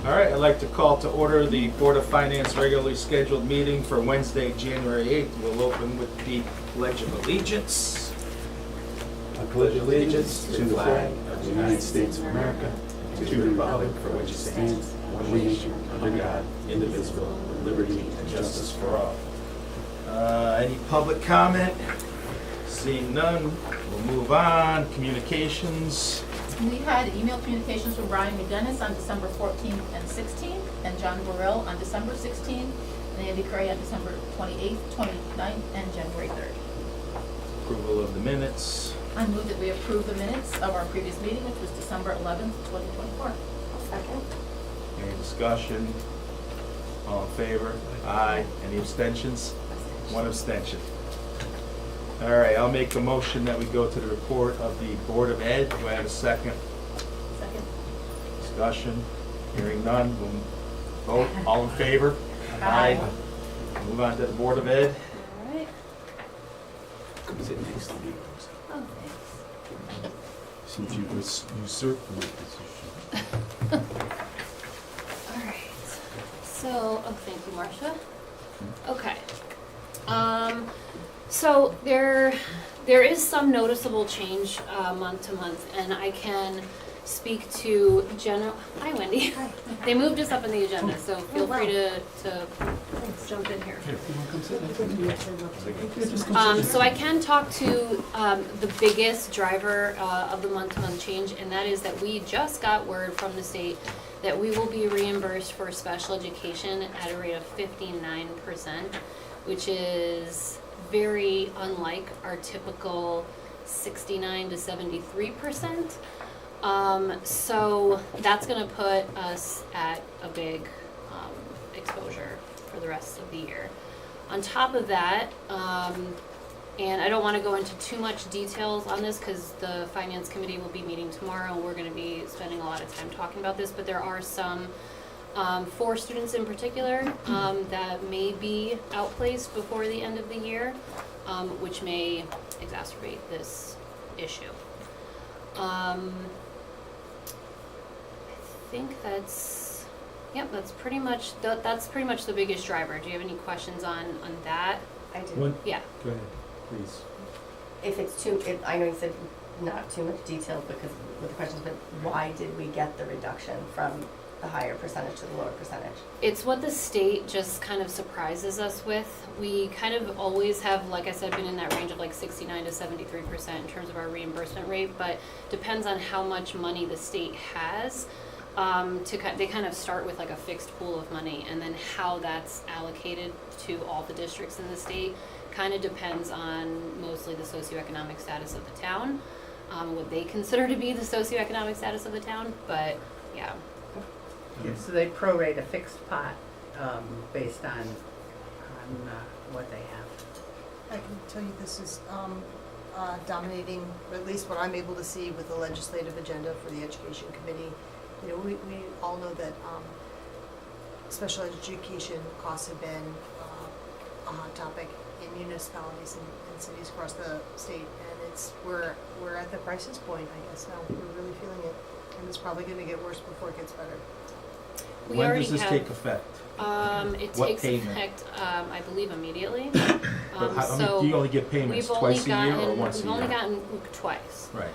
All right, I'd like to call to order the Board of Finance regularly scheduled meeting for Wednesday, January 8th. We'll open with the Pledge of Allegiance. I pledge allegiance to the flag of the United States of America, to the republic for which it stands, one nation, under God, indivisible, with liberty and justice for all. Any public comment? Seeing none, we'll move on. Communications. We had email communications from Brian McGinnis on December 14th and 16th, and John Burrell on December 16th, and Andy Cray on December 28th, 29th, and January 3rd. Approval of the minutes. I move that we approve the minutes of our previous meeting, which was December 11th, 2024. Second. Any discussion? All in favor? Aye. Any abstentions? One abstention. All right, I'll make a motion that we go to the report of the Board of Ed. Do I have a second? Second. Discussion? Hearing none, we'll vote. All in favor? Aye. Move on to the Board of Ed. All right. Come sit next to me. Oh, thanks. Since you usurped my position. All right. So, thank you, Marcia. Okay. So there is some noticeable change month to month, and I can speak to Jenna. Hi, Wendy. Hi. They moved us up in the agenda, so feel free to jump in here. So I can talk to the biggest driver of the month-to-month change, and that is that we just got word from the state that we will be reimbursed for special education at a rate of 59%, which is very unlike our typical 69 to 73%. So that's going to put us at a big exposure for the rest of the year. On top of that, and I don't want to go into too much details on this because the Finance Committee will be meeting tomorrow and we're going to be spending a lot of time talking about this, but there are some, 4 students in particular, that may be outplaced before the end of the year, which may exacerbate this issue. I think that's pretty much the biggest driver. Do you have any questions on that? I do. When- Yeah. Go ahead, please. If it's too, I know you said not too much detail because with the questions, but why did we get the reduction from the higher percentage to the lower percentage? It's what the state just kind of surprises us with. We kind of always have, like I said, been in that range of like 69 to 73% in terms of our reimbursement rate, but depends on how much money the state has. They kind of start with like a fixed pool of money, and then how that's allocated to all the districts in the state kind of depends on mostly the socioeconomic status of the town, what they consider to be the socioeconomic status of the town, but yeah. So they prorate a fixed pot based on what they have. I can tell you this is dominating, at least what I'm able to see with the legislative agenda for the Education Committee. You know, we all know that special education costs have been a hot topic in municipalities and cities across the state, and we're at the crisis point, I guess, now. We're really feeling it, and it's probably going to get worse before it gets better. We When already does this have, take effect? It What takes payment? effect, I believe immediately. But how- I So mean, you only get payments we've only twice a year or gotten, once a we've year? only gotten twice. Right.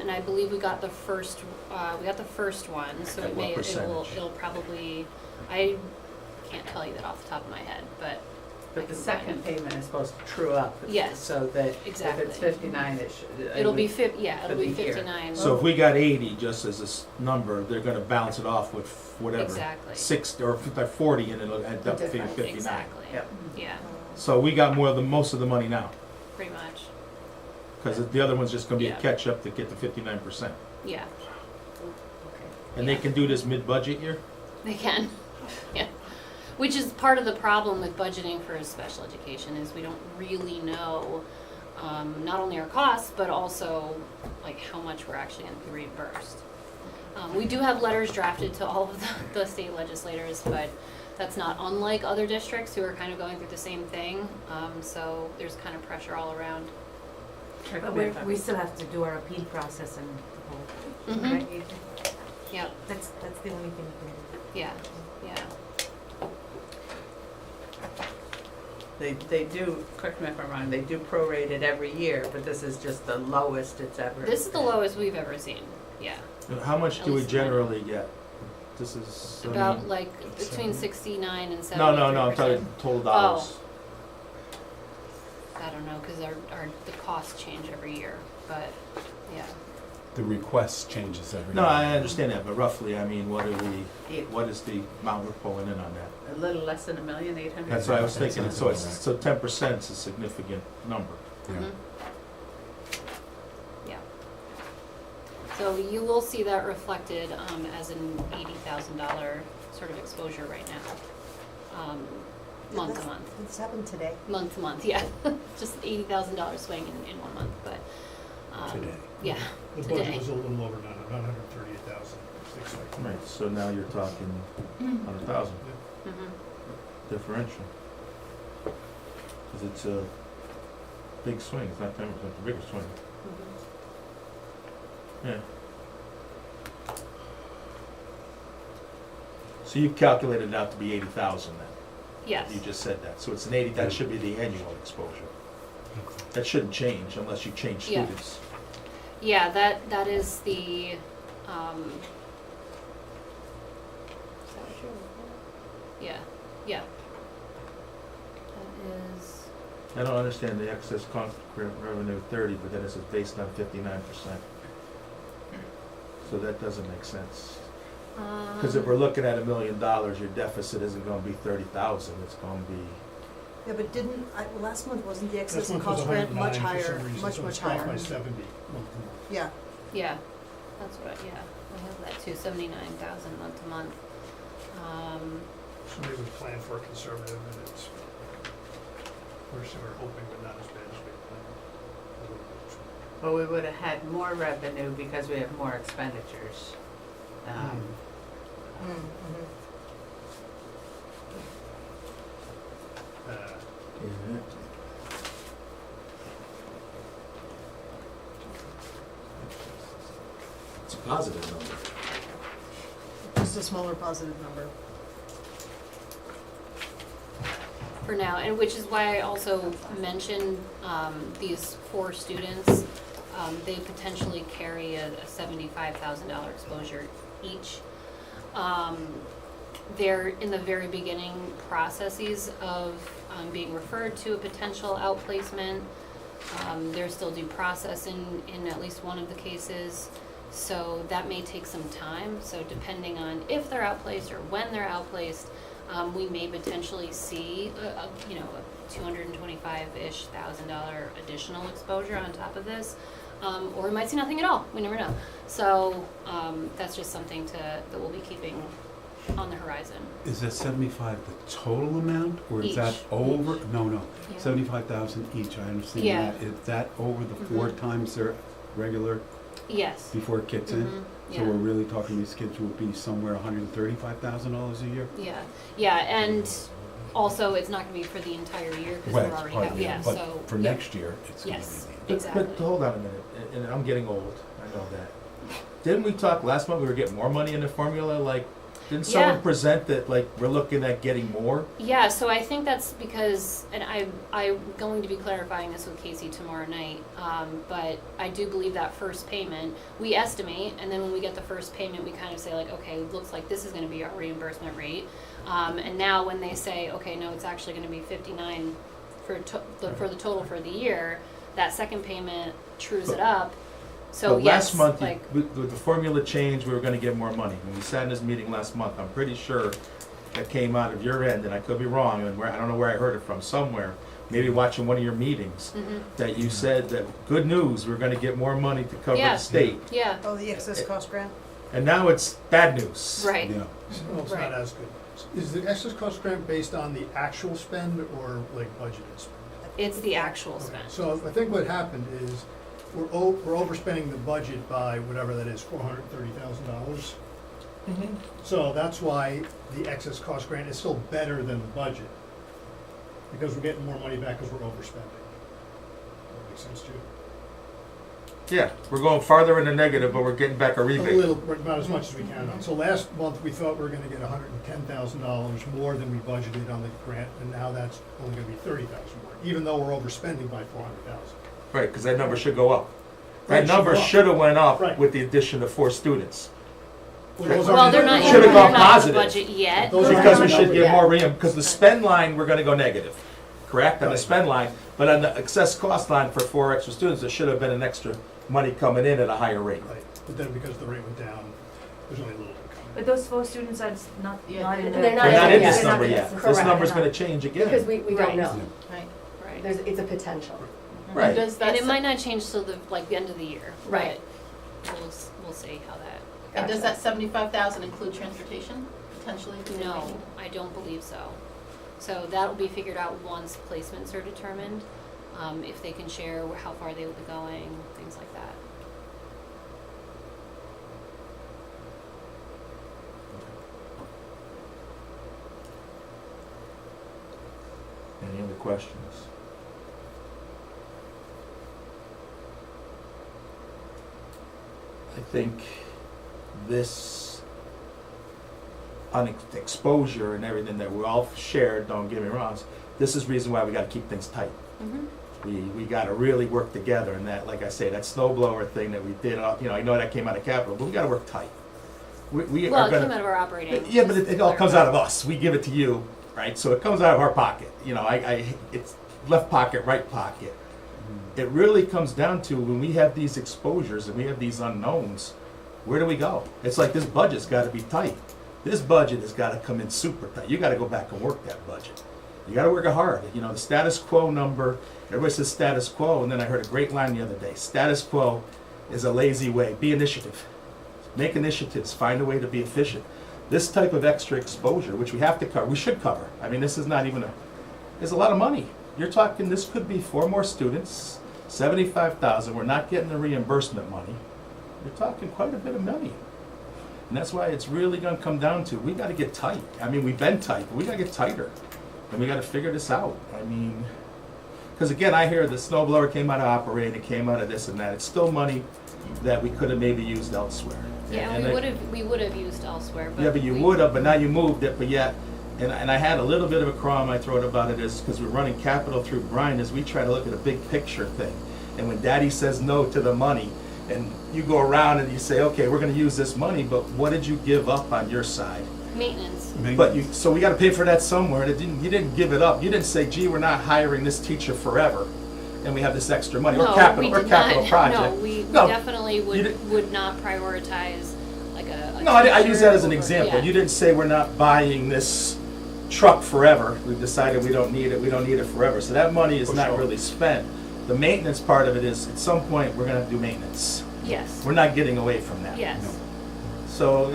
And I believe we got the first one, so At it what may, percentage? it'll probably, I can't tell you that off the top of my head, but But the second payment is supposed to true up. Yes, So that if exactly. it's 59, it should. it'll be it'll for be the year. 59. So if we got 80 just as a number, they're gonna bounce it off with whatever. Exactly. 60 or 40 and it'll end up being Different. 59. Exactly. Yep. Yeah, So we got most of the money now, pretty much. because the other one's just gonna be a Yeah. catch up to get the 59%. Yeah, Okay. And they Yeah. can do this mid-budget year? they can. Yeah. Which is part of the problem with budgeting for special education is we don't really know not only our costs, but also like how much we're actually going to be reimbursed. We do have letters drafted to all of the state legislators, but that's not unlike other districts who are kind of going through the same thing. So there's kind of pressure all around. But we still have to do our appeal process and the whole, Mhm. right? Yep. That's the only thing we can do. yeah. They do, correct me if I'm wrong, they do prorate it every year, but this is just the lowest it's ever. This is the lowest we've ever seen, yeah. And how much At do we least mine. generally get? This is. I About mean- like between 69 and 73%. No, I'm talking total dollars. I don't know, because the costs change every year, but, yeah. The request changes every No, year. I understand that, but roughly, I mean, what It- is the amount we're pulling in on that? A little less than 1,800,000. That's what I was That thinking, sounds so about right. so 10% is a significant number. Yeah. Mhm. Yeah. So you will see that reflected as an $80,000 sort of exposure right now, month to month. This happened today. Month to month, yeah. Just $80,000 swing in 1 month, but, Today. yeah, The today. budget was a little over now, 938,000, six like. Right, so now you're talking 100,000 Mhm. differential. Because it's a big swing, it's not 10%, it's a bigger swing. Mhm. Yeah. So you calculated it out to be 80,000 then? Yes. You just said that, so it's an 80, that should be the annual exposure. That shouldn't change unless you change Yeah. students. Yeah, that is the, is that what you're looking at? Yeah. That is, I don't understand the excess concurrent revenue 30, but then it's based on 59%. So that doesn't make sense. Because if we're looking at $1 million, your deficit isn't gonna be 30,000, it's gonna be, Yeah, but well, last month wasn't the excess This and month was cost grant 109 much for higher, some reason, much so it's higher? off by 70 month to month. Yeah, yeah, that's what, I have that too, 79,000 month to month. So maybe we plan for a conservative and it's, we're hoping, but not as bad as we planned. Well, we would have had more revenue because we have more expenditures. isn't it? It's a positive number. just a smaller positive number. For now, and which is why I also mentioned these 4 students. They potentially carry a $75,000 exposure each. They're in the very beginning processes of being referred to a potential outplacement. There's still due process in at least one of the cases. So that may take some time. So depending on if they're outplaced or when they're outplaced, we may potentially see a $225,000-ish additional exposure on top of this, or we might see nothing at all. We never know. So that's just something that we'll be keeping on the horizon. Is that 75 the total amount, or is Each. that over? No, Yeah. 75,000 each. I understand Yeah. that. Is that over the 4 Mhm. times their regular Yes. before it kicks in? Mhm. So Yeah. we're really talking these kids will be somewhere $135,000 a year. Yeah, and also it's not gonna be for the entire year because Right, we're already part out. of it, Yeah, but so for yeah. next year, it's going to Yes. be. Exactly. But hold on a minute, and I'm getting old, I know that. Didn't we talk last month, we were getting more money in the formula, like, didn't someone Yeah. present that, like, we're looking at getting more? Yeah, so I think that's because, and I'm going to be clarifying this with Casey tomorrow night, but I do believe that first payment, we estimate, and then when we get the first payment, we kind of say like, okay, it looks like this is gonna be our reimbursement rate. And now when they say, okay, no, it's actually gonna be 59 for the total for the year, that second payment trues it up. So But yes, last month, like, with the formula change, we were gonna get more money. When we sat in this meeting last month, I'm pretty sure that came out of your end, and I could be wrong, and I don't know where I heard it from, somewhere, maybe watching one of your meetings, mhm. that you said that, good news, we're gonna get more money to cover Yeah. the state. Yeah, Oh, the excess cost grant? And now it's bad news. right. Yeah. Well, it's Right. not as good. Is the excess cost grant based on the actual spend or like budgeted spend? It's the actual Okay, spend. so I think what happened is, we're overspending the budget by whatever that is, $430,000. So that's why the excess cost grant is still better than the budget, because we're getting more money back because we're overspending. That makes sense to you? Yeah, we're going farther in the negative, but we're getting back a A rebate. little, but about as much as we can. So last month, we thought we were gonna get $110,000 more than we budgeted on the grant, and now that's only gonna be $30,000 more, even though we're overspending by $400,000. Right, because that number should go up. Right, That number should go up. should have went up Right. with the addition of 4 students. Those Well, aren't- they're not, Should've they're gone not in the positive. budget yet. Those are Because we not should numbered get yet. more because the spend line, we're gonna go negative, correct, on the Right. spend line, but on the excess cost line for 4 extra students, there should have been an extra money coming in at a higher rate. Right, but then because the rate went down, there's only a little bit coming. But those 4 students are not, Yeah, not in the. they're not We're not in Yeah, this they're not number in yet, this. this Correct. number's gonna change Because again. we Right. don't know. Right. Right. It's a potential. Right. Does that And it se- might not change till the, like, the end of the year. Right. But we'll see how that. And does Gotcha. that 75,000 include transportation, potentially? No, I don't believe so. So that'll be figured out once placements are determined, if they can share how far they will be going, things like that. Any other questions? I think this exposure and everything that we all shared, don't get me wrong, this is reason why we gotta keep things tight. We gotta really work together, and that, like I say, that snow blower thing that we did, I know that came out of capital, but we gotta work tight. We Well, are it gonna. came out of our operating. Yeah, but just it to all comes clarify. out of us. We give it to you, right? So it comes out of our pocket. It's left pocket, right pocket. It really comes down to when we have these exposures and we have these unknowns, where do we go? It's like this budget's gotta be tight. This budget has gotta come in super tight. You gotta go back and work that budget. You gotta work it hard. The status quo number, everybody says status quo, and then I heard a great line the other day. Status quo is a lazy way. Be initiative. Make initiatives, find a way to be efficient. This type of extra exposure, which we have to cover, we should cover. I mean, this is not even it's a lot of money. You're talking, this could be 4 more students, 75,000, we're not getting the reimbursement money. You're talking quite a bit of money. And that's why it's really gonna come down to, we gotta get tight. I mean, we've been tight, but we gotta get tighter. And we gotta figure this out. I mean, because again, I hear the snow blower came out of operating, it came out of this and that. It's still money that we could have maybe used elsewhere. Yeah, And we would have used elsewhere, but. yeah, but you we- would have, but now you moved it, but yet, and I had a little bit of a crawl in my throat about it is, because we're running capital through Brian, is we try to look at a big picture thing. And when daddy says no to the money, and you go around and you say, okay, we're gonna use this money, but what did you give up on your side? Maintenance. But so we gotta pay for that somewhere, and you didn't give it up. You didn't say, gee, we're not hiring this teacher forever, and we have this extra money, or No, we capital, or did capital not. project. No, we No, definitely you would, didn't- would not prioritize like a. No, I use that as an teacher example. over- You didn't say we're not buying this truck forever. We've decided we don't need it forever. So that money is For not sure. really spent. The maintenance part of it is, at some point, we're gonna have to do maintenance. Yes, We're not getting away from that. yes. So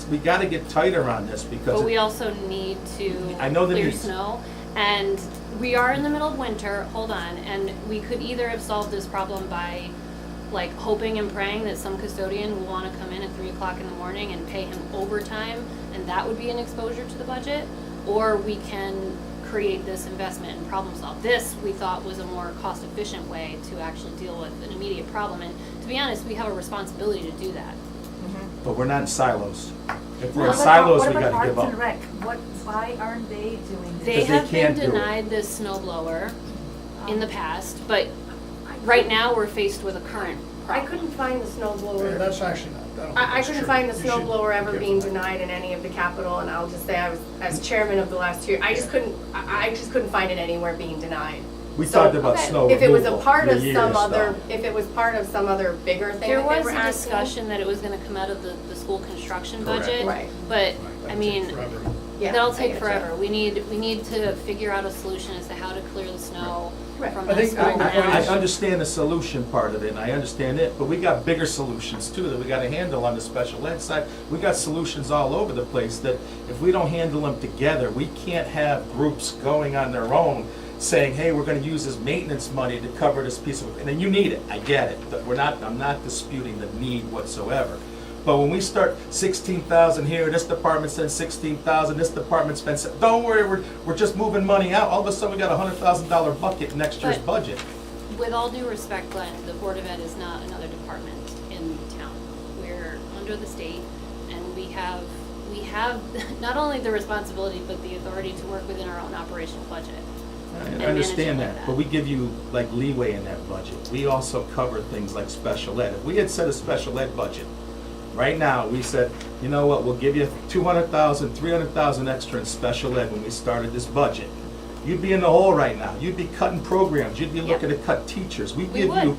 we gotta get tighter on this because. But we also need to I know the clear needs. snow. And we are in the middle of winter, hold on, and we could either have solved this problem by like hoping and praying that some custodian will wanna come in at 3 o'clock in the morning and pay him overtime, and that would be an exposure to the budget, or we can create this investment and problem solve. This, we thought, was a more cost-efficient way to actually deal with an immediate problem, and to be honest, we have a responsibility to do that. But we're not in silos. If we're in What about- silos, we gotta give What up. about Parks and Rec? Why aren't they doing this? They Because they have been can't do it. denied this snow blower in the past, but right now we're faced with a current I problem. couldn't find the snow blower. That's actually not, I don't think I that's couldn't true. find the You snow should blower ever give being them- denied in any of the capital, and I'll just say I was, as chairman of the last 2 years, I just couldn't find it anywhere being denied. We So, talked about okay. snow If it was a removal part for of years, some though. other, if it was part of some other bigger thing There that they was were a asking. discussion that it was gonna come out of the school construction Correct. budget, Right. but, I That'd mean, take forever. Yeah, that'll I take get forever. you. We need to figure out a solution as to how to clear the snow Right. from I the think- school. I think the point I is- understand the solution part of it, and I understand it, but we got bigger solutions too that we gotta handle on the special ed side. We got solutions all over the place that if we don't handle them together, we can't have groups going on their own saying, hey, we're gonna use this maintenance money to cover this piece of, and then you need it, I get it. But I'm not disputing the need whatsoever. But when we start 16,000 here, this department spends 16,000, this department spends, don't worry, we're just moving money out. All of a sudden, we got a $100,000 bucket in next year's But- budget. With all due respect, Glenn, the Board of Ed is not another department. under the state, and we have not only the responsibility, but the authority to work within our own operational budget. I And understand manage it like that, that. but we give you like leeway in that budget. We also cover things like special ed. If we had set a special ed budget, right now, we said, you know what, we'll give you 200,000, 300,000 extra in special ed when we started this budget. You'd be in the hole right now. You'd be cutting programs. You'd be Yep. looking to cut teachers. We would.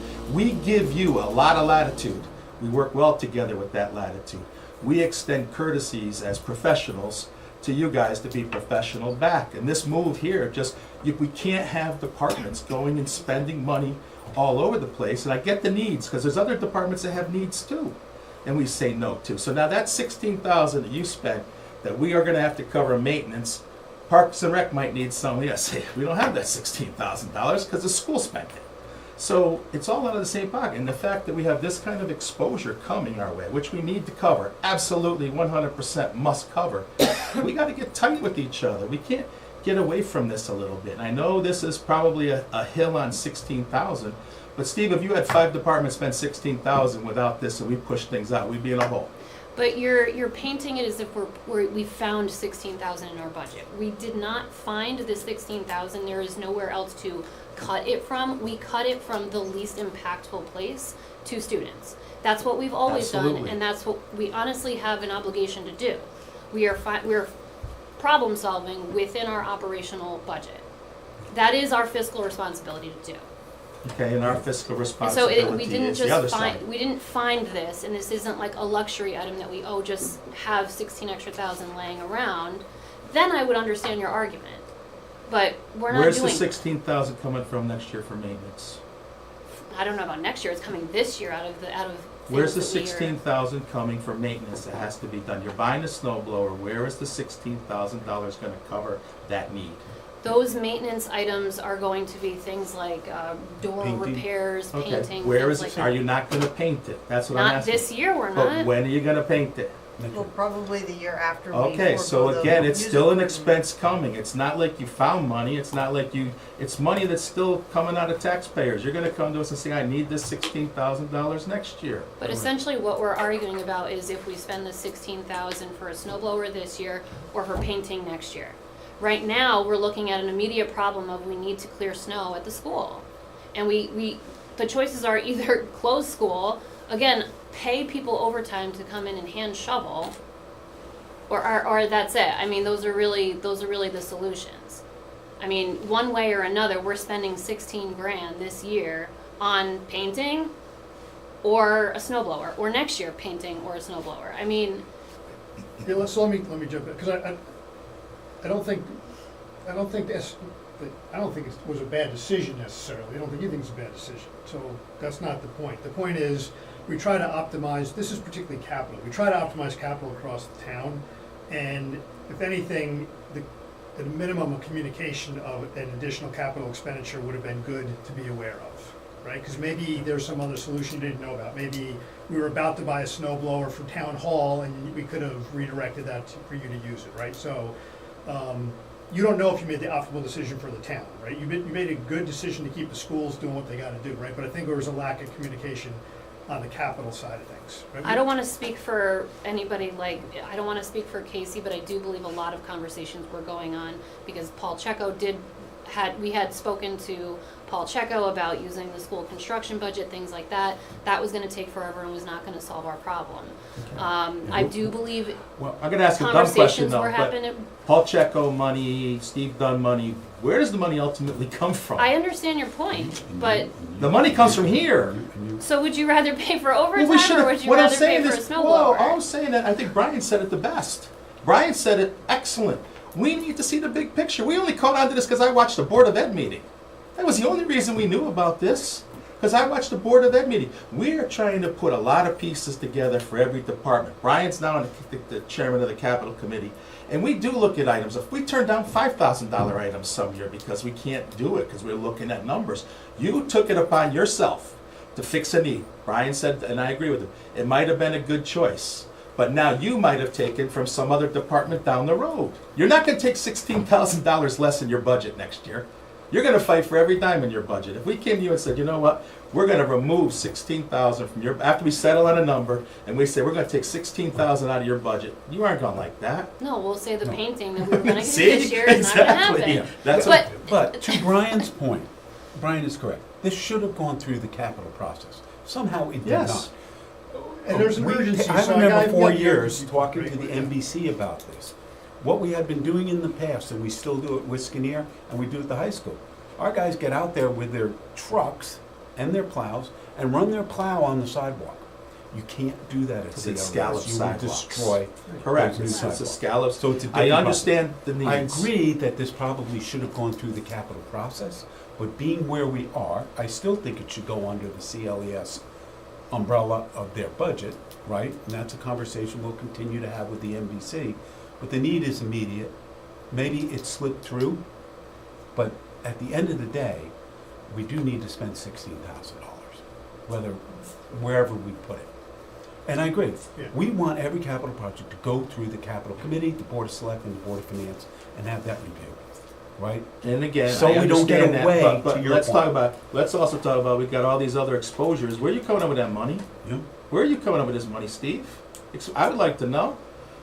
give you a lot of latitude. We work well together with that latitude. We extend courtesies as professionals to you guys to be professional back. And this move here, we can't have departments going and spending money all over the place. And I get the needs, because there's other departments that have needs too, and we say no to. So now that 16,000 that you spent, that we are gonna have to cover maintenance, Parks and Rec might need some, yes, we don't have that $16,000 because the school spent it. So it's all out of the same pocket, and the fact that we have this kind of exposure coming our way, which we need to cover, absolutely 100% must cover, we gotta get tight with each other. We can't get away from this a little bit. And I know this is probably a hill on 16,000, but Steve, if you had 5 departments spend 16,000 without this and we push things out, we'd be in a hole. But you're painting it as if we found 16,000 in our budget. We did not find the 16,000. There is nowhere else to cut it from. We cut it from the least impactful place to students. That's what we've always done, Absolutely. and that's what we honestly have an obligation to do. We're problem solving within our operational budget. That is our fiscal responsibility to do. Okay, and our fiscal And so responsibility we didn't is the other just side. find, we didn't find this, and this isn't like a luxury item that we, just have 16 extra thousand laying around, then I would understand your argument. But we're not Where's the doing, 16,000 coming from next year for maintenance? I don't know about next year, it's coming this year out of Where's the things that we are- 16,000 coming for maintenance that has to be done? You're buying a snow blower, where is the $16,000 gonna cover that need? Those maintenance items are going to be things like, door Painting. repairs, Okay, painting, where things is like it? that. Are you not gonna paint it? That's what I'm Not asking. this year, we're But not. when are you gonna paint it? Well, probably the year after we Okay, so forego the again, it's music still an equipment. expense coming. It's not like you found money. It's not like it's money that's still coming out of taxpayers. You're gonna come to us and say, I need this $16,000 next year. But essentially what we're arguing about is if we spend the 16,000 for a snow blower this year or for painting next year. Right now, we're looking at an immediate problem of we need to clear snow at the school. And the choices are either close school, again, pay people overtime to come in and hand shovel, or that's it. I mean, those are really the solutions. I mean, one way or another, we're spending 16 grand this year on painting or a snow blower, or next year painting or a snow blower. I mean, Yeah, let me jump in, because I don't think it was a bad decision necessarily. I don't think anything's a bad decision. So that's not the point. The point is, we try to optimize, this is particularly capital, we try to optimize capital across the town. And if anything, the minimum of communication of an additional capital expenditure would have been good to be aware of, right? Because maybe there's some other solution you didn't know about. Maybe we were about to buy a snow blower for town hall and we could have redirected that for you to use it, right? So, you don't know if you made the optimal decision for the town, right? You made a good decision to keep the schools doing what they gotta do, right? But I think there was a lack of communication on the capital side of things, right? I don't want to speak for anybody, I don't want to speak for Casey, but I do believe a lot of conversations were going on because Paul Checo we had spoken to Paul Checo about using the school construction budget, things like that. That was going to take forever and was not going to solve our problem. I do believe Well, I'm gonna ask a dumb question conversations though, were but happening. Paul Checo money, Steve Dunn money, where does the money ultimately come from? I understand your point, but The money comes from here. so would you rather pay for Well, overtime we should or would have, you what I'm rather pay saying for a is, snow well, blower? all I'm saying that, I think Brian said it the best. Brian said it excellent. We need to see the big picture. We only caught on to this because I watched the Board of Ed meeting. That was the only reason we knew about this, because I watched the Board of Ed meeting. We are trying to put a lot of pieces together for every department. Brian's now the chairman of the capital committee. And we do look at items. If we turn down $5,000 items some year because we can't do it, because we're looking at numbers, you took it upon yourself to fix a need. Brian said, and I agree with him, it might have been a good choice. But now you might have taken from some other department down the road. You're not gonna take $16,000 less in your budget next year. You're gonna fight for every dime in your budget. If we came to you and said, you know what, we're gonna remove 16,000 from your, after we settle on a number, and we say, we're gonna take 16,000 out of your budget, you aren't going like that. No, we'll say the No. painting that we were gonna get See? this year is not gonna happen. Exactly. That's But, But to Brian's point, Brian is correct. This should have gone through the capital process. Somehow it did Yes. not. And there's an We- urgency, I so remember I've 4 got years urgency talking to break the with it. NBC about this. What we had been doing in the past, and we still do it with Skinner, and we do it at the high school. Our guys get out there with their trucks and their plows and run their plow on the sidewalk. You can't do that at Because it CLS. scallops You will sidewalks. destroy. Correct, those it's new a sidewalks. scallop. So it's a I different understand the needs. I agree that this probably should have gone through the capital process, but being where we are, I still think it should go under the CLES umbrella of their budget, right? And that's a conversation we'll continue to have with the NBC. But the need is immediate. Maybe it slipped through, but at the end of the day, we do need to spend $16,000, wherever we put it. And I agree. Yeah. We want every capital project to go through the capital committee, the board of selectmen, the board of finance, and have that reviewed, right? And again, So I we don't get understand that, away, but to your let's point. talk about, let's also talk about, we've got all these other exposures. Where are you coming up with that money? Yeah. Where are you coming up with this money, Steve? I would like to know.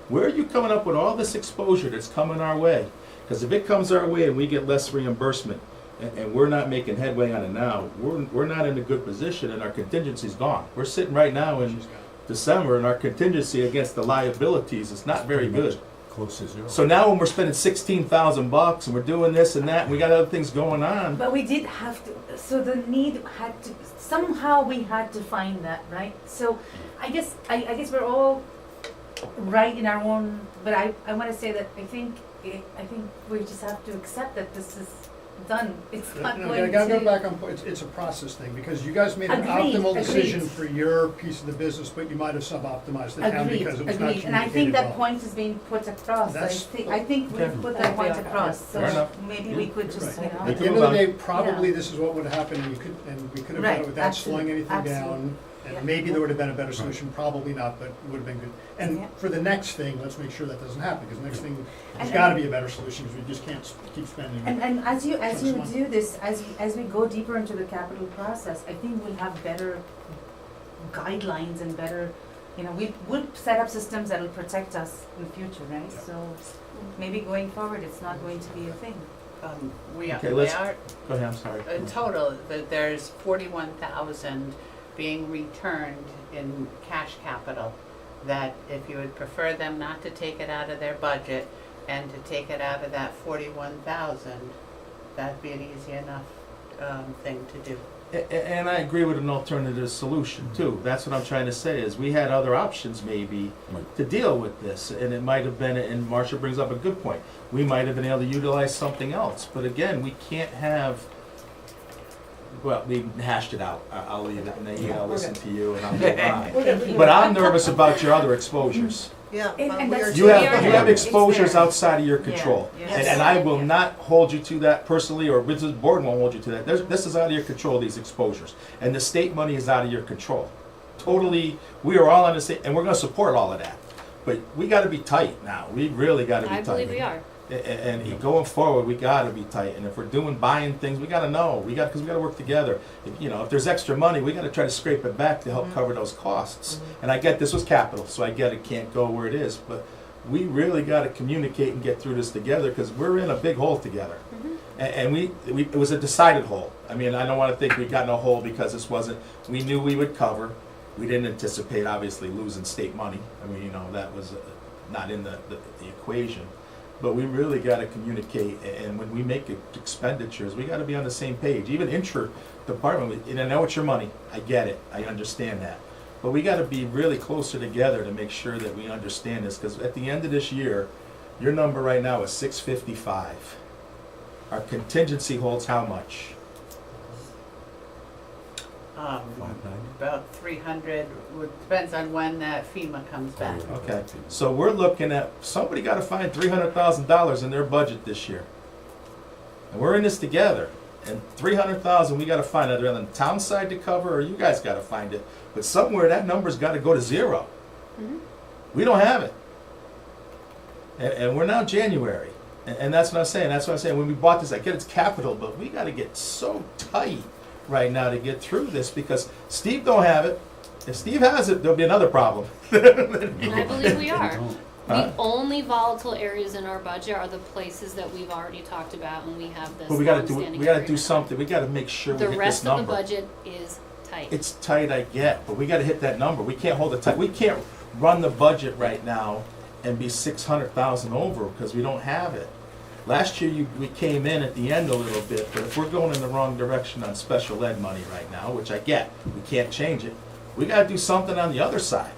Where are you coming up with all this exposure that's coming our way? Because if it comes our way and we get less reimbursement, and we're not making headway on it now, we're not in a good position and our contingency's gone. We're sitting right now in December and our contingency against the liabilities is not very good. Close to zero. So now when we're spending $16,000 and we're doing this and that, and we got other things going on, But we did have to, so the need had to, somehow we had to find that, right? So I guess we're all right in our own, but I wanna say that I think we just have to accept that this is done. It's not No, going I gotta go to. back on, it's a process thing, because you guys made an Agreed, optimal decision agreed. for your piece of the business, but you might have sub-optimized the town Agreed, because it was not agreed, and I think communicated that well. point is being put across. That's- I think Okay. we've put that point across, Fair so enough. maybe we could just, you Right. know. At the end of the day, probably this is what would happen, and we could have done Right, it without slowing absolutely, anything absolutely. down. Yeah. And maybe there would have been a better solution, probably not, but it would have been good. And Yeah. for the next thing, let's make sure that doesn't happen, because the next thing, there's And- gotta be a better solution, because we just can't keep spending. And as you That's fine. do this, as we go deeper into the capital process, I think we'll have better guidelines and better, you know, we'll set up systems that'll protect us in the future, right? Yeah. So maybe going forward, it's not going to be a thing. We are, Okay, we let's- are, go ahead, I'm sorry. in total, there's 41,000 being returned in cash capital, that if you would prefer them not to take it out of their budget and to take it out of that 41,000, that'd be an easy enough thing to do. And I agree with an alternative solution too. That's what I'm trying to say, is we had other options maybe Right. to deal with this. And it might have been, and Marcia brings up a good point, we might have been able to utilize something else. But again, we can't have, well, we hashed it out. I'll leave it, and then I'll listen to you and I'll move on. But I'm nervous about your other exposures. Yeah. And we that's are You too. have exposures there. outside of your control. Yeah, And I will yeah. not hold you to that personally, or this board won't hold you to that. This is out of your control, these exposures. And the state money is out of your control. Totally, we are all on the same, and we're gonna support all of that. But we gotta be tight now. We really gotta be tight. I believe we are. And going forward, we gotta be tight. And if we're buying things, we gotta know. Because we gotta work together. If there's extra money, we gotta try to scrape it back to help cover those costs. And I get this was capital, so I get it can't go where it is. But we really gotta communicate and get through this together, because we're in a big hole together. And it was a decided hole. I mean, I don't wanna think we got in a hole because this wasn't, we knew we would cover. We didn't anticipate, obviously, losing state money. I mean, that was not in the equation. But we really gotta communicate, and when we make expenditures, we gotta be on the same page. Even intra-department, and I know it's your money, I get it, I understand that. But we gotta be really closer together to make sure that we understand this, because at the end of this year, your number right now is 655. Our contingency holds how much? 590? About 300, depends on when FEMA comes back. Okay, so we're looking at, somebody gotta find $300,000 in their budget this year. And we're in this together, and 300,000 we gotta find, either on the town side to cover, or you guys gotta find it. But somewhere that number's gotta go to zero. We don't have it. And we're now January. And that's what I'm saying, when we bought this, I get it's capital, but we gotta get so tight right now to get through this, because Steve don't have it. If Steve has it, there'll be another problem. And I believe we are. Huh? The only volatile areas in our budget are the places that we've already talked about, and we have this But we gotta longstanding do agreement on. something, we gotta make sure we The hit this rest of the number. budget is tight. It's tight, I get, but we gotta hit that number, we can't hold it tight, we can't run the budget right now and be 600,000 over, because we don't have it. Last year, we came in at the end a little bit, but if we're going in the wrong direction on special ed money right now, which I get, we can't change it, we gotta do something on the other side.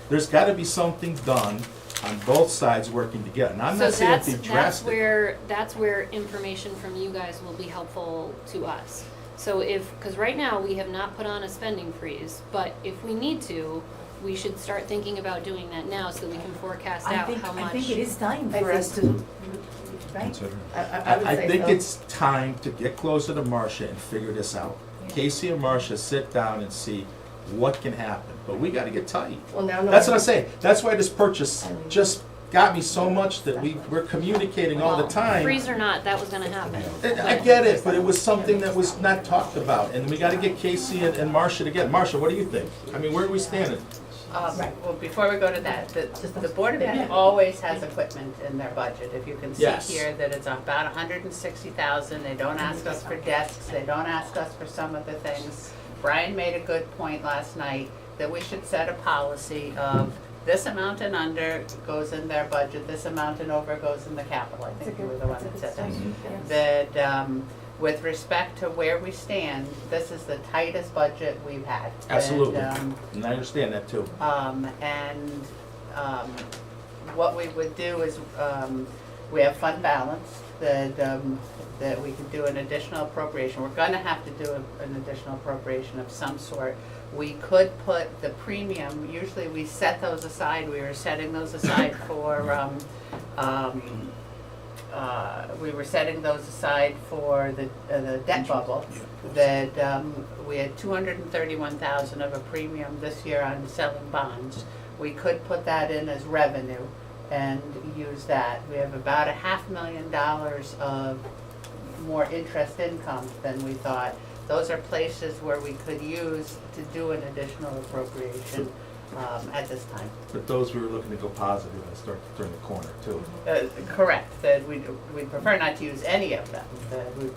There's gotta be something done on both sides working together, and I'm not saying it'd be that's drastic. that's where information from you guys will be helpful to us. So because right now we have not put on a spending freeze, but if we need to, we should start thinking about doing that now so that we can forecast out how much. I think it is time I for think- us to, right? I would I say think so. it's time to get closer to Marcia and figure this out. Casey and Marcia sit down and see what can happen, but we gotta get tight. Well, now, That's what I'm saying, that's why this purchase just got me so much that we're communicating all the Well, time. Freeze or not, that was gonna happen. And I get it, but it was something that was not talked about, and we gotta get Casey and Marcia together. Marcia, what do you think? I mean, where are we standing? Well, before we go to that, the Board of Ed always has equipment in their budget. If you can see Yes. here that it's about 160,000, they don't ask us for desks, they don't ask us for some of the things. Brian made a good point last night that we should set a policy of this amount and under goes in their budget, this amount and over goes in the capital. I think you were the one that said that. That, with respect to where we stand, this is the tightest budget we've had. Absolutely, And, and I understand that too. what we would do is, we have fund balance, that we could do an additional appropriation. We're gonna have to do an additional appropriation of some sort. We could put the premium, usually we set those aside, we were setting those aside for, we were setting those aside for the debt bubble. That, we had 231,000 of a premium this year on selling bonds. We could put that in as revenue and use that. We have about $500,000 of more interest income than we thought. Those are places where we could use to do an additional appropriation at this time. But those we were looking to go positive and start to turn the corner too. Correct, that we'd prefer not to use any of them, that we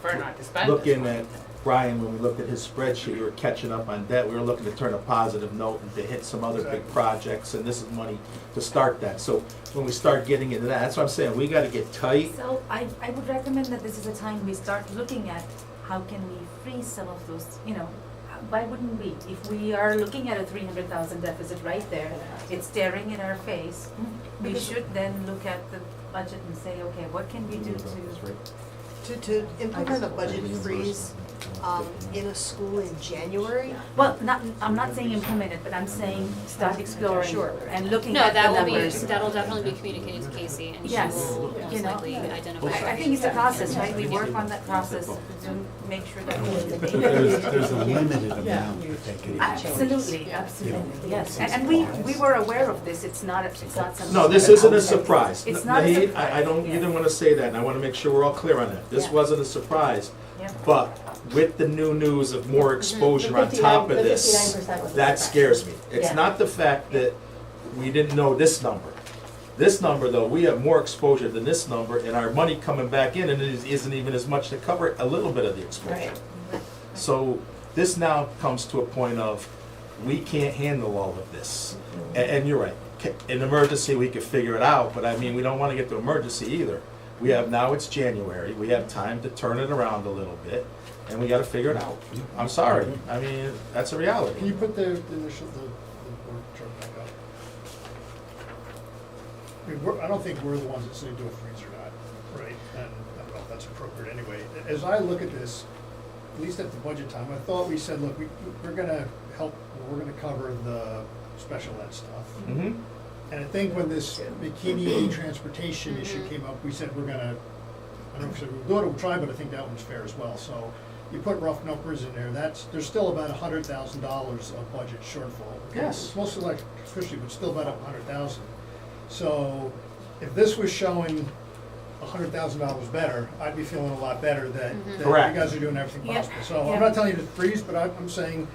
prefer not to spend this Looking money. at Brian, when we looked at his spreadsheet, we were catching up on debt, we were looking to turn a positive note and to hit some other big projects, and this is money to start that. So when we start getting into that, that's what I'm saying, we gotta get tight. So I would recommend that this is a time we start looking at how can we freeze some of those, why wouldn't we? If we are looking at a 300,000 deficit right there, it's staring in our face, we should then look at the budget and say, okay, what can we do To implement a budget freeze, in a school in January, well, I'm not saying implement it, but I'm saying start exploring Sure. and looking No, at the that'll numbers. definitely be communicated to Casey, and she Yes, will most you know, likely identify. I think it's a process, right? We work on that process to make sure that we. There's a limited amount that they can. Absolutely, yes. And we were aware of this, it's not something. No, this isn't a surprise. It's not a Naheed, surprise, I don't yeah. either wanna say that, and I wanna make sure we're all clear on that. This Yeah. wasn't a surprise. Yeah. But with the new news of more exposure on top of this, 59% was that the scares me. It's Yeah. not the fact that we didn't know this number. This number, though, we have more exposure than this number, and our money coming back in, and it isn't even as much to cover a little bit of the exposure. Right. So this now comes to a point of, we can't handle all of this. And you're right, in emergency, we could figure it out, but I mean, we don't wanna get to emergency either. We have, now it's January, we have time to turn it around a little bit, and we gotta figure it out. I'm sorry, I mean, that's a Can reality. you put the initial, the board chart back up? I mean, I don't think we're the ones that say do a freeze or not, right? And I don't know if that's appropriate anyway. As I look at this, at least at the budget time, I thought we said, look, we're gonna help, we're gonna cover the special ed stuff. Mm-hmm, And I think when this bikini transportation issue came up, we said we're gonna, I don't know if we said we'll do it or we'll try, but I think that one's fair as well. So you put rough numbers in there, there's still about $100,000 of budget shortfall. Yes. It's mostly like officially, but still about $100,000. So if this was showing $100,000 better, I'd be feeling a lot better that you Correct. guys are doing everything Yeah. possible. So Yeah. I'm not telling you to freeze, but I'm saying,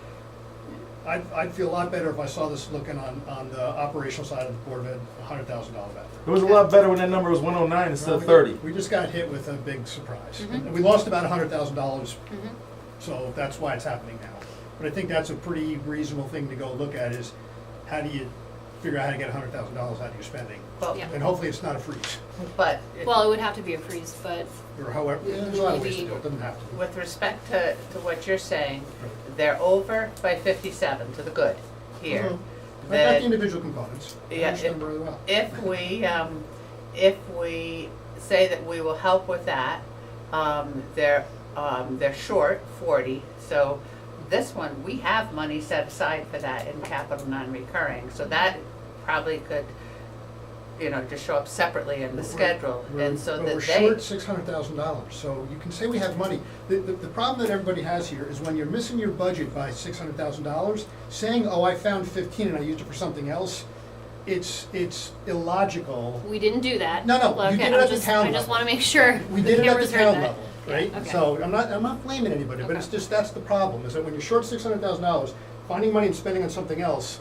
I'd feel a lot better if I saw this looking on the operational side of the Board of Ed, $100,000 better. It was a lot better when that number was 109 instead of 30. We just got hit with a big surprise. Mhm. And we lost about $100,000, Mhm. so that's why it's happening now. But I think that's a pretty reasonable thing to go look at is, how do you figure out how to get $100,000 out of your spending? Well, Yeah. And hopefully it's not a freeze, but Well, it would have to be a freeze, but or however, there's a lot of ways to do it, doesn't have to be. with respect to what you're saying, they're over by 57 to the good here. Mhm. I've got the That individual components, I Yeah, understand them really well. if we say that we will help with that, they're short 40, so this one, we have money set aside for that in capital non-recurring, so that probably could, just show up separately in the schedule, and so But that we're they. short $600,000, so you can say we have money. The problem that everybody has here is when you're missing your budget by $600,000, saying, oh, I found 15 and I used it for something else, it's illogical. we didn't do that. No, no, you Okay, did it I'm at the just- town I just level. wanna make sure We the did it at the cameras heard town that. level, right? Okay. So I'm not blaming anybody, but it's Okay. just, that's the problem, is that when you're short $600,000, finding money and spending on something else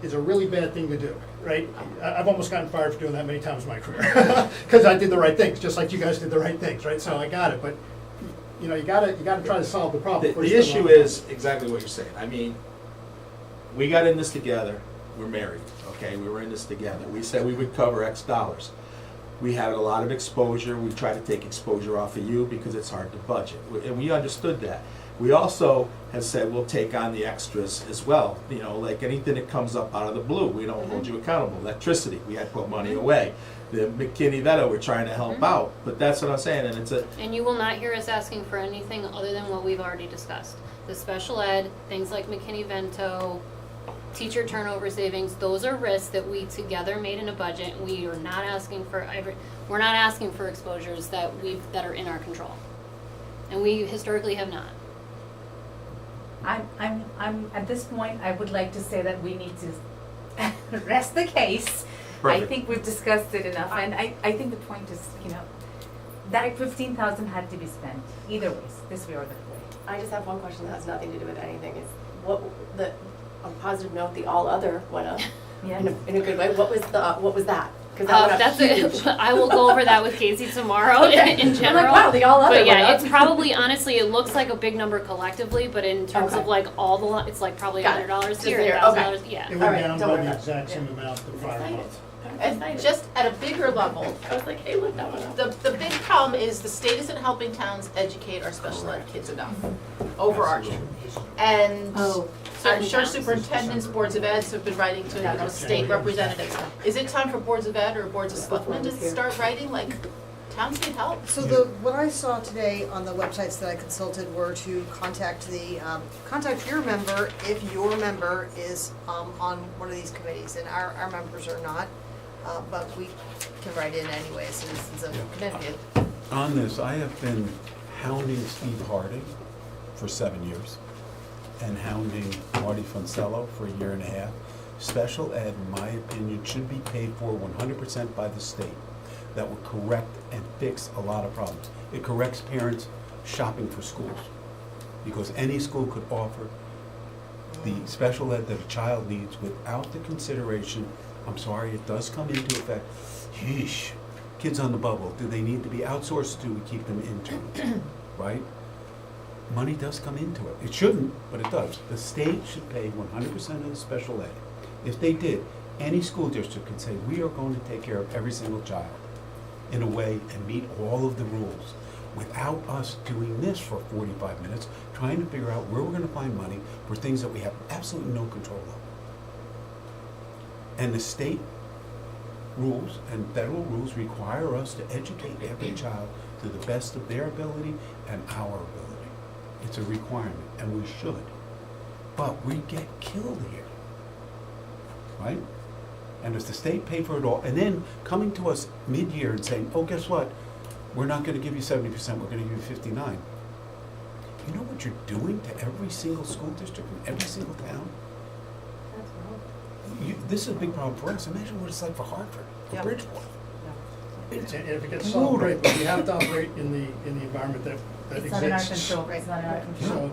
is a really bad thing to do, right? I've almost gotten fired for doing that many times in my career, because I did the right things, just like you guys did the right things, right? So I got it, but, you gotta try to solve the problem. The, before you the spend issue all is exactly what you're saying. I mean, we got in this together. We're married, okay? We were in this together. We said we would cover X dollars. We had a lot of exposure. We tried to take exposure off of you because it's hard to budget, and we understood that. We also have said we'll take on the extras as well. Like anything that comes up out of the blue, we don't hold you accountable. Electricity, we had to put money away. The McKinney-Vento, we're trying to help out, but that's what I'm saying, and it's a. And you will not hear us asking for anything other than what we've already discussed. The special ed, things like McKinney-Vento, teacher turnover savings, those are risks that we together made in a budget. We are not asking for we're not asking for exposures that that are in our control. And we historically have not. I'm, at this point, I would like to say that we need to rest the case. I Perfect. think we've discussed it enough, and I think the point is, that 15,000 had to be spent, either ways, this way or that way. I just have one question that has nothing to do with anything, is on a positive note, the all other went up Yeah. in a good way, what was that? 'Cause that went up That's huge. I will go over that with Casey tomorrow Okay. in I'm general. like, wow, the all other But yeah, went up. it's probably, honestly, it looks like a big number collectively, but in terms of Okay. like all the, it's like probably Got it. $100 Just here, there, $1,000, okay. yeah. It All went right, down don't by worry the about it. exact same amount the prior Excited. month. And just at a bigger level, I was like, hey, look, that went up. the big problem is the state isn't helping towns educate our special ed kids enough, overarching. And Oh, I'm certain sure towns. superintendents, boards of eds have been writing to, state representatives. Is it time for boards of ed or boards of selectmen to start writing, like, towns need help? So what I saw today on the websites that I consulted were to contact contact your member if your member is, on one of these committees, and our members are not, but we can write in anyway, citizens of Connecticut. On this, I have been hounding Steve Harding for 7 years and hounding Marty Fonsello for 1.5 years. Special ed, in my opinion, should be paid for 100% by the state. That would correct and fix a lot of problems. It corrects parents shopping for schools, because any school could offer the special ed that a child needs without the consideration. I'm sorry, it does come into effect. Yeesh, kids on the bubble, do they need to be outsourced? Do we keep them internal, right? Money does come into it. It shouldn't, but it does. The state should pay 100% of the special ed. If they did, any school district could say, we are going to take care of every single child in a way and meet all of the rules, without us doing this for 45 minutes, trying to figure out where we're going to find money for things that we have absolutely no control of. And the state rules and federal rules require us to educate every child to the best of their ability and our ability. It's a requirement, and we should. But we get killed here, right? And does the state pay for it all? And then coming to us mid-year and saying, oh, guess what? We're not going to give you 70%, we're going to give you 59%. You know what you're doing to every single school district in every single town? This is a big problem for us. Imagine what it's like for Hartford, for Yep. Bridgeport. And if it gets solved, great, but we have to operate in the environment that It's not in our exists. control, it's not in our control.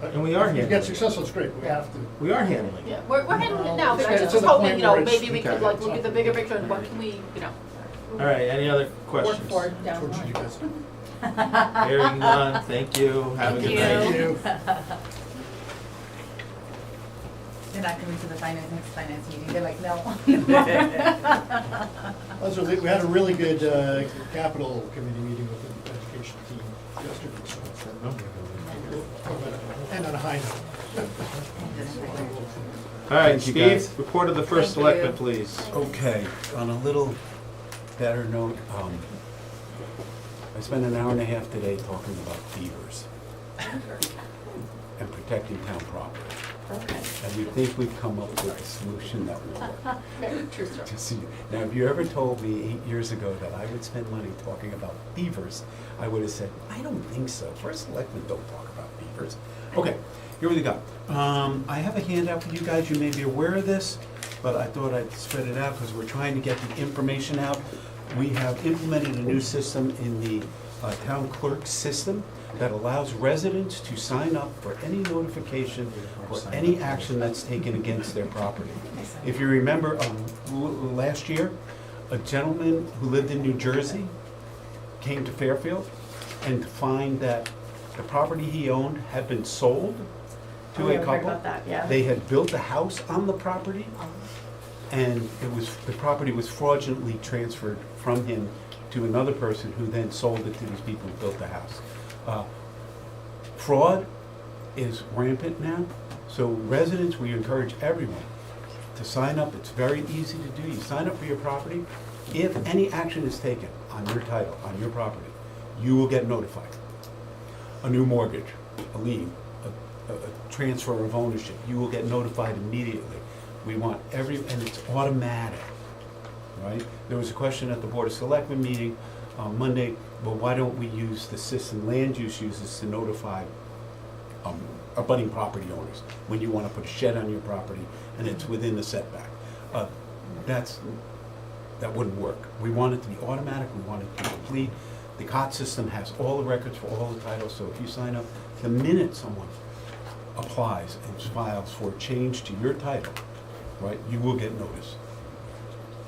And we are If you handling get it. successul, it's great, but we have to. We are handling it. Yeah, we're handling it now, but It's I to just the was hoping, point you know, where it's- maybe we could Okay. like look at the bigger picture and what can we, you know, All right, any other work questions? for down the Torture you line. guys. Hearing none, thank you, have a Thank good night. Thank you. They're not coming to the next finance meeting, they're like, no. We had a really good capital committee meeting with the education team yesterday, so we'll talk about it. And on a high note. All right, Thank you, guys. Steve, report of the first Thank you. selectman, please. Okay, on a little better note, I spent an hour and a half today talking about beavers and protecting town property. And we think we've come up with a solution that will work. Very true, sir. To see. Now, if you ever told me 8 years ago that I would spend money talking about beavers, I would have said, I don't think so. First selectmen don't talk about beavers. Okay, here we go. I have a handout for you guys. You may be aware of this, but I thought I'd spread it out because we're trying to get the information out. We have implemented a new system in the town clerk system that allows residents to sign up for any notification or any action that's taken against their property. If you remember, last year, a gentleman who lived in New Jersey came to Fairfield and to find that the property he owned had been sold to a I heard couple. about that, yeah. They had built a house on the property, and the property was fraudulently transferred from him to another person who then sold it to these people who built the house. Fraud is rampant now, so residents, we encourage everyone to sign up. It's very easy to do. You sign up for your property. If any action is taken on your title, on your property, you will get notified. A new mortgage, a lien, a transfer of ownership, you will get notified immediately. We want and it's automatic, right? There was a question at the Board of Selectmen meeting on Monday, well, why don't we use the system land use uses to notify abutting property owners when you want to put a shed on your property and it's within the setback? That wouldn't work. We want it to be automatic, we want it to be complete. The COT system has all the records for all the titles, so if you sign up, the minute someone applies and files for a change to your title, right, you will get notice,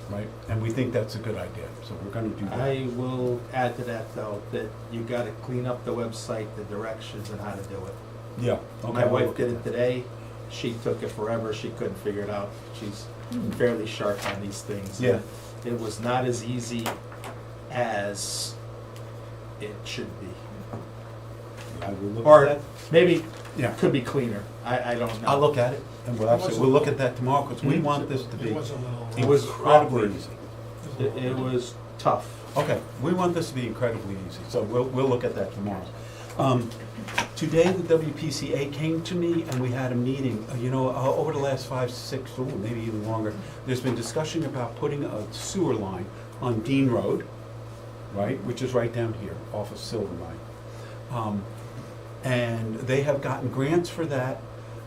right? And we think that's a good idea, so we're gonna do that. I will add to that, though, that you gotta clean up the website, the directions and how to do it. Yeah. My wife did it today, she took it forever, she couldn't figure it out. She's fairly sharp on these things. Yeah. It was not as easy as it should be. I will look Or at that. maybe Yeah. could be cleaner, I don't know. I'll look at it, and we'll look at that tomorrow, because we want this to be It was a little. It was incredibly awkward. easy. It was tough. Okay, we want this to be incredibly easy, so we'll look at that tomorrow. Today, the WPCA came to me and we had a meeting. Over the last 5, 6, maybe even longer, there's been discussion about putting a sewer line on Dean Road, right, which is right down here off of Silver Line. And they have gotten grants for that.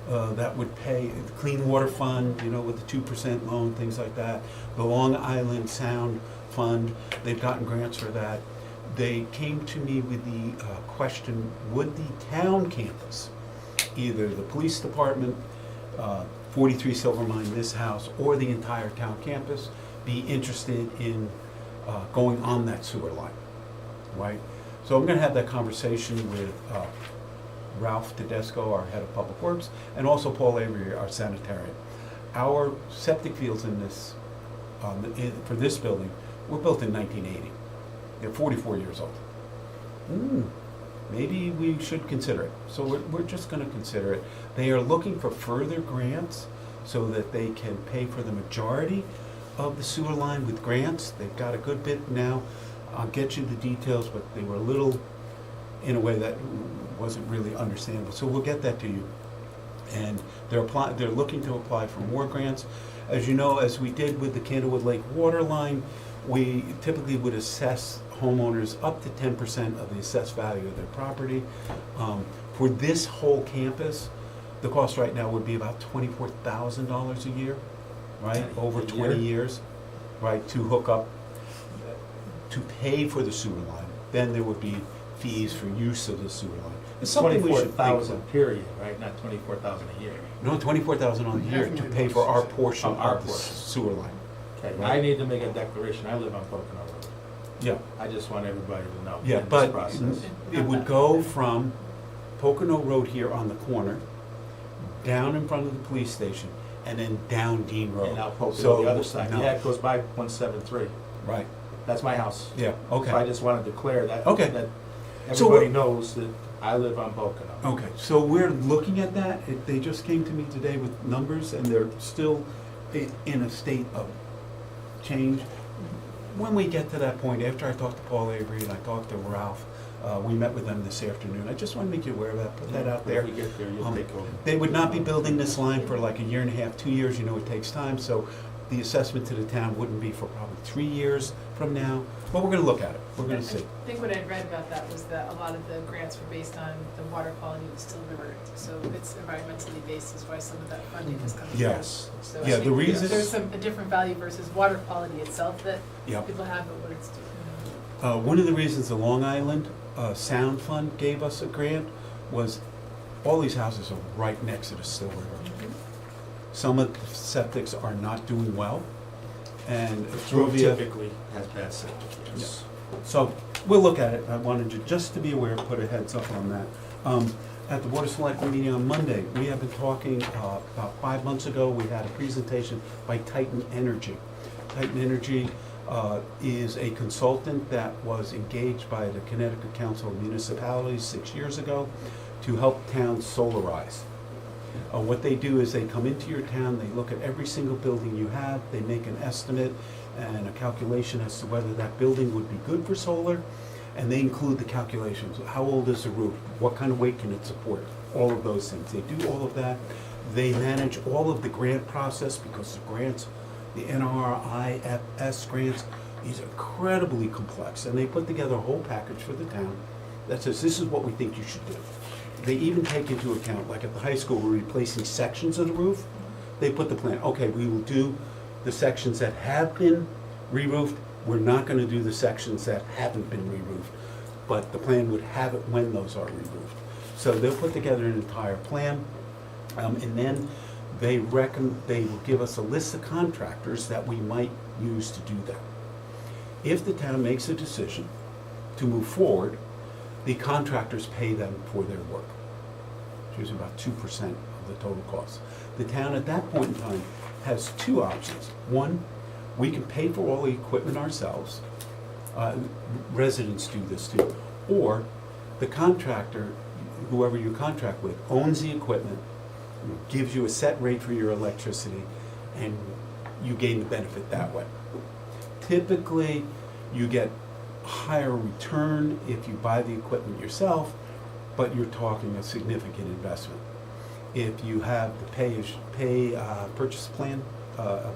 That would pay the Clean Water Fund, with the 2% loan, things like that. The Long Island Sound Fund, they've gotten grants for that. They came to me with the question, would the town campus, either the police department, 43 Silver Mine, this house, or the entire town campus, be interested in going on that sewer line, right? So I'm gonna have that conversation with Ralph Tedesco, our head of public works, and also Paul Avery, our sanitarian. Our septic fields in this, for this building, were built in 1980. They're 44 years old. Maybe we should consider it. So we're just gonna consider it. They are looking for further grants so that they can pay for the majority of the sewer line with grants. They've got a good bit now. I'll get you the details, but they were a little, in a way that wasn't really understandable. So we'll get that to you. And they're looking to apply for more grants. As you know, as we did with the Candlewood Lake water line, we typically would assess homeowners up to 10% of the assessed value of their property. For this whole campus, the cost right now would be about $24,000 a year, right? Over A 20 year? years, right, to hook up. to pay for the sewer line. Then there would be fees for use of the sewer line. It's It's something we twenty-four should think about. thousand period, right, not 24,000 a year. No, 24,000 a year to pay for our portion Of our of the portion. sewer line. Okay, Right. I need to make a declaration, I live on Pocono Road. Yeah, I just want everybody to know yeah, in this but process. it would go from Pocono Road here on the corner, down in front of the police station, and then down Dean Road. And out Pocono So, the other side, no. yeah, it goes by 173, Right, that's my house. yeah, So I okay. just wanted to declare that. Okay. That So everybody what- knows that I live on Pocono. Okay, so we're looking at that. They just came to me today with numbers, and they're still in a state of change. When we get to that point, after I talked to Paul Avery and I talked to Ralph, we met with them this afternoon. I just want to make you aware of that, put that out there. If we get there, you'll Um, take over. They would not be building this line for like a year and a half, 2 years, you know it takes time, so the assessment to the town wouldn't be for probably 3 years from now, but we're gonna look at it, we're gonna see. I think what I'd read about that was that a lot of the grants were based on the water quality of the Still River, so it's environmentally based is why some of that funding is coming through. Yes. So Yeah, I the think reason- there's a different value versus water quality itself that Yep. people have, but what it's doing. One of the reasons the Long Island Sound Fund gave us a grant was all these houses are right next to the Still River. Some of the septics are not doing well, and Truvia, Typically has bad septic, yes. so we'll look at it. I wanted you just to be aware, put a heads up on that. At the Board of Selectmen meeting on Monday, we have been talking, about 5 months ago, we had a presentation by Titan Energy. Titan Energy is a consultant that was engaged by the Connecticut Council of Municipalities 6 years ago to help towns solarize. What they do is they come into your town, they look at every single building you have, they make an estimate and a calculation as to whether that building would be good for solar, and they include the calculations. How old is the roof? What kind of weight can it support? All of those things. They do all of that. They manage all of the grant process because the grants, the NRIFS grants, is incredibly complex, and they put together a whole package for the town that says, this is what we think you should do. They even take into account, like at the high school, we're replacing sections of the roof. They put the plan, okay, we will do the sections that have been re-roofed. We're not gonna do the sections that haven't been re-roofed, but the plan would have it when those are re-roofed. So they'll put together an entire plan, and then they will give us a list of contractors that we might use to do that. If the town makes a decision to move forward, the contractors pay them for their work. It's usually about 2% of the total cost. The town at that point in time has two options. One, we can pay for all the equipment ourselves. Residents do this too. Or the contractor, whoever you contract with, owns the equipment, gives you a set rate for your electricity, and you gain the benefit that way. Typically, you get higher return if you buy the equipment yourself, but you're talking a significant investment. If you have the purchase plan,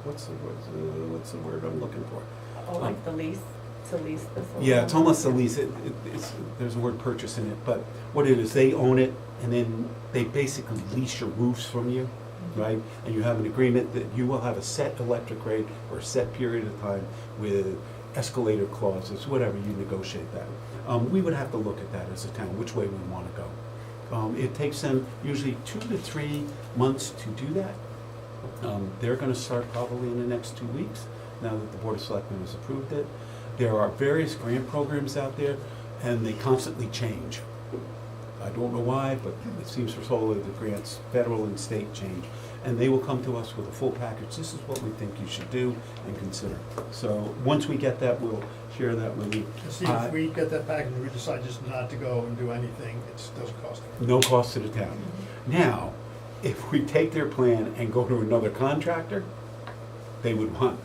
what's the word I'm looking for? Oh, like the lease, to lease the solar? Yeah, it's almost a lease. There's a word purchase in it, but what it is, they own it, and then they basically lease your roofs from you, right? And you have an agreement that you will have a set electric rate for a set period of time with escalator clauses, whatever, you negotiate that. We would have to look at that as a town, which way we want to go. It takes them usually 2 to 3 months to do that. They're going to start probably in the next 2 weeks, now that the Board of Selectmen has approved it. There are various grant programs out there, and they constantly change. I don't know why, but it seems for solar, the grants, federal and state, change. And they will come to us with a full package. This is what we think you should do and consider. So once we get that, we'll share that with you. See, if we get that package, we decide just not to go and do anything, it doesn't cost anything. No cost to the town. Now, if we take their plan and go to another contractor, they would want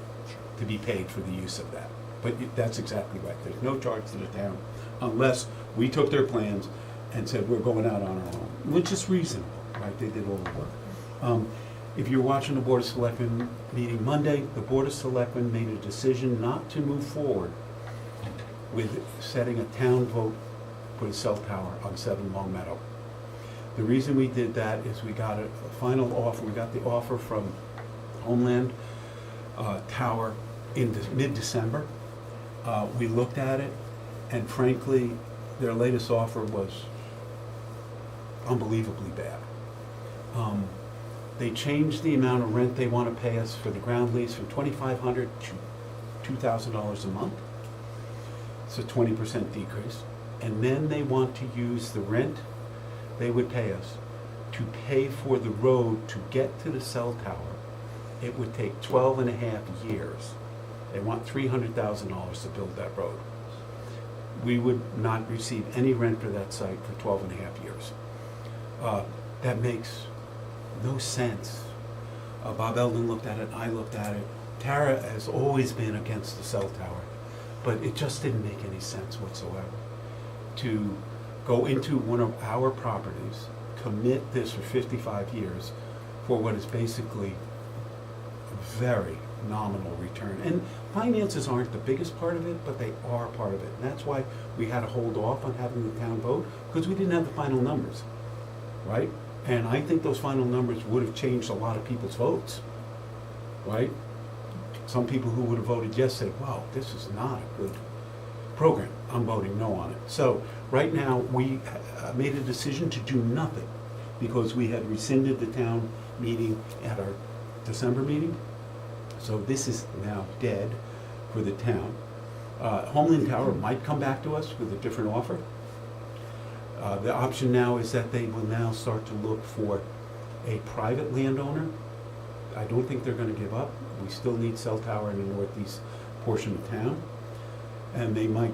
to be paid for the use of that. But that's exactly right. There's no charge to the town unless we took their plans and said, we're going out on our own, which is reasonable, right? They did all the work. If you're watching the Board of Selectmen meeting Monday, the Board of Selectmen made a decision not to move forward with setting a town vote for the cell tower on 7 Long Meadow. The reason we did that is we got a final offer. We got the offer from Homeland Tower in mid-December, We looked at it, and frankly, their latest offer was unbelievably bad. They changed the amount of rent they want to pay us for the ground lease from $2,500 to $2,000 a month. It's a 20% decrease. And then they want to use the rent they would pay us to pay for the road to get to the cell tower. It would take 12 and a half years. They want $300,000 to build that road. We would not receive any rent for that site for 12 and a half years. That makes no sense. Bob Eldon looked at it, I looked at it. Tara has always been against the cell tower, but it just didn't make any sense whatsoever to go into one of our properties, commit this for 55 years for what is basically a very nominal return. And finances aren't the biggest part of it, but they are part of it. And that's why we had to hold off on having the town vote, because we didn't have the final numbers, right? And I think those final numbers would have changed a lot of people's votes, right? Some people who would have voted yes say, wow, this is not a good program. I'm voting no on it. So right now, we made a decision to do nothing because we had rescinded the town meeting at our December meeting. So this is now dead for the town. Homeland Tower might come back to us with a different offer. The option now is that they will now start to look for a private landowner. I don't think they're going to give up. We still need cell tower in the northeast portion of town. And they might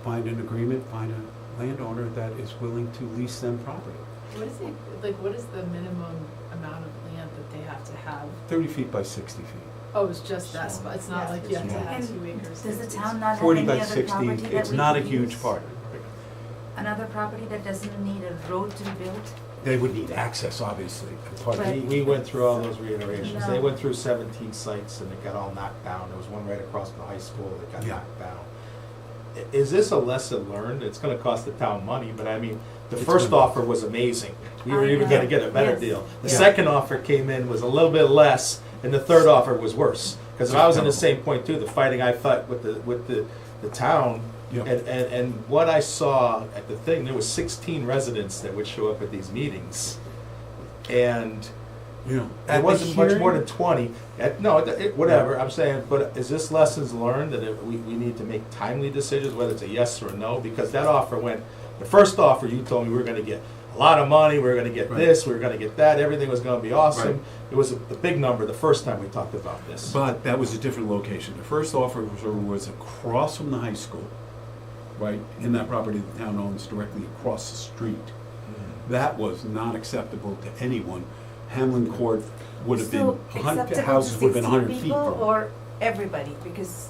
find an agreement, find a landowner that is willing to lease them property. What is it, like, what is the minimum amount of land that they have to have? 30 feet by 60 feet. Oh, it's just that spot, it's not like you have to Small. have And 2 acres. does the It's- town not have 40 any by other 60, property that it's we not a could huge use? part. Another property that doesn't need a road to be built? They would need access, obviously. Part of But- it. We went through all those reiterations. They No. went through 17 sites and it got all knocked down. There was one right across the high school that got Yeah. knocked down. Is this a lesson learned? It's gonna cost the town money, but I mean, the It's first gonna- offer was amazing. We were I even know. gonna get a better Yes. deal. The Yeah. second offer came in, was a little bit less, and the third offer was worse. Because I was in the same point too, the fighting I fought with the town. Yeah. And what I saw at the thing, there was 16 residents that would show up at these meetings. And You know, it at the wasn't much more hearing- than 20. Whatever, I'm saying, but is this lessons learned that we need to make timely decisions, whether it's a yes or a no? Because that offer went, the first offer, you told me we were gonna get a lot of money, we were gonna get Right. this, we were gonna get that, everything was gonna be awesome. Right. It was a big number the first time we talked about this. But that was a different location. The first offer was across from the high school, right? In that property the town owns directly across the street. That was not acceptable to anyone. Hamlin Court would have been, houses would have been 100 feet people from. or everybody? Because,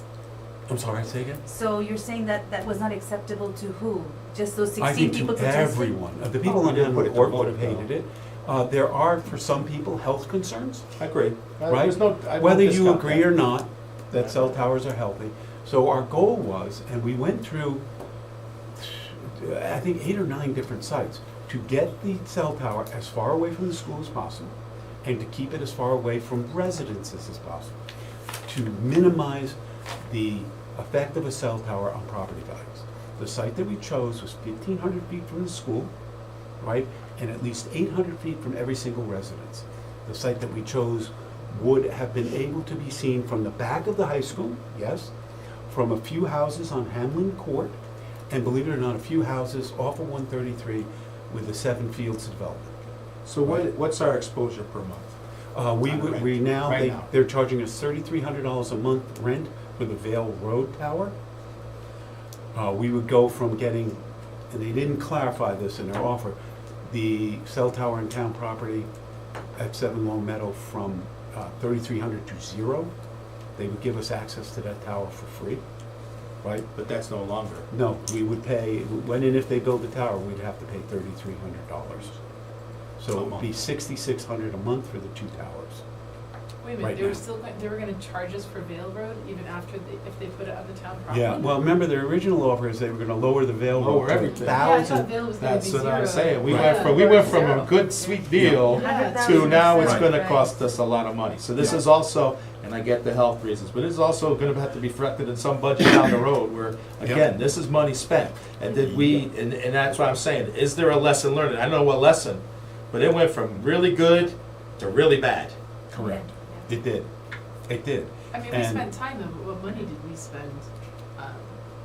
I'm sorry, say again? so you're saying that that was not acceptable to who? Just those I 16 think people to to test it? everyone. The people Oh, on we didn't put Hamlin it to Court vote, would have hated it. There are, for some people, health concerns, I agree. right? There's no, I won't Whether you discount agree that. or not, that cell towers are healthy. So our goal was, and we went through, I think, 8 or 9 different sites, to get the cell tower as far away from the school as possible, and to keep it as far away from residences as possible, to minimize the effect of a cell tower on property values. The site that we chose was 1,500 feet from the school, right, and at least 800 feet from every single residence. The site that we chose would have been able to be seen from the back of the high school, yes, from a few houses on Hamlin Court, and believe it or not, a few houses off of 133 with the 7 fields development. So what's our exposure per month? We now, Right now. they're charging us $3,300 a month rent for the Vale Road Tower. We would go from getting, and they didn't clarify this in their offer, the cell tower and town property at 7 Long Meadow from $3,300 to 0. They would give us access to that tower for free, right? But that's no longer. No, we would pay, when and if they build the tower, we'd have to pay $3,300. So it would be $6,600 a month for the 2 towers. Wait a right minute, they were now. still, they were gonna charge us for Vale Road even after if they put it on the town property? Yeah, well, remember, their original offer is they were gonna lower the Vale Lower Road to everything. Yeah, I thought 1,000. Vale was gonna be That's zero. what I'm saying. We Yeah. went from a good, sweet deal Yeah. to now it's Right. gonna cost us a lot of money. So this is also, and and I get the health reasons, but it's also gonna have to be reflected in some budget down the road where, again, this is money spent. And did we, and that's what I'm saying, is there a lesson learned? I know what lesson, but it went from really good to really bad. Correct. It did. It did. I mean, we And- spent time, though, what money did we spend?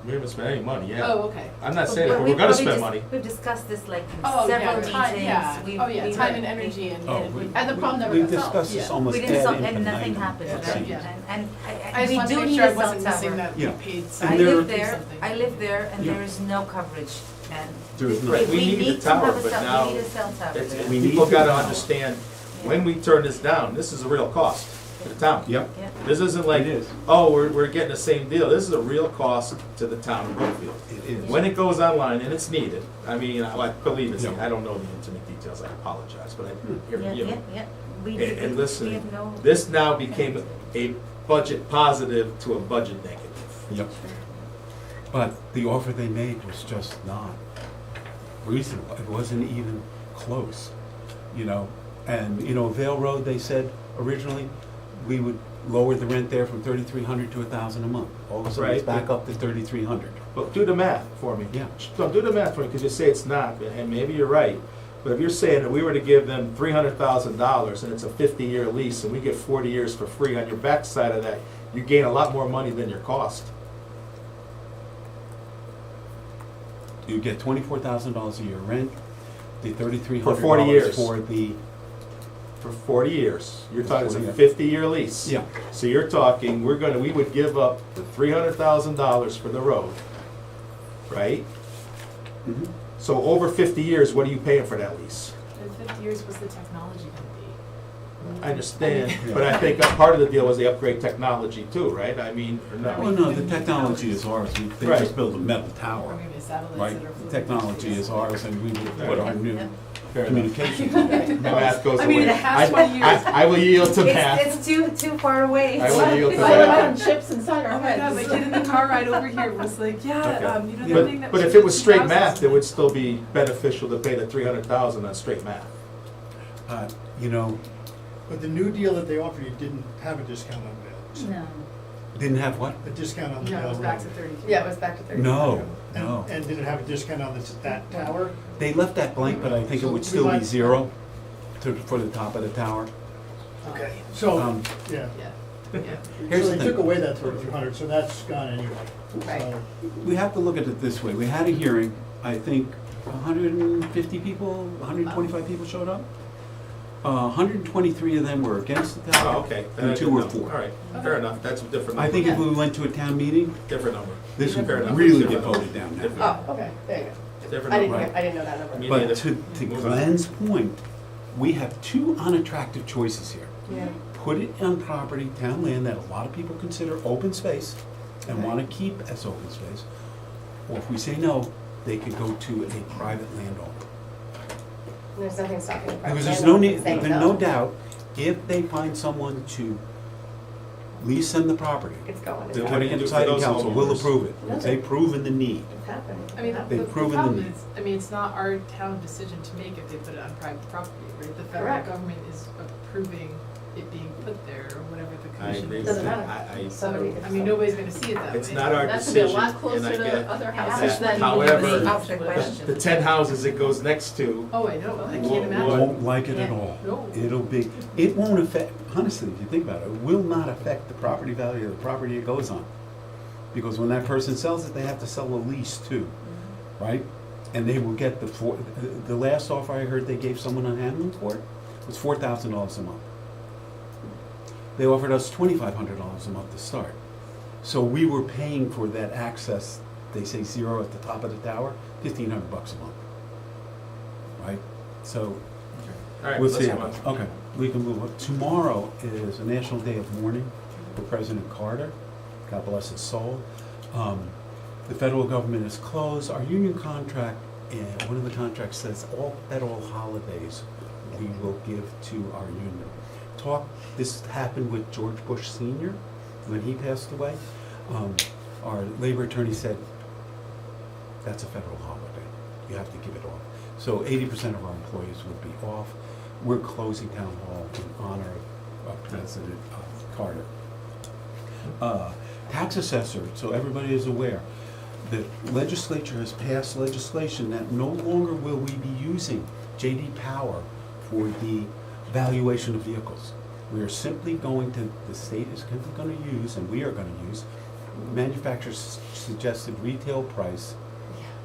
We haven't spent any money yet. Oh, okay. I'm not saying that, but we we're gonna probably spend just- money. We've discussed this like in Oh, several yeah, time, meetings. yeah. We've- Oh, yeah, we've time had- and energy and, Oh, and the problem never We got solved. discussed this Yeah. almost We ad didn't solve, and infinitum, nothing it happened, right? seems. Yeah. And I just we wanted do to make need sure I a cell wasn't missing tower. that we Yeah. paid I something. there- live to do there, something. I live there, and Yeah. there is no coverage, and There is we not. Right, we need a to tower, have a but cell, now we need a cell tower It's- there. We People need gotta to- understand, when we turn this down, this is a real cost to the town. Yep. Yeah. This isn't like, It is. oh, we're getting the same deal. This is a real cost to the town of Brookfield. It is. When it goes online, and it's needed, I mean, I believe it's, Yeah. I don't know the intimate details, I apologize, but I hear Yeah, you. yeah. We, And we listen, have no. this now became a budget positive to a budget negative. Yep. But the offer they made was just not reasonable. It wasn't even close, you know? And, you know, Vale Road, they said originally, we would lower the rent there from 3,300 to 1,000 a month. All of a sudden, it's Right. back up to 3,300. But do the math for me. Yeah. So do the math for me, because you say it's not, and maybe you're right. But if you're saying that we were to give them $300,000 and it's a 50-year lease and we get 40 years for free, on your backside of that, you gain a lot more money than your cost. You get $24,000 a year rent, the For $3,300 40 years. for the, For 40 years. You're talking, it's a 40 years. 50-year lease. yeah. So you're talking, we would give up the $300,000 for the road, right? Mhm. So over 50 years, what are you paying for that lease? In 50 years, what's the technology gonna I understand, Yeah. but I think a part of the deal was they upgrade technology too, right? I mean, or Well, no? no, the technology is ours. They Right. just built a metal be? tower, Or maybe satellites right? that are The floating? technology is ours, and we would put our new Fair enough. communications on it. My math goes I mean, away. in the past 20 years- I will yield to math. It's too far away. I will yield to If I that. had chips inside our Oh my god, my heads. kid in the car ride over here was like, Okay. yeah, you know the thing that But was if it was in straight 2000s? math, it would still be beneficial to pay the 300,000 on straight math. You know, But the new deal that they offered you didn't have a discount on Vail. No. didn't have what? A discount on the No, it Vail was back to Road. 33. Yeah, it was back to 30. No, And- no. And did it have a discount on that tower? They left that blank, but I think it So would we still be might- zero for the top of the tower. Okay. So, Um, yeah. Yeah, yeah. Here's So the they took thing. away that 3,200, so that's gone anyway. Right. So, We have to look at it this way. We had a hearing, I think 150 people, 125 people showed up. 123 of them were against the Oh, tower, okay. Then I and 2 didn't were know. for. All right, fair enough, that's a different I number. think if we went to a town meeting, Different number. this would Fair enough. really Different get number. voted down now. Different. Oh, okay, there you go. Different I number. didn't, I didn't know that number. Me But neither. to Move on. Glenn's point, we have 2 unattractive choices here. Yeah. Put it on property, town land that a lot of people consider open space and want to keep as open space. Or if we say no, they could go to a private landowner. There's nothing stopping the private Because there's no landowner need, from saying there's no doubt, if they find someone to lease them the property, It's going. Then It's what do county you do for deciding those council will homeowners? approve it, because they've proven the need. happening. I mean, They've the proven the problem need. is, I mean, it's not our town decision to make if they put it on private property, right? The federal Correct. government is approving it being put there, or whatever the I commission agree is. with Doesn't that. matter. I, Somebody So, could I mean, sell. nobody's gonna see it that way. it's not our That should be a decision, lot and closer I to get, other that. houses than. However, the the question. the 10 houses it goes next to, Oh, I know, I can't What- imagine. Won't like it at Yeah. all. No. It'll be, it won't affect, honestly, if you think about it, it will not affect the property value of the property it goes on. Because when that person sells it, they have to sell a lease too, right? And they will get the last offer I heard they gave someone on Hamlin for it was $4,000 a month. They offered us $2,500 a month to start. So we were paying for that access, they say 0 at the top of the tower, $1,500 a month. Right? So all right, we'll let's see. move on. Okay, we can move on. Tomorrow is a National Day of Mourning for President Carter. God bless his soul. The federal government is closed. Our union contract, one of the contracts says all federal holidays we will give to our union. This happened with George Bush Sr. when he passed away. Our labor attorney said, that's a federal holiday. You have to give it off. So 80% of our employees would be off. We're closing town hall in honor of President Carter. Tax assessor, so everybody is aware, the legislature has passed legislation that no longer will we be using J.D. Power for the valuation of vehicles. We are simply going to, the state is simply going to use, and we are going to use, manufacturer's suggested retail price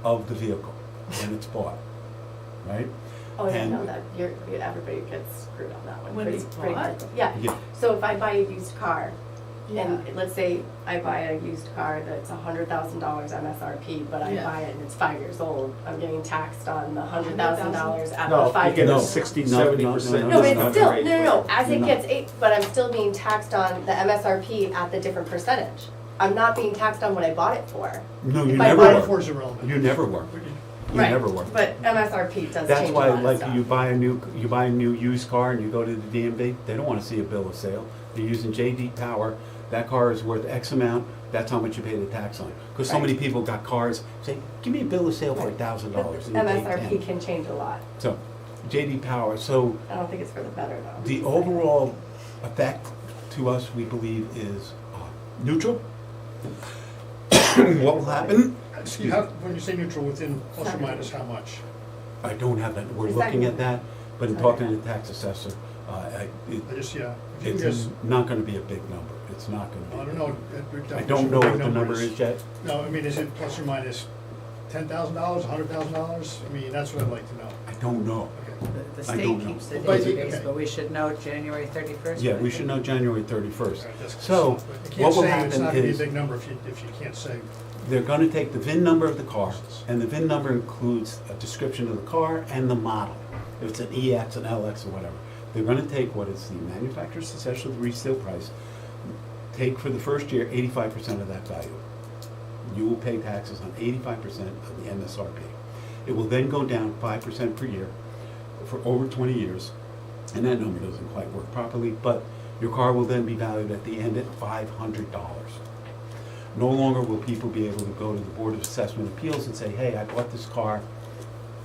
of the vehicle when it's bought, right? Oh, yeah, And- no, that, everybody gets screwed on that one. When Pretty- it's pretty bought? quickly. Yeah, Yeah, so if I buy a used car, Yeah. and let's say I buy a used car that's $100,000 MSRP, but I Yeah. buy it and it's 5 years old, I'm getting taxed on the $100,000 out of No, the you 5 get years. a No. 60, No, 70% No, but That's it's discount still, rate. no, as You're it not. gets but I'm still being taxed on the MSRP at the different percentage. I'm not being taxed on what I bought it for. no, you If I never buy were. Metaphors are irrelevant. You never were. You Right, never were. But MSRP does That's change a why, lot of like, stuff. you buy a new used car and you go to the DMV, they don't wanna see a bill of sale. They're using J.D. Power, that car is worth X amount, that's how much you pay the tax on. Cause so many Right. people got cars, say, give me a bill of sale for Right. $1,000. But and you pay MSRP 10. can change a lot. So, J.D. Power, so I don't think it's for the better though. the overall effect to us, we believe, is neutral. What will happen? Excuse, when you say neutral, within plus or minus how much? I don't have that, we're Is that- looking at that, but in Okay. talking to the tax assessor, I just, yeah, if you can it's just, not gonna be a big number, it's not gonna be. I don't know. I don't know what the number is yet. No, I mean, is it plus or minus $10,000, $100,000? I mean, that's what I'd like to know. I don't know. Okay. The I state don't know. keeps the But you- database, okay. but we should know January 31st. Yeah, we should know January 31st. All right, that's- So, but what you can't will say it's happen not gonna be a is- big number if you can't say. They're gonna take the VIN number of the car, and the VIN number includes a description of the car and the model. If it's an EX, an LX, or whatever. They're gonna take what is the manufacturer's suggested resale price, take for the first year 85% of that value. You will pay taxes on 85% of the MSRP. It will then go down 5% per year for over 20 years, and that number doesn't quite work properly, but your car will then be valued at the end at $500. No longer will people be able to go to the Board of Assessment Appeals and say, hey, I bought this car,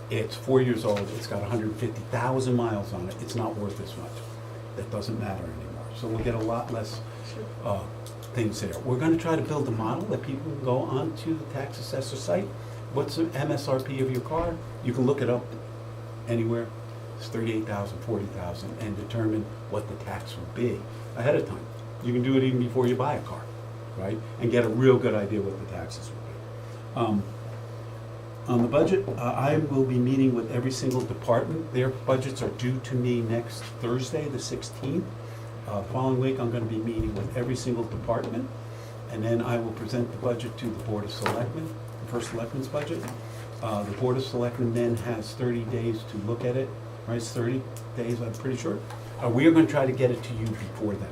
it's 4 years old, it's got 150,000 miles on it, it's not worth this much. That doesn't matter anymore. So we'll get a lot less things there. We're gonna try to build a model that people can go onto the tax assessor site. What's the MSRP of your car? You can look it up anywhere. It's 38,000, 40,000, and determine what the tax will be ahead of time. You can do it even before you buy a car, right? And get a real good idea what the taxes will be. On the budget, I will be meeting with every single department. Their budgets are due to me next Thursday, the 16th. Following week, I'm gonna be meeting with every single department, and then I will present the budget to the Board of Selectmen, the first Selectmen's budget. The Board of Selectmen then has 30 days to look at it, right? It's 30 days, I'm pretty sure. We are gonna try to get it to you before then,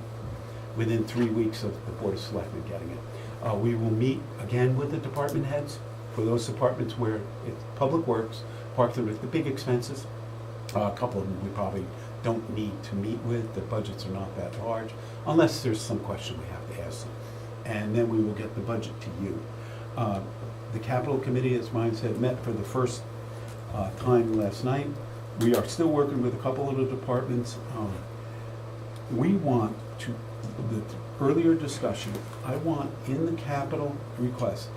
within 3 weeks of the Board of Selectmen getting it. We will meet again with the department heads for those departments where it's Public Works, Parks and Rec, the big expenses. A couple of them we probably don't need to meet with, the budgets are not that large, unless there's some question we have to ask them. And then we will get the budget to you. The Capital Committee, as Ryan said, met for the first time last night. We are still working with a couple of the departments. We want to, the earlier discussion, I want in the capital request,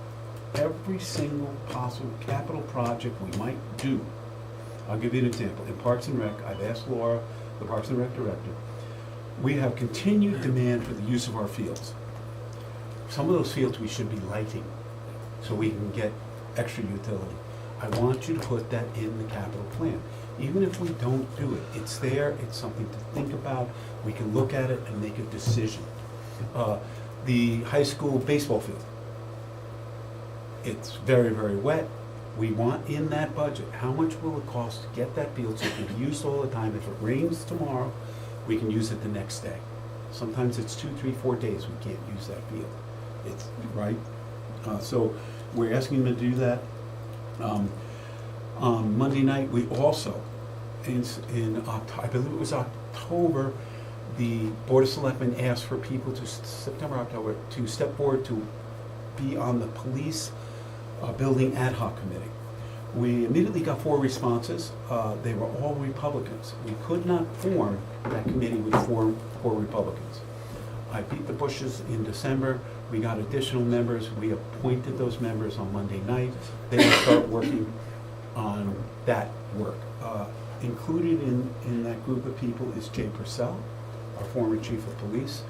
every single possible capital project we might do. I'll give you an example. In Parks and Rec, I've asked Laura, the Parks and Rec director, we have continued demand for the use of our fields. Some of those fields we should be lighting so we can get extra utility. I want you to put that in the capital plan. Even if we don't do it, it's there, it's something to think about. We can look at it and make a decision. The high school baseball field, it's very, very wet. We want in that budget, how much will it cost to get that field so it can be used all the time? If it rains tomorrow, we can use it the next day. Sometimes it's 2, 3, 4 days we can't use that field. It's, right? So we're asking them to do that. On Monday night, we also, in October, I believe it was October, the Board of Selectmen asked for people to, September, October, to step forward to be on the police building ad hoc committee. We immediately got 4 responses. They were all Republicans. We could not form that committee with 4 Republicans. I beat the bushes in December. We got additional members. We appointed those members on Monday night. They will start working on that work. Included in that group of people is Jay Purcell, our former chief of police,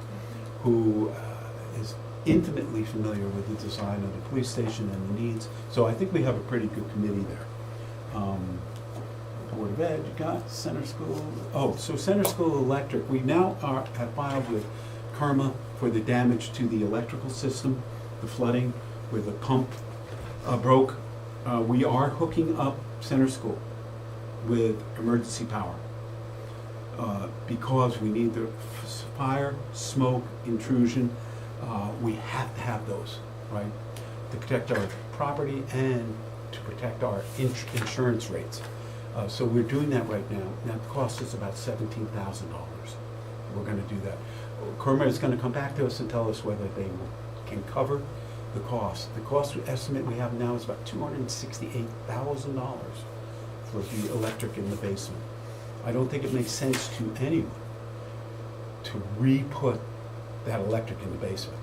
who is intimately familiar with the design of the police station and the needs. So I think we have a pretty good committee there. Board of Ed, you got Center School. Oh, so Center School Electric, we now have filed with Karma for the damage to the electrical system, the flooding where the pump broke. We are hooking up Center School with emergency power because we need the fire, smoke, intrusion. We have to have those, right, to protect our property and to protect our insurance rates. So we're doing that right now. That costs us about $17,000. We're going to do that. Karma is going to come back to us and tell us whether they can cover the cost. The cost estimate we have now is about $268,000 for the electric in the basement. I don't think it makes sense to anyone to re-put that electric in the basement.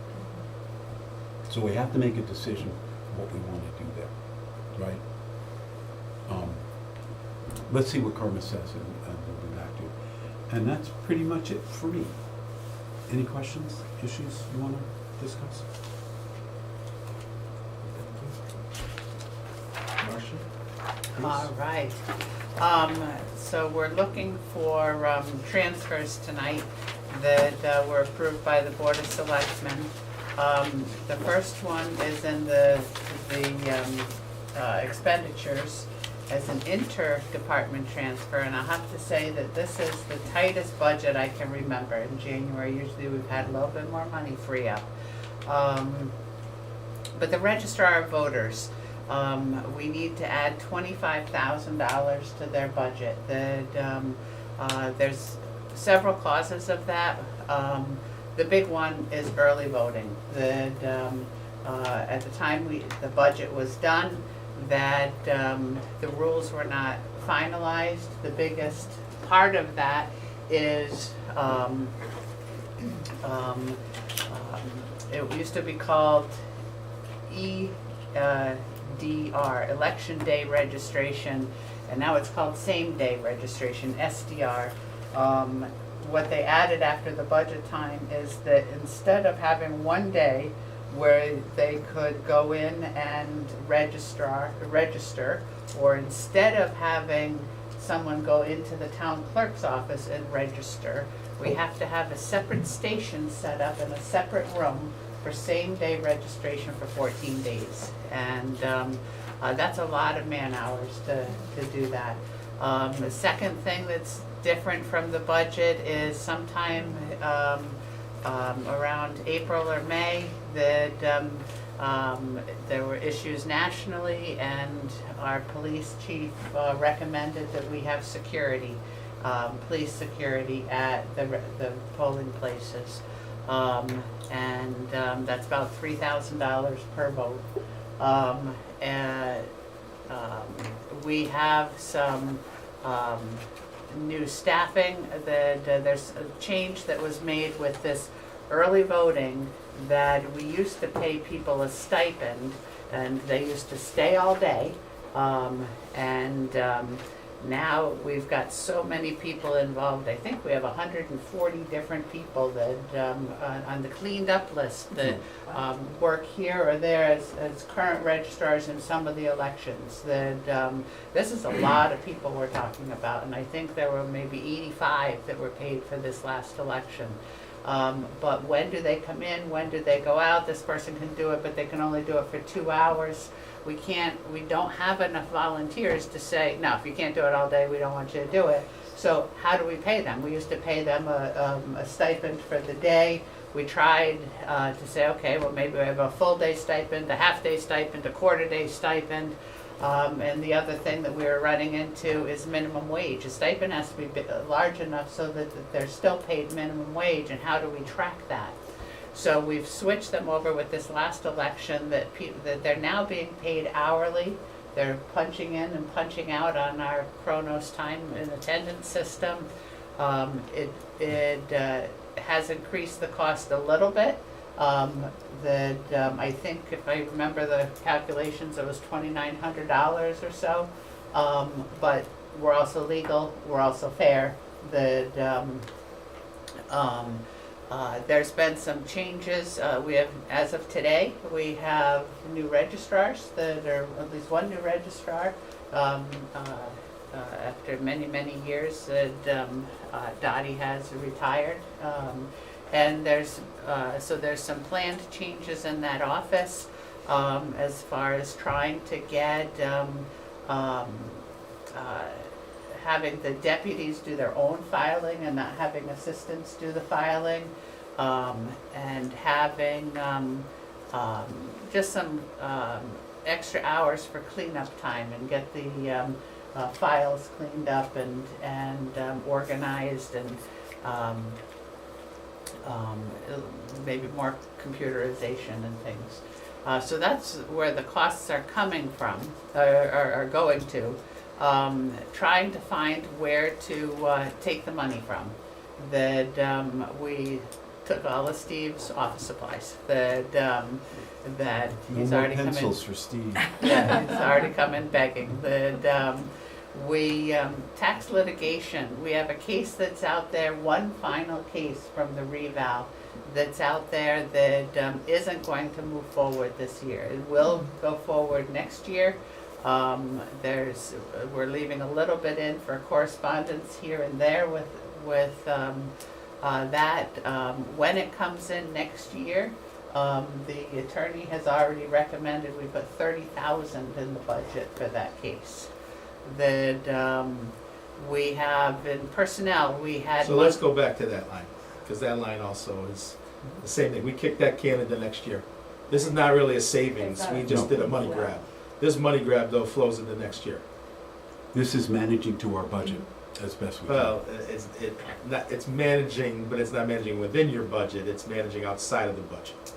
So we have to make a decision what we want to do there, right? Let's see what Karma says and we'll be back to it. And that's pretty much it for me. Any questions, issues you want to discuss? Marcia? All right. So we're looking for transfers tonight that were approved by the Board of Selectmen. The first one is in the expenditures as an inter-department transfer, and I have to say that this is the tightest budget I can remember. In January, usually we've had a little bit more money free up. But the Registrar of Voters, we need to add $25,000 to their budget. There's several causes of that. The big one is early voting. At the time the budget was done, that the rules were not finalized. The biggest part of that is it used to be called EDR, Election Day Registration, and now it's called Same Day Registration, SDR. What they added after the budget time is that instead of having one day where they could go in and register, or instead of having someone go into the town clerk's office and register, we have to have a separate station set up in a separate room for same-day registration for 14 days. And that's a lot of man hours to do that. The second thing that's different from the budget is sometime around April or May that there were issues nationally, and our police chief recommended that we have security, police security at the polling places. And that's about $3,000 per vote. We have some new staffing. There's a change that was made with this early voting, that we used to pay people a stipend and they used to stay all day. Now we've got so many people involved. I think we have 140 different people that on the cleaned up list that work here or there as current registrars in some of the elections. That this is a lot of people we're talking about, and I think there were maybe 85 that were paid for this last election. But when do they come in? When do they go out? This person can do it, but they can only do it for 2 hours. We don't have enough volunteers to say, no, if you can't do it all day, we don't want you to do it. So how do we pay them? We used to pay them a stipend for the day. We tried to say, okay, well, maybe we have a full day stipend, a half day stipend, a quarter day stipend. And the other thing that we were running into is minimum wage. A stipend has to be large enough so that they're still paid minimum wage, and how do we track that? So we've switched them over with this last election that they're now being paid hourly. They're punching in and punching out on our Chronos time and attendance system. It has increased the cost a little bit. I think if I remember the calculations, it was $2,900 or so. But we're also legal, we're also fair. There's been some changes. We have, as of today, we have new registrars that are, at least one new registrar. After many, many years that Dottie has retired. And there's some planned changes in that office as far as trying to get having the deputies do their own filing and not having assistants do the filing, and having just some extra hours for cleanup time and get the files cleaned up and organized, and maybe more computerization and things. So that's where the costs are coming from, are going to. Trying to find where to take the money from. We took all of Steve's office supplies. That he's already come in. Pencils for Steve. Yeah, he's already come in begging. Tax litigation, we have a case that's out there, one final case from the reval that's out there that isn't going to move forward this year. It will go forward next year. We're leaving a little bit in for correspondence here and there with that. When it comes in next year, the attorney has already recommended we put $30,000 in the budget for that case. We have in personnel, we had. So let's go back to that line, because that line also is the same thing. We kicked that can into next year. This is not really a savings, we just did a money grab. This money grab, though, flows into next year. This is managing to our budget as best we can. Well, it's managing, but it's not managing within your budget, it's managing outside of the budget.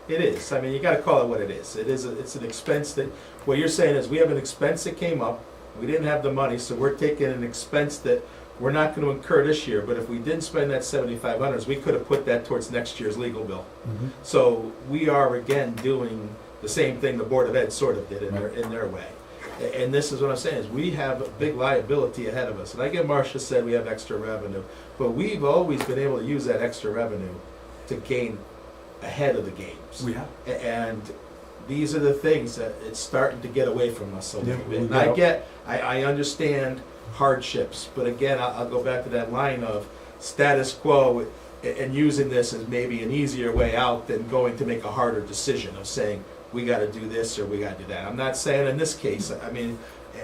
It is, I mean, you gotta call it what it is. It's an expense that, what you're saying is, we have an expense that came up, we didn't have the money, so we're taking an expense that we're not gonna incur this year, but if we didn't spend that $7,500, we could have put that towards next year's legal bill. Mhm. So we are again doing the same thing the Board of Ed sort of did in their way. And this is what I'm saying, is we have a big liability ahead of us. And I get Marcia said we have extra revenue, but we've always been able to use that extra revenue to gain ahead of the games. We have. And these are the things that it's starting to get away from us a little Yeah, bit. And we I understand hardships, but again, I'll go back to that line of status quo and using this as maybe an easier way out than going to make a harder decision of saying, we gotta do this or we gotta do that. I'm not saying in this case, I mean,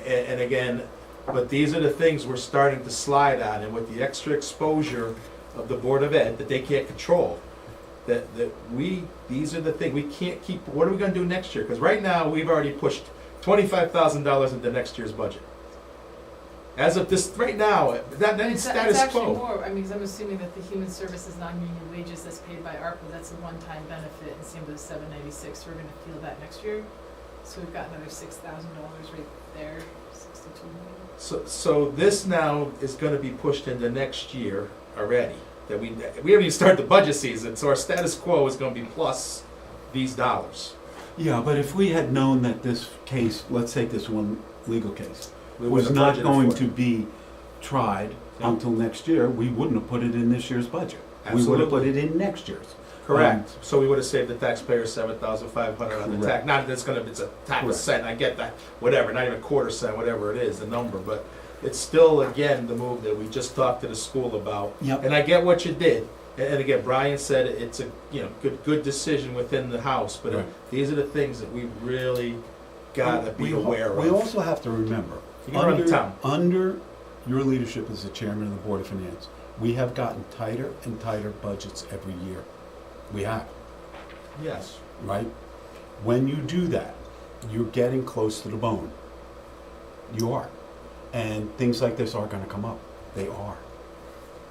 and again, but these are the things we're starting to slide on, and with the extra exposure of the Board of Ed that they can't control, these are the things, we can't keep, what are we gonna do next year? Because right now, we've already pushed $25,000 into next year's budget. As of this, right now, that is status It's actually quo. more, I mean, 'cause I'm assuming that the human services non-union wages that's paid by ARPA, that's a one-time benefit, and same with the $796, we're gonna feel that next year. So we've got another $6,000 right there, 62 million. So this now is gonna be pushed into next year already, that we haven't even started the budget season, so our status quo is gonna be plus these dollars. Yeah, but if we had known that this case, let's take this one legal case, We was wouldn't not have budgeted going for to it. be tried Yeah. until next year, we wouldn't have put it in this year's budget. We would have put Absolutely. it in next year's. Correct, so we would have saved the taxpayer $7,500 on the tax, Correct. not that it's a half a Correct. cent, I get that, whatever, not even a quarter cent, whatever it is, the number, but it's still, again, the move that we just talked to the school about. Yep. And I get what you did, and again, Brian said it's a, good decision within the house, but Right. these are the things that we really gotta be aware of. We also have to remember, You can run the town. under your leadership as the chairman of the Board of Finance, we have gotten tighter and tighter budgets every year. We have, Yes. right? When you do that, you're getting close to the bone. You are. And things like this are gonna come up. They are.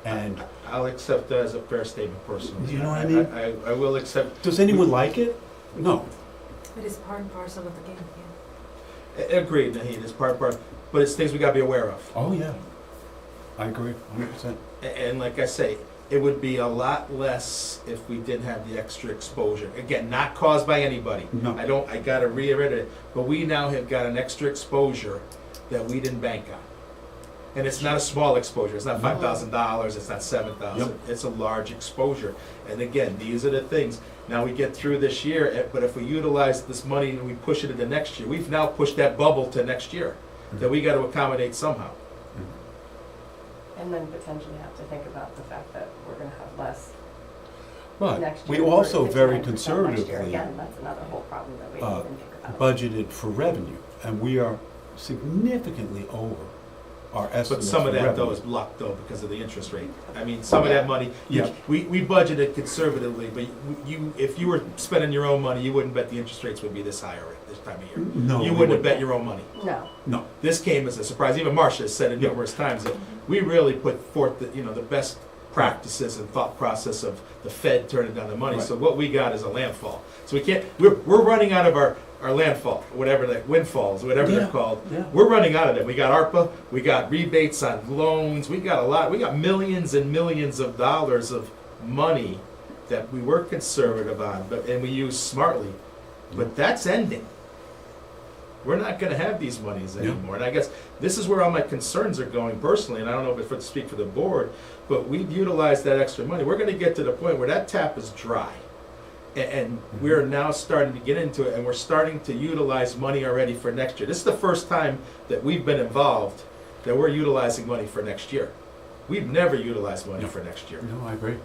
And I'll accept that as a fair statement personally. You know what I mean? I will accept. does anyone like it? No. It is part and parcel of the game, yeah. Agreed, Naheed, it's part, but it's things we gotta be aware of. Oh, yeah. I agree, 100%. And like I say, it would be a lot less if we didn't have the extra exposure. Again, not caused by anybody. No. I gotta reiterate it, but we now have got an extra exposure that we didn't bank on. And it's not a small exposure, it's not $5,000, it's not $7,000, Yep. it's a large exposure. And again, these are the things, now we get through this year, but if we utilize this money and we push it into next year, we've now pushed that bubble to next year, that we gotta accommodate somehow. And then potentially have to think about the fact that we're gonna have less But next we year. We're also 59% very next year. conservatively Again, that's another whole problem that we didn't even think about. budgeted for revenue, and we are significantly over our But estimates some for of that though revenue. is luck though, because of the interest rate. I mean, some of that money, Yeah. we budgeted conservatively, but if you were spending your own money, you wouldn't bet the interest rates would be this high already this time of year. No, You we wouldn't have bet your own money. No, No, This came as a surprise. Even Marcia has said it numerous times that we really put forth the best practices and thought process of the Fed turning down the money. Right. So what we got is a landfall. So we can't. We're running out of our landfall, whatever that windfalls, whatever Yeah, they're called. yeah. We're running out of them. We got ARPA. We got rebates on loans. We got a lot. We got millions and millions of dollars of money that we were conservative on, and we use smartly. But that's ending. We're not going to have these monies Yeah. anymore. And I guess this is where all my concerns are going personally, and I don't know if it's to speak for the board, but we've utilized that extra money. We're going to get to the point where that tap is dry. And we're now starting to get into it, and we're starting to utilize money already for next year. This is the first time that we've been involved that we're utilizing money for next year. We've never utilized money No. for next year. no, I agree.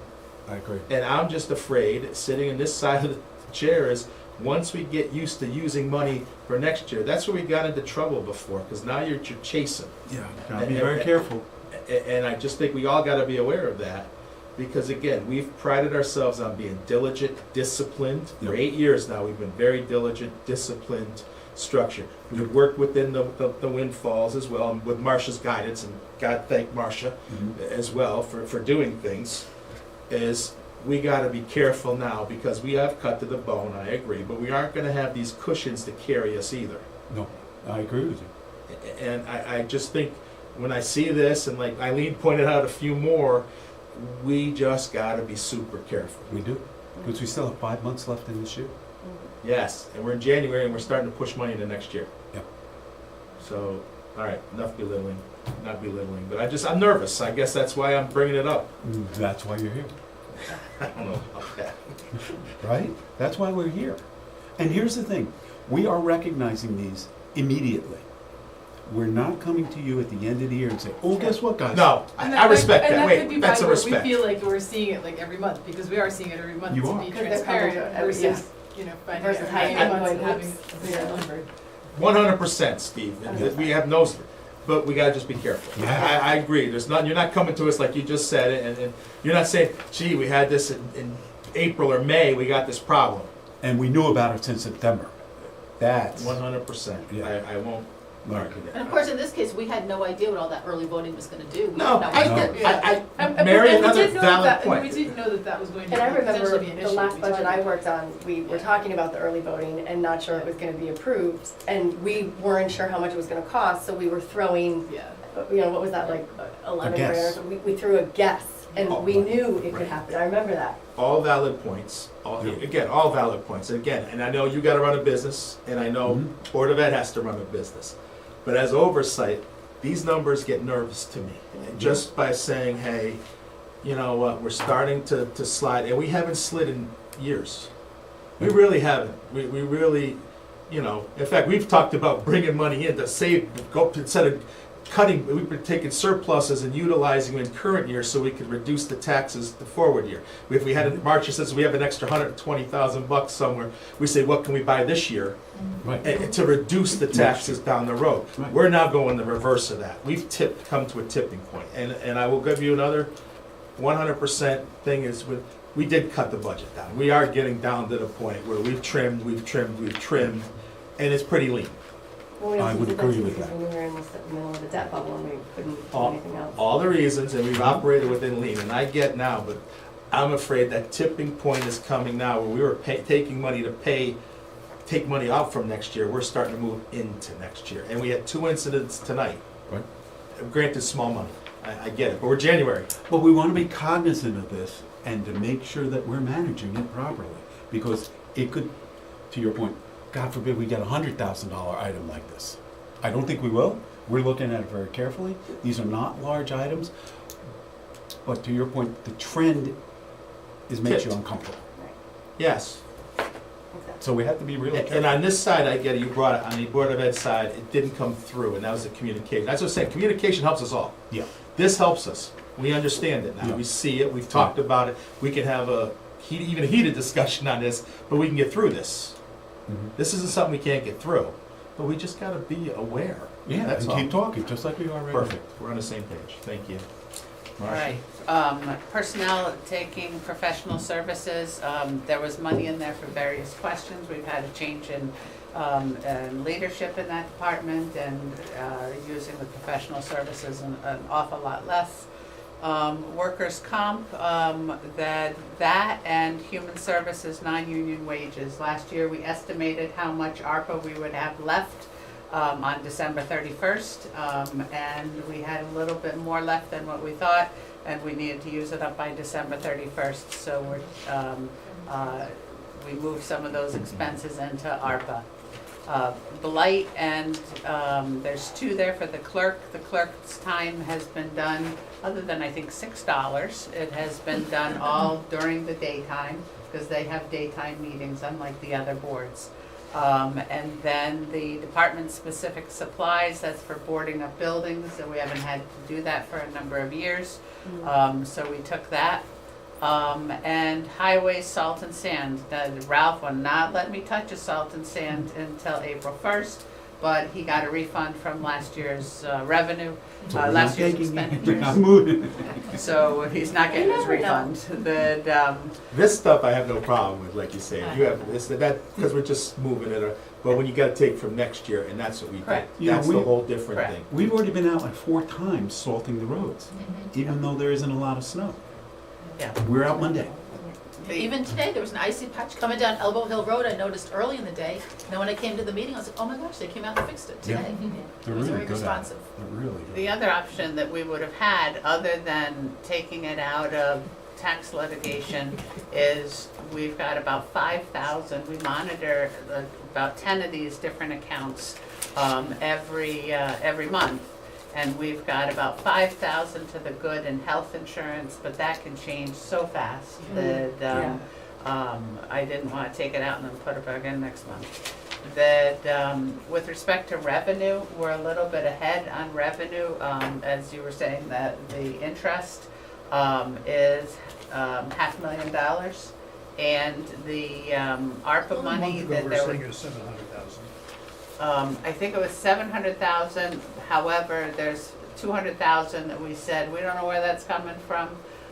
I agree. And I'm just afraid, sitting in this side of the chair, is once we get used to using money for next year, that's where we got into trouble before, because now you're chasing. Yeah, gotta be very careful. And I just think we all got to be aware of that, because again, we've prided ourselves on being diligent, disciplined. For Yep. 8 years now, we've been very diligent, disciplined, structured. We've worked within the windfalls as well, and with Marcia's guidance, and God thank Marcia Mhm. as well for doing things, is we got to be careful now, because we have cut to the bone, I agree, but we aren't going to have these cushions to carry us either. No, I agree with you. And I just think when I see this, and like Eileen pointed out a few more, we just got to be super careful. We do, because we still have 5 months left in this year. Yes, and we're in January and we're starting to push money into next year. Yep. So, all right, enough belittling, not belittling, but I'm nervous. I guess that's why I'm bringing it up. That's why you're here, I don't know about that. right? That's why we're here. And here's the thing, we are recognizing these immediately. We're not coming to you at the end of the year and say, oh, guess what, guys? No, And I respect and that. could be Wait, that's a why respect. We feel like we're seeing it like every month, because we are seeing it every month You to are. be 'Cause they're coming transparent to it every- versus, finding Versus it hiding every it, month and going, having oops. a Yeah. real number. 100%, Steve. And we have no, but we gotta just be careful. Yeah. I agree. There's not, you're not coming to us like you just said it, and you're not saying, gee, we had this in April or May, we got this problem. And we knew about it since September. That's, 100%. Yeah. I won't argue that. And of course, in this case, we had no idea what all that early voting was gonna do. We No, didn't know I, what- Yeah. Mary, And we another did know valid that, point. and we didn't know that that was going to And I remember potentially be an issue. the last We budget talked I about- worked on, we were talking about the early voting and not sure it was gonna be approved. And we weren't sure how much it was gonna cost, so we were throwing, Yeah. what was that, like 11 grand or guess. something? We threw a guess, and Oh, we right. knew it could Right. happen. I remember that. All valid points. Again, all valid points. Again, and I know you gotta run a business, and I know Board of Ed has to run a business. But as oversight, these numbers get nervous to me. Just by saying, hey, you know what, we're starting to slide, and we haven't slid in years. We really haven't. We really, in fact, we've talked about bringing money in to save, instead of cutting, we've been taking surpluses and utilizing them in current year so we could reduce the taxes the forward year. If we had, Marcia says we have an extra $120,000 somewhere, we say, what can we buy this year? right. And to reduce the taxes down the road. Right. We're now going the reverse of that. We've come to a tipping point. And I will give you another 100% thing is, we did cut the budget down. We are getting down to the point where we've trimmed, and it's pretty lean. Well, we I also would did that agree too with because that. we were in the middle of the debt bubble and we couldn't do All- anything else. All the reasons, and we've operated within lean, and I get now, but I'm afraid that tipping point is coming now where we were taking money to take money out from next year. We're starting to move into next year. And we had 2 incidents tonight. Right. Granted, small money. I get it, but we're January. But we want to be cognizant of this and to make sure that we're managing it properly. Because it could, to your point, God forbid we get a $100,000 item like this. I don't think we will. We're looking at it very carefully. These are not large items. But to your point, the trend makes you uncomfortable. Yes. Exactly. So we have to be really And careful. on this side, I get it, you brought it, on the Board of Ed side, it didn't come through, and that was the communication. That's what I'm saying, communication helps us all. Yeah. This helps us. We understand it now. Yeah. We see it, we've talked about it. We can have a even a heated discussion on this, but we can get through this. Mhm. This isn't something we can't get through, but we just gotta be aware. Yeah, That's and all. keep talking, just like we are right now. Perfect, we're on the same page. Thank you. All Marcia? right, personnel taking professional services, there was money in there for various questions. We've had a change in leadership in that department and using the professional services an awful lot less. Workers' comp, that and human services non-union wages. Last year, we estimated how much ARPA we would have left on December 31st, and we had a little bit more left than what we thought, and we needed to use it up by December 31st, so we moved some of those expenses into ARPA. Blight, and there's two there for the clerk. The clerk's time has been done, other than I think $6, it has been done all during the daytime, because they have daytime meetings unlike the other boards. And then the department-specific supplies, that's for boarding up buildings, and we haven't had to do that for a number of years. So we took that. And highway salt and sand. Ralph will not let me touch a salt and sand until April 1st, but he got a refund from last year's revenue, So we're last not year's taking- We're not expenditures. moving. So he's not getting his You never know. refund. The, This stuff I have no problem with, like you say. You have, this, that, because we're just moving it, but when you gotta take from next year, and that's what we did. Correct. You know, That's the we- whole different Correct. thing. We've already been out like 4 times salting the roads, even though there isn't a lot of snow. yeah. We're out Monday. Even today, there was an icy patch coming down Elbow Hill Road, I noticed early in the day. And then when I came to the meeting, I was like, oh my gosh, they came out and fixed it Yeah. today. They're It was really very good at it. responsive. They're really good. The other option that we would have had, other than taking it out of tax litigation, is we've got about 5,000, we monitor about 10 of these different accounts every month. And we've got about 5,000 to the good and health insurance, but that can change so fast that I didn't want to take it out and then put it back in next month. That with respect to revenue, we're a little bit ahead on revenue. As you were saying, that the interest is $500,000, and the ARPA money that there We're were. saying it's 700,000. I think it was 700,000, however, there's 200,000 that we said, we don't know where that's coming from.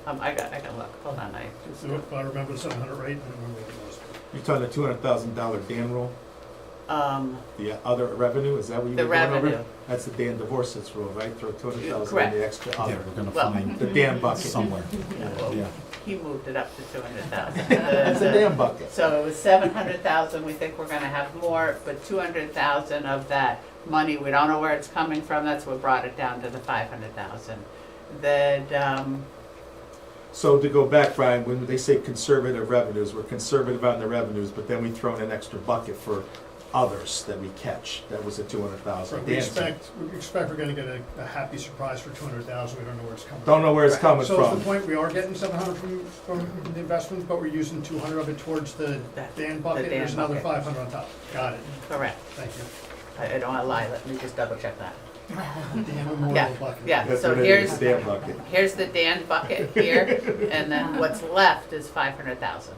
I got look, hold on, So if I remember the 700 right, I don't remember what it was. You're talking the $200,000 Dan roll, the other revenue, is that what you The were going over? revenue. That's the Dan divorces rule, right? Throw 200,000 in Correct. the extra Yeah, other. we're gonna Well, find The Dan bucket. somewhere. Well, Yeah. he moved it up to 200,000. It's a Dan bucket. So it was 700,000, we think we're gonna have more, but 200,000 of that money, we don't know where it's coming from, that's what brought it down to the 500,000. That, So to go back, Brian, when they say conservative revenues, we're conservative on the revenues, but then we throw in an extra bucket for others that we catch. That was the 200,000. We Dan said. expect we're gonna get a happy surprise for 200,000, we don't know where it's coming from. Don't know where it's coming So is from. the point, we are getting 700 from the investments, but we're using 200 of it towards the Dan bucket, Dan there's another bucket. 500 on top. Got it, correct, thank you. I don't wanna lie, let me just double check that. Dan Memorial bucket. Yeah, That's so what it here's, is, Dan bucket. here's the Dan bucket here, and then what's left is 500,000.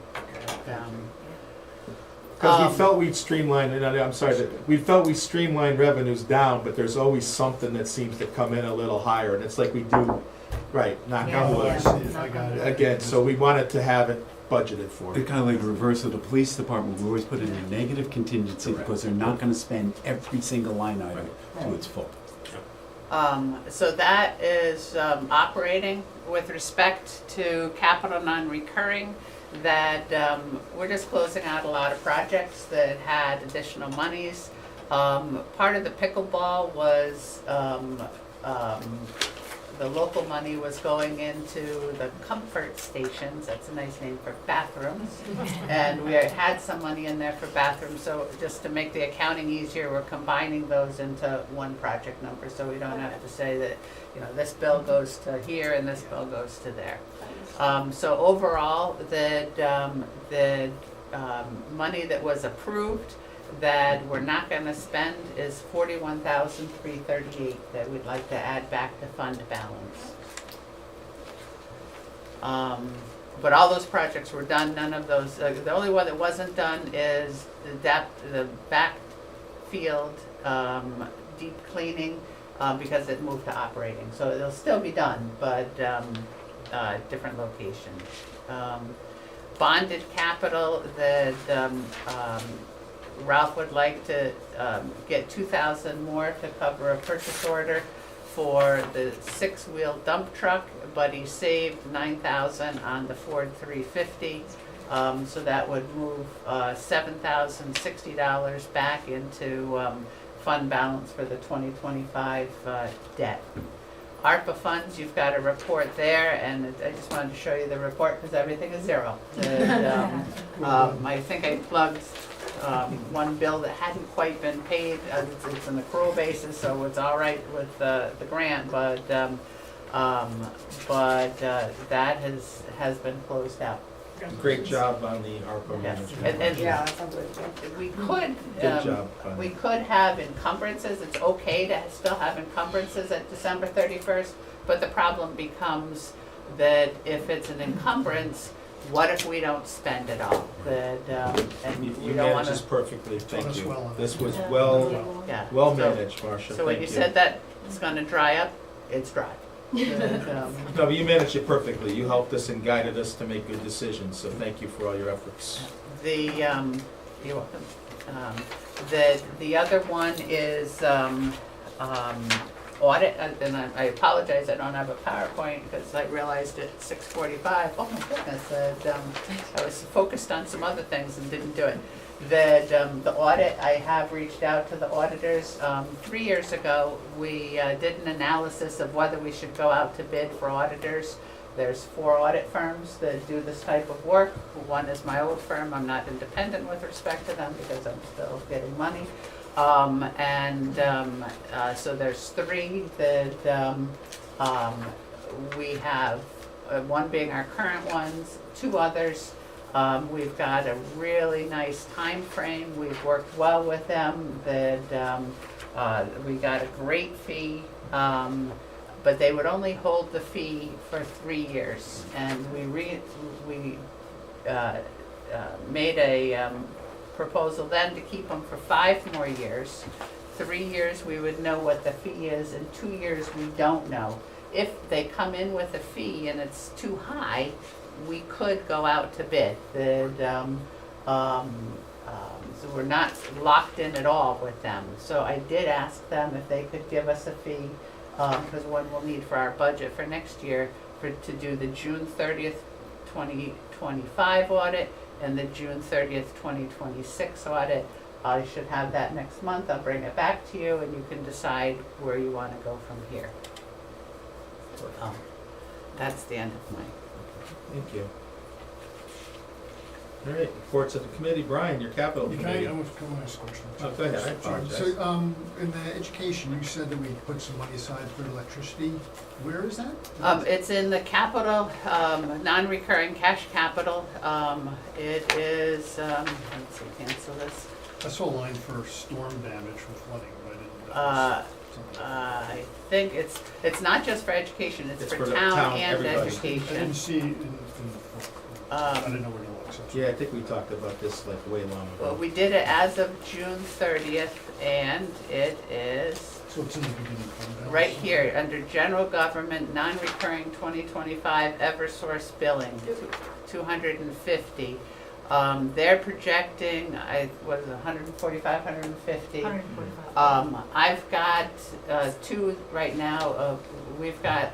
Because we felt we'd streamline, and I'm sorry, that we felt we streamlined revenues down, but there's always something that seems to come in a little higher, and it's like we do, right, knock on Oh, I wood. see, I got it. Again, so we wanted to have it budgeted for. They're kind of like the reverse of the police department. We always put in a negative contingency Correct. because they're not gonna spend every single line item to its full. So that is operating. With respect to capital non-recurring, that we're just closing out a lot of projects that had additional monies. Part of the pickleball was the local money was going into the comfort stations, that's a nice name for bathrooms. And we had some money in there for bathrooms, so just to make the accounting easier, we're combining those into one project number, so we don't have to say that, you know, this bill goes to here and this bill goes to there. So overall, the money that was approved that we're not gonna spend is $41,338 that we'd like to add back to fund balance. But all those projects were done, none of those, the only one that wasn't done is the backfield, deep cleaning, because it moved to operating. So it'll still be done, but, different location. Bonded capital that, Ralph would like to get 2,000 more to cover a purchase order for the 6-wheel dump truck, but he saved 9,000 on the Ford 350. So that would move $7,060 back into fund balance for the 2025 debt. ARPA funds, you've got a report there, and I just wanted to show you the report because everything is zero. And, I think I plugged one bill that hadn't quite been paid. It's an accrual basis, so it's all right with the grant, but that has been closed out. Great job on the ARPA Yes. management. And- Yeah, that sounds really good. We could, Good job. we could have encumbrances, it's okay to still have encumbrances at December 31st, but the problem becomes that if it's an encumbrance, what if we don't spend it all? That, and You we don't managed wanna, this perfectly, thank us you. well on This that. was Yeah. well yeah. so So managed, Marcia, thank you. when you said that it's gonna dry up, it's dry. And, No, you managed it perfectly. You helped us and guided us to make good decisions, so thank you for all your efforts. you're welcome. The other one is, audit, and I apologize, I don't have a PowerPoint because I realized at 6:45, oh my goodness, that, I was focused on some other things and didn't do it. The audit, I have reached out to the auditors. 3 years ago, we did an analysis of whether we should go out to bid for auditors. There's 4 audit firms that do this type of work. One is my old firm. I'm not independent with respect to them because I'm still getting money. So there's 3 that we have, one being our current ones, 2 others. We've got a really nice time frame. We've worked well with them. That we got a great fee, but they would only hold the fee for 3 years. And we made a proposal then to keep them for 5 more years. 3 years we would know what the fee is, and 2 years we don't know. If they come in with a fee and it's too high, we could go out to bid. So we're not locked in at all with them. So I did ask them if they could give us a fee, because one we'll need for our budget for next year, to do the June 30th, 2025 audit and the June 30th, 2026 audit. I should have that next month. I'll bring it back to you and you can decide where you want to go from here. That's the end of my. Thank you. All right, reports of the committee. Brian, your capital Can committee. I want to come ask a question? Oh, go ahead, I apologize. So, in the education, you said that we put some money aside for electricity. Where is that? It's in the capital, non-recurring cash capital. It is, let's see, cancel this. I saw a line for storm damage from flooding, but I didn't. I think it's not just for education, it's for the town town, and everybody. I education. didn't see it I didn't know where to look, so. Yeah, I think we talked about this like way long ago. Well, we did it as of June 30th, and it is So it's in the beginning fund balance? right here, under general government, non-recurring 2025 Eversource billing, 250. They're projecting, what is it, 145, 150? 145. I've got 2 right now. We've got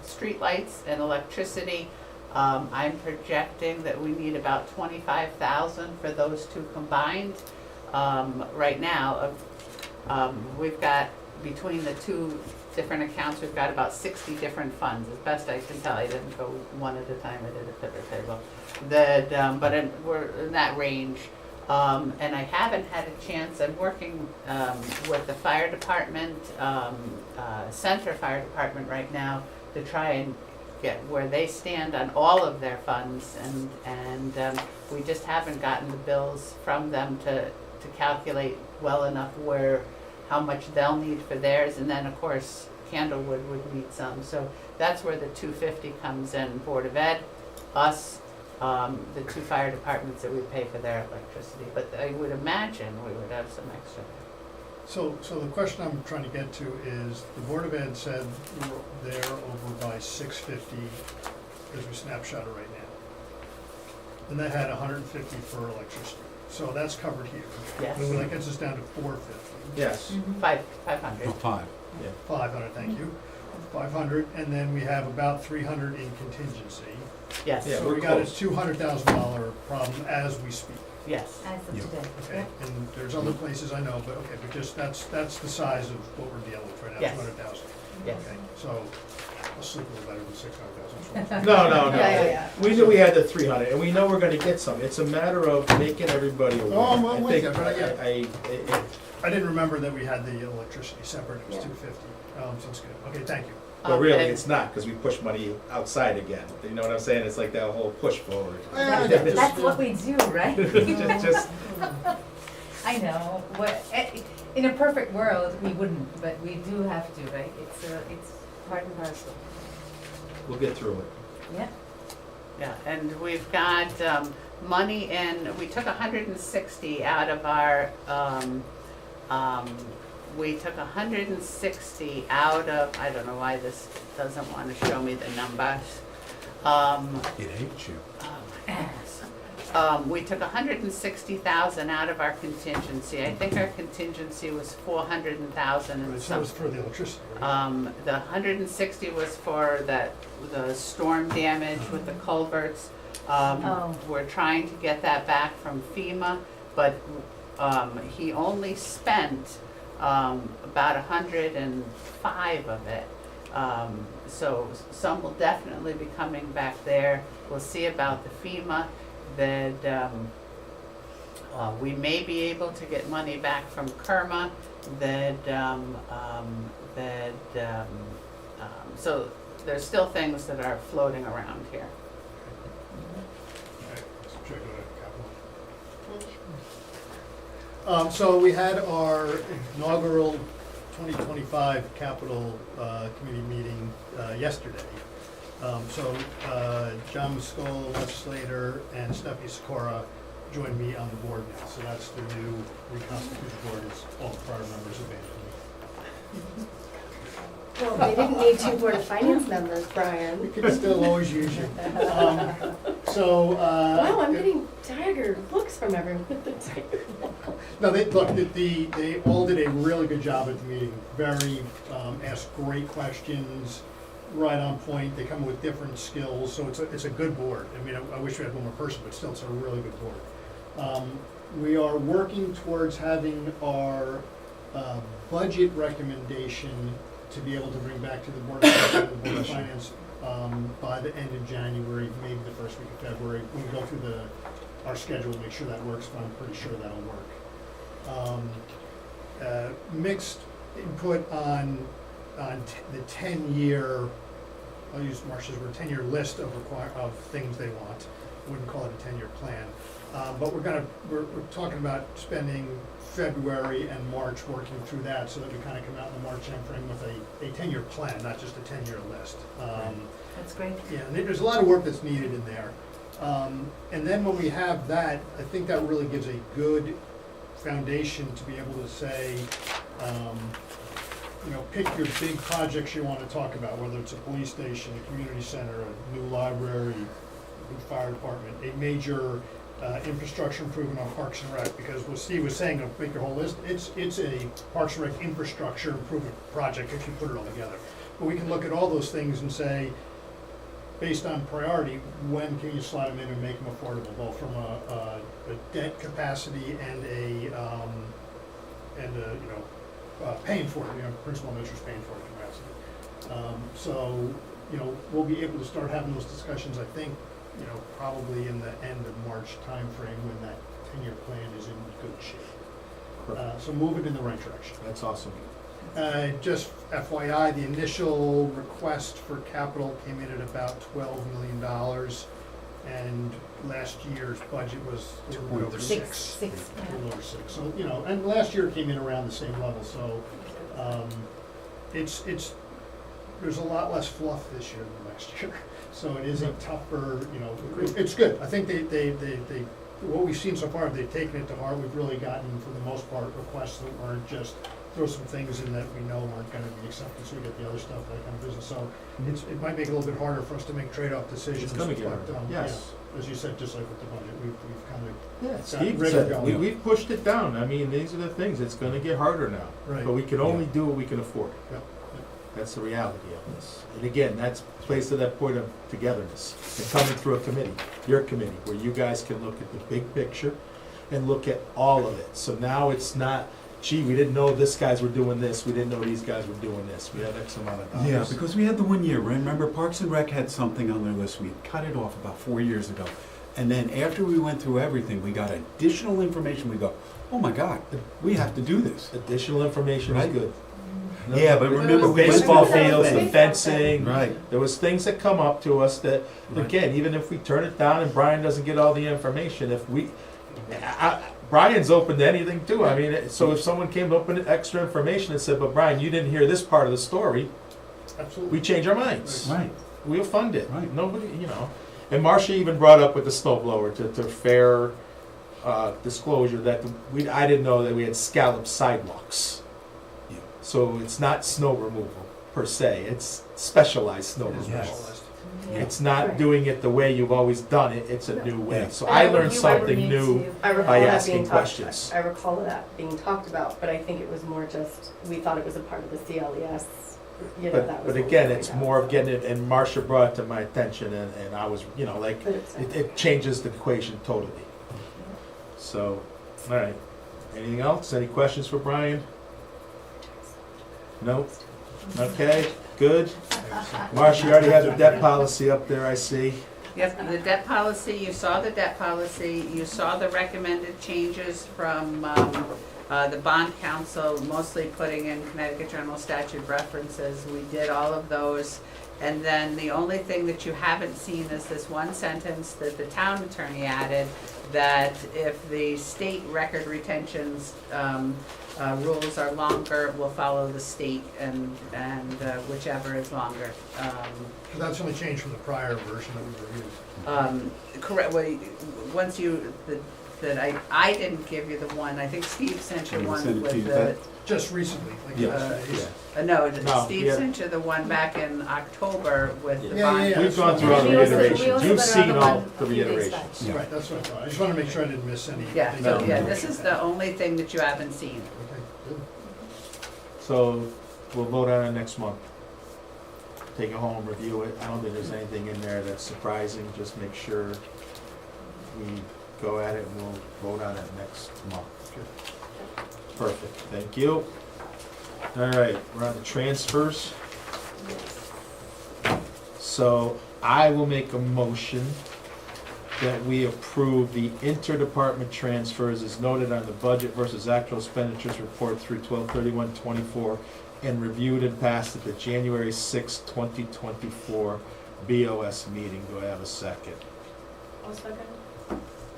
streetlights and electricity. I'm projecting that we need about 25,000 for those 2 combined. Right now, we've got between the two different accounts, we've got about 60 different funds, as best I can tell. I didn't go one at a time, I did a pivot table. We're in that range. And I haven't had a chance, I'm working with the fire department, Center Fire Department right now, to try and get where they stand on all of their funds, and we just haven't gotten the bills from them to calculate well enough how much they'll need for theirs, and then of course Candlewood would need some. So that's where the 250 comes in, Board of Ed, us, the two fire departments that we pay for their electricity. But I would imagine we would have some extra. So the question I'm trying to get to is, the Board of Ed said they're over by 650 as we snapshot it right now. And that had 150 for electricity. So that's covered here. Yes. And that gets us down to 450. Yes. 500. 500, thank you. 500, and then we have about 300 in contingency. Yes, Yeah. So we're we got a close. $200,000 problem as we speak. yes. As of today. Okay, and there's other places I know, but okay, but just, that's the size of what we're dealing with right now, Yes. 200,000. Yes. Okay, so I'll sleep a little better than 600,000. No, no, no. Yeah. We knew we had the 300, and we know we're gonna get some. It's a matter of making everybody aware. Oh, I'm I with think you, but I- I didn't remember that we had the electricity separate, it was Yeah. 250. So it's good. Okay, thank you. But really, And- it's not, because we push money outside again. You know what I'm saying? It's like that whole push forward. Yeah, That's what we do, right? Just, I know, in a perfect world, we wouldn't, but we do have to, right? It's part and parcel. we'll get through it. Yeah. Yeah, and we've got money in, we took 160 out of our, we took 160 out of, I don't know why this doesn't want to show me the numbers. It hates you. We took 160,000 out of our contingency. I think our contingency was 400,000 and So it some. was for the electricity, right? The 160 was for the storm damage with the culverts. Oh. We're trying to get that back from FEMA, but he only spent about 105 of it. So some will definitely be coming back there. We'll see about the FEMA, that we may be able to get money back from Kerma, so there's still things that are floating around here. Okay, so should I go to capital? So we had our inaugural 2025 capital committee meeting yesterday. John Muscola, Les Slater, and Stephanie Sikora joined me on the board now. So that's the new reconstituted board, is all the prior members abandoned me. Well, they didn't need two Board of Finance members, We Brian. could still always use you. Wow, I'm getting tired looks from everyone. No, they all did a really good job at the meeting. Very, asked great questions, right on point. They come with different skills, so it's a good board. I mean, I wish we had one more person, but still, it's a really good board. We are working towards having our budget recommendation to be able to bring back to the Board of Board of Finance by the end of January, maybe the first week of February. We can go through our schedule, make sure that works, but I'm pretty sure that'll work. Mixed input on the 10-year, I'll use Marcia's word, 10-year list of things they want. Wouldn't call it a 10-year plan. But we're talking about spending February and March working through that, so that we kind of come out in the March timeframe with a 10-year plan, not just a 10-year list. That's great. Yeah, and there's a lot of work that's needed in there. And then when we have that, I think that really gives a good foundation to be able to say, pick your big projects you want to talk about, whether it's a police station, a community center, a new library, a new fire department, a major infrastructure improvement on Parks and Rec, because what Steve was saying, make your whole list, it's a Parks and Rec infrastructure improvement project if you put it all together. But we can look at all those things and say, based on priority, when can you slot them in and make them affordable, both from a debt capacity and a paying for it, principal and interest paying for it capacity. So, we'll be able to start having those discussions, I think, probably in the end of March timeframe when that 10-year plan is in good shape. So moving in the right direction. That's awesome. Just FYI, the initial request for capital came in at about $12 million, and last year's budget was a little over six. A little over six. So, and last year came in around the same level, so there's a lot less fluff this year than last year. So it is a tougher, it's good. I think what we've seen so far, they've taken it to heart. We've really gotten, for the most part, requests that aren't just throw some things in that we know aren't gonna be accepted, so we get the other stuff, that kind of business. So it might make it a little bit harder for us to make trade-off decisions. It's gonna get but, harder, yes. As you said, just like with the budget, we've kind of, Yeah, Steve Steve said said, we- we've pushed it down. I mean, these are the things, it's gonna get harder now. right. But we can only do what we can afford. Yep, That's the reality of this. And again, that's plays to that point of togetherness and coming through a committee, your committee, where you guys can look at the big picture and look at all of it. So now it's not, gee, we didn't know this guys were doing this, we didn't know these guys were doing this. We had X amount of dollars. Yeah, because we had the 1 year, remember Parks and Rec had something on their list, we cut it off about 4 years ago. And then after we went through everything, we got additional information, we go, oh my God, we have to do this. Additional information is Right. good. Yeah, but remember, The we went baseball through the whole fields, the thing. fencing. Right. There was things that come up to us that, Right. again, even if we turn it down and Brian doesn't get all the information, if we, Brian's open to anything too. I mean, so if someone came up with extra information and said, but Brian, you didn't hear this part of the story, absolutely. we change our minds. Right. We'll fund it. Right. Nobody, And Marcia even brought up with the snow blower to fair disclosure that I didn't know that we had scalloped sidewalks. Yeah. So it's not snow removal per se, it's specialized snow It is removal. Yes. It's not doing it the way you've always done it, it's a new way. Yeah. So And I I learned you something need new. I recall by that asking being questions. I recall that being talked about, but I think it was more just, we thought it was a part of the CLES, that was. But what we again, figured it's out, more of so. getting it, and Marcia brought it to my attention, and I was, like, But it's- it changes the equation totally. So, all right. Anything else? Any questions for Brian? No? Okay, good. Marcia, you already had the debt policy up there, I see. Yep, the debt policy, you saw the debt policy, you saw the recommended changes from the bond council, mostly putting in Connecticut General Statute references. We did all of those. And then the only thing that you haven't seen is this one sentence that the town attorney added, that if the state record retentions rules are longer, we'll follow the state and whichever is longer. That's only changed from the prior version that we reviewed. Correct, well, once you, I didn't give you the one, I think Steve sent you Can we one send it to with you? the, Just recently, like Yeah. yesterday. no, No, Steve yeah. sent you the one back in October with the Yeah, bond. yeah, yeah. We've gone through all the We also- we reiterations. also You've got seen another all one the a few days back. reiterations. Yeah. Right, that's what I thought. I just wanted to make sure I didn't miss any. Yeah, things so, that- yeah, this is the only thing that you haven't seen. Okay, good. So we'll vote on it next month. Take it home, review it. I don't think there's anything in there that's surprising. Just make sure we go at it and we'll vote on it next month. Perfect, thank you. All right, we're on the transfers. So I will make a motion that we approve the interdepartment transfers as noted on the budget versus actual expenditures report through 12/31/24 and reviewed and passed at the January 6, 2024 BOS meeting. Do I have a second? I'll second.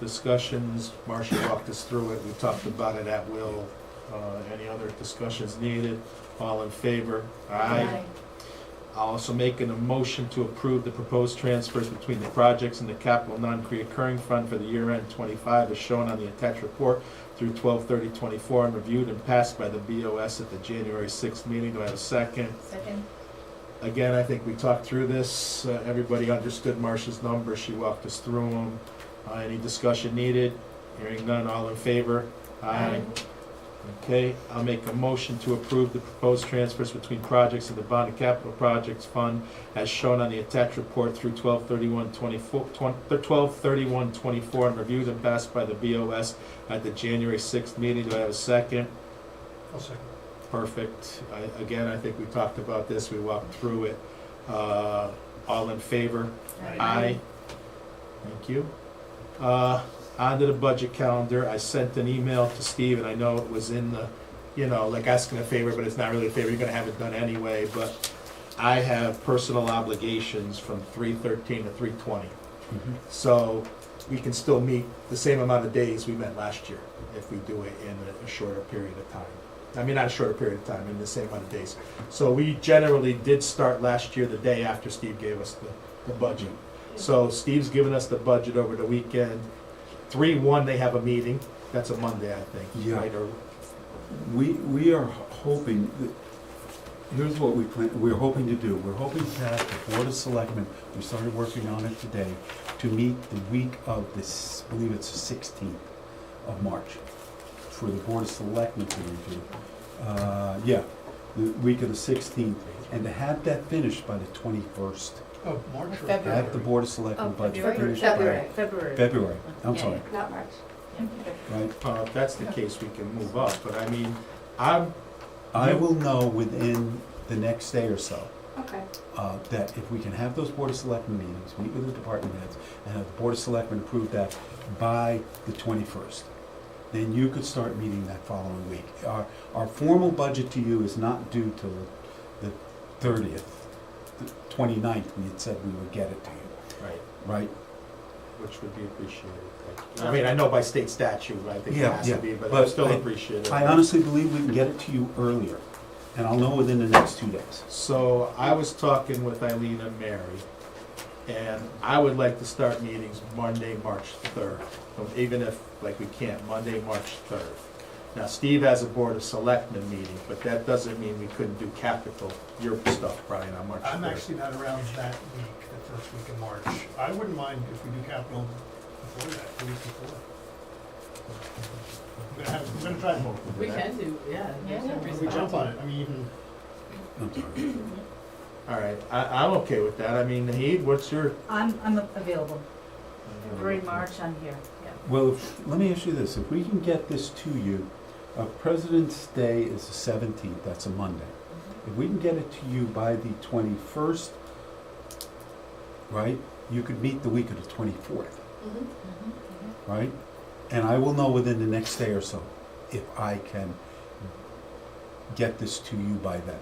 Discussions, Marcia walked us through it, we talked about it at will. Any other discussions needed? All in favor? Aye. I'll also make a motion to approve the proposed transfers between the projects and the capital non-reoccurring fund for the year end '25 as shown on the attached report through 12/30/24 and reviewed and passed by the BOS at the January 6th meeting. Do I have a second? Second. Again, I think we talked through this. Everybody understood Marcia's numbers. She walked us through them. Any discussion needed? Hearing none, all in favor? Aye. Okay, I'll make a motion to approve the proposed transfers between projects in the Bond and Capital Projects Fund as shown on the attached report through 12/31/24 and reviewed and passed by the BOS at the January 6th meeting. Do I have a second? I'll second. perfect. Again, I think we talked about this, we walked through it. All in favor? Aye. Thank you. Onto the budget calendar, I sent an email to Steve, and I know it was in the, like asking a favor, but it's not really a favor, you're gonna have it done anyway, but I have personal obligations from 3/13 to 3/20. So we can still meet the same amount of days we met last year if we do it in a shorter period of time. I mean, not a shorter period of time, in the same amount of days. So we generally did start last year the day after Steve gave us the budget. So Steve's given us the budget over the weekend. 3/1, they have a meeting. That's a Monday, I think. Yeah. Right? Or We are hoping, here's what we're hoping to do. We're hoping to have the Board of Selectmen, we started working on it today, to meet the week of this, I believe it's the 16th of March, for the Board of Selectmen to review. The week of the 16th, and to have that finished by the 21st. Oh, March or February. Have the Board of Selectmen Oh, budget February. finished by February, February, I'm Yeah, sorry, not March. right? if that's the case, we can move up. But I mean, I will know within the next day or so, Okay. that if we can have those Board of Selectmen meetings, meet with the department heads, and have the Board of Selectmen approve that by the 21st, then you could start meeting that following week. Our formal budget to you is not due till the 30th, the 29th, we had said we would get it to you, right, right? which would be appreciated. I mean, I know by state statute, I think it Yeah, has yeah, to be, but I but still I- appreciate it. I honestly believe we can get it to you earlier, and I'll know within the next 2 days. So I was talking with Eileen and Mary, and I would like to start meetings Monday, March 3rd, even if, like, we can't, Monday, March 3rd. Now, Steve has a Board of Selectmen meeting, but that doesn't mean we couldn't do capital, your stuff, Brian, on March 3rd. I'm actually not around that week, the first week of March. I wouldn't mind if we do capital before that, the week before. I'm gonna try and We can do, yeah. there's no Yeah. reason we not jump to. on it, I mean, even, I'm sorry. All right, I'm okay with that. I mean, Naheed, what's your? I'm available. February, March, I'm here, yeah. Well, let me ask you this, if we can get this to you, President's Day is the 17th, that's a Monday. If we can get it to you by the 21st, right, you could meet the week of the 24th, right? And I will know within the next day or so if I can get this to you by then.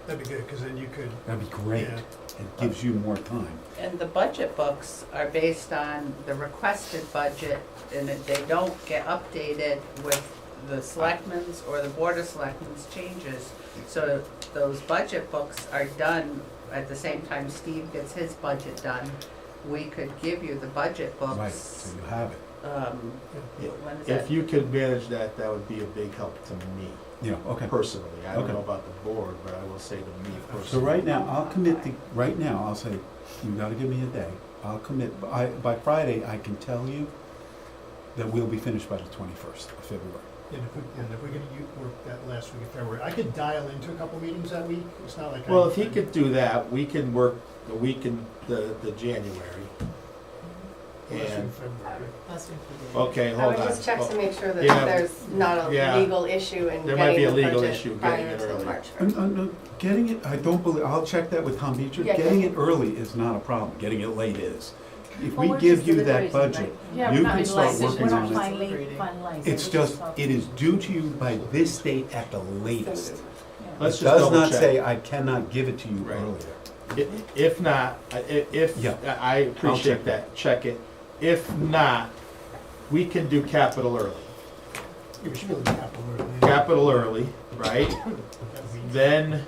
that'd be good, because then you could, That'd be great. yeah. It gives you more time. And the budget books are based on the requested budget, and that they don't get updated with the selectmen's or the board of selectmen's changes. So those budget books are done at the same time Steve gets his budget done. We could give you the budget books. Right, so you have it. When is If that? you could manage that, that would be a big help to me Yeah, okay. personally. I don't Okay. know about the board, but I will say to me personally. So right now, I'll commit right now, I'll say, you gotta give me a day. I'll commit, by Friday, I can tell you that we'll be finished by the 21st of February. And if we're gonna work that last week of February, I could dial into a couple meetings that week, it's not like I. Well, if he could do that, we can work the week in the January. Last week And, of February. Last week we did. okay, I hold would on. just check to make sure that Yeah. there's not Yeah. a legal issue in There might be a getting the legal budget issue getting prior it to early. March 1st. Getting it, I don't believe, I'll check that with Tom Beecher. Yeah, Getting yeah. it early is not a problem. Getting it late is. If Well, we we're give just you that deliberating, right? budget, Yeah, you we're not can start finalizing- working we're not on it. finalizing. It's We're just, talking. it is due to you by this date at the latest. Yeah. Let's It just does double not check. say I cannot give it to you Right. earlier. If not, Yeah. I appreciate check that, check it. If not, we can do capital early. Yeah, we should be able to do capital early. Capital early, right? That week. Then,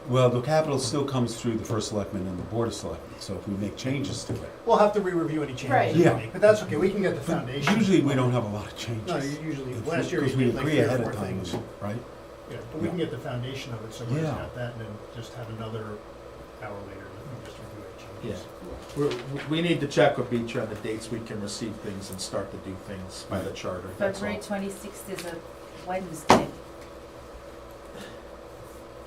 Well, the capital still comes through the first selectman and the board of selectmen, so if we make changes to it. We'll have to re-review any Right. changes we Yeah. make, but that's okay, we can get the But foundation. usually we don't have a lot of changes. No, usually, If last year because we we did like agree 3 or ahead 4 of time, things. right? Yeah, but we can get the foundation of it, so we'll Yeah. just have that and then just have another hour later and just review any yeah, changes. we need to check with Beecher on the dates we can receive things and start to do things by the charter, that's all. February 26th is a Wednesday.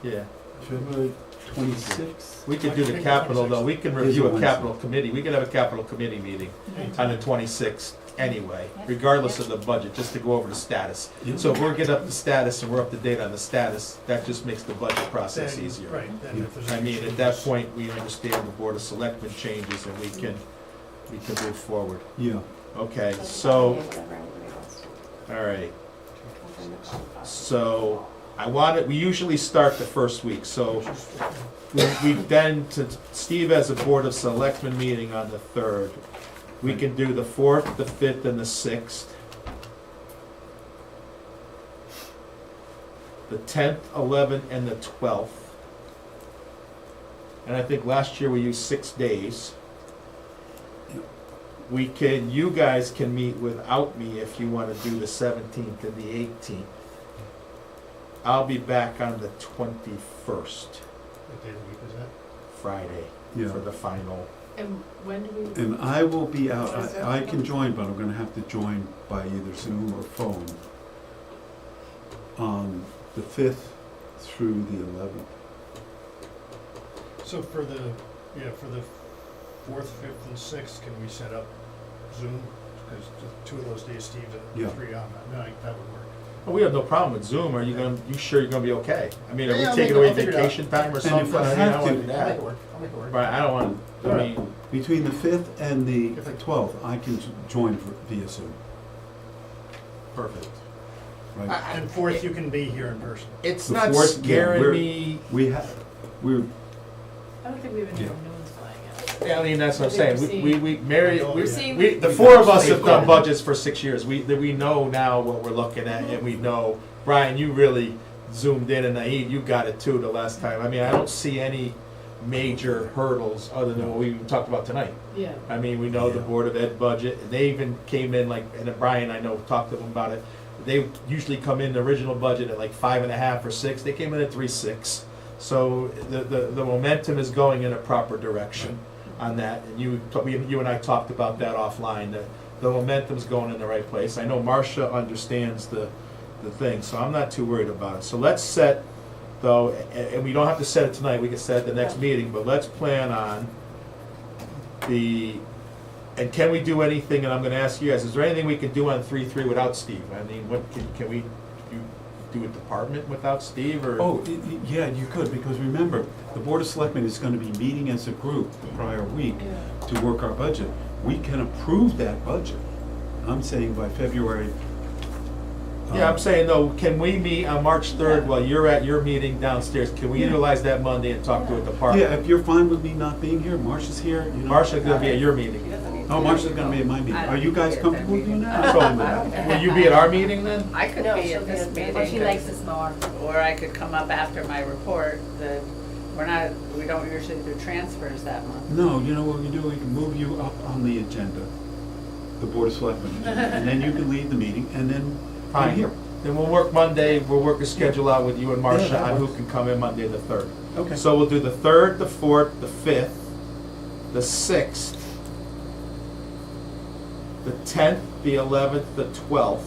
Yeah, February 26th? we could do the capital though, we can Is review it a Wednesday? capital committee, we could have a capital committee meeting on the 26th anyway, regardless of the budget, just to go over the status. Yeah. So if we're getting up to status and we're up to date on the status, that just makes the budget process Then- easier. Right, then if there's I any mean, at that changes- point, we understand the Board of Selectmen changes and we can move forward. Yeah. Okay, That's so, fine, whatever everybody wants to. all right, Confirm the qualified. so we usually start the first week, so we then, Steve has a Board of Selectmen meeting on the 3rd. We can do the 4th, the 5th, and the 6th. The 10th, 11th, and the 12th. And I think last year we used 6 days. You guys can meet without me if you wanna do the 17th and the 18th. I'll be back on the 21st, What day of the week is that? Friday, Yeah. for the final. And when do we? And I will be out, I can join, but I'm gonna have to join by either Zoom or phone on the 5th through the 11th. So for the 4th, 5th, and 6th, can we set up Zoom? Because 2 of those days Steve Yeah. and 3 on that night, that would work. Well, we have no problem with Zoom. Are you sure you're gonna be okay? I mean, are Yeah, we I'll taking make it- away I'll figure it out. vacation time or if something? I I mean, have I don't wanna to- do I'll make that. it work, I'll make it work. But I don't want, I mean, Between the 5th and the 12th, I can join via Zoom, perfect. right? And 4th, you can be here in person. It's The not 4th, yeah, scaring we're- me. we're, I don't think we even know Yeah. when no one's flying out. Yeah, I mean, that's what I'm I think saying. we're Mary, We're seeing- the four of us have done budgets for 6 years. We know now what we're looking at, and we know, Brian, you really zoomed in, and Naeed, you got it too the last time. I mean, I don't see any major hurdles other than what we even talked about tonight. Yeah. I mean, we know the Yeah. Board of Ed budget, and they even came in like, and then Brian, I know, talked to them about it. They usually come in the original budget at like 5.5 or 6. They came in at 3.6. So the momentum is going in a proper direction on that. And you and I talked about that offline, that the momentum's going in the right place. I know Marcia understands the thing, so I'm not too worried about it. So let's set, though, and we don't have to set it tonight, we can set it at the next meeting, but let's plan on and can we do anything, and I'm gonna ask you guys, is there anything we can do on 3.3 without Steve? I mean, what, can we do a department without Steve, or? oh, yeah, you could, because remember, the Board of Selectmen is gonna be meeting as a group the prior week Yeah. to work our budget. We can approve that budget. I'm saying by February. Yeah, I'm saying though, can we meet on March 3rd while you're at your meeting downstairs? Can we Yeah. utilize that Monday and talk to a Yeah, department? if you're fine with me not being here, Marcia's here, you know. Marcia's gonna be at your meeting. Oh, Marcia's gonna be at my meeting. Are you guys comfortable with doing that? So, will you be at our meeting then? I could No, be she'll at be this at- meeting. well, she likes this more. Or I could come up after my report. We don't usually do transfers that month. No, you know what we do, we can move you up on the agenda, the Board of Selectmen agenda, and then you can lead the meeting, and then I'm Fine. here. Then we'll work Monday, we'll work a schedule out with you and Marcia Yeah, that on who works. can come in Monday the 3rd. Okay. So we'll do the 3rd, the 4th, the 5th, the 6th, the 10th, the 11th, the 12th.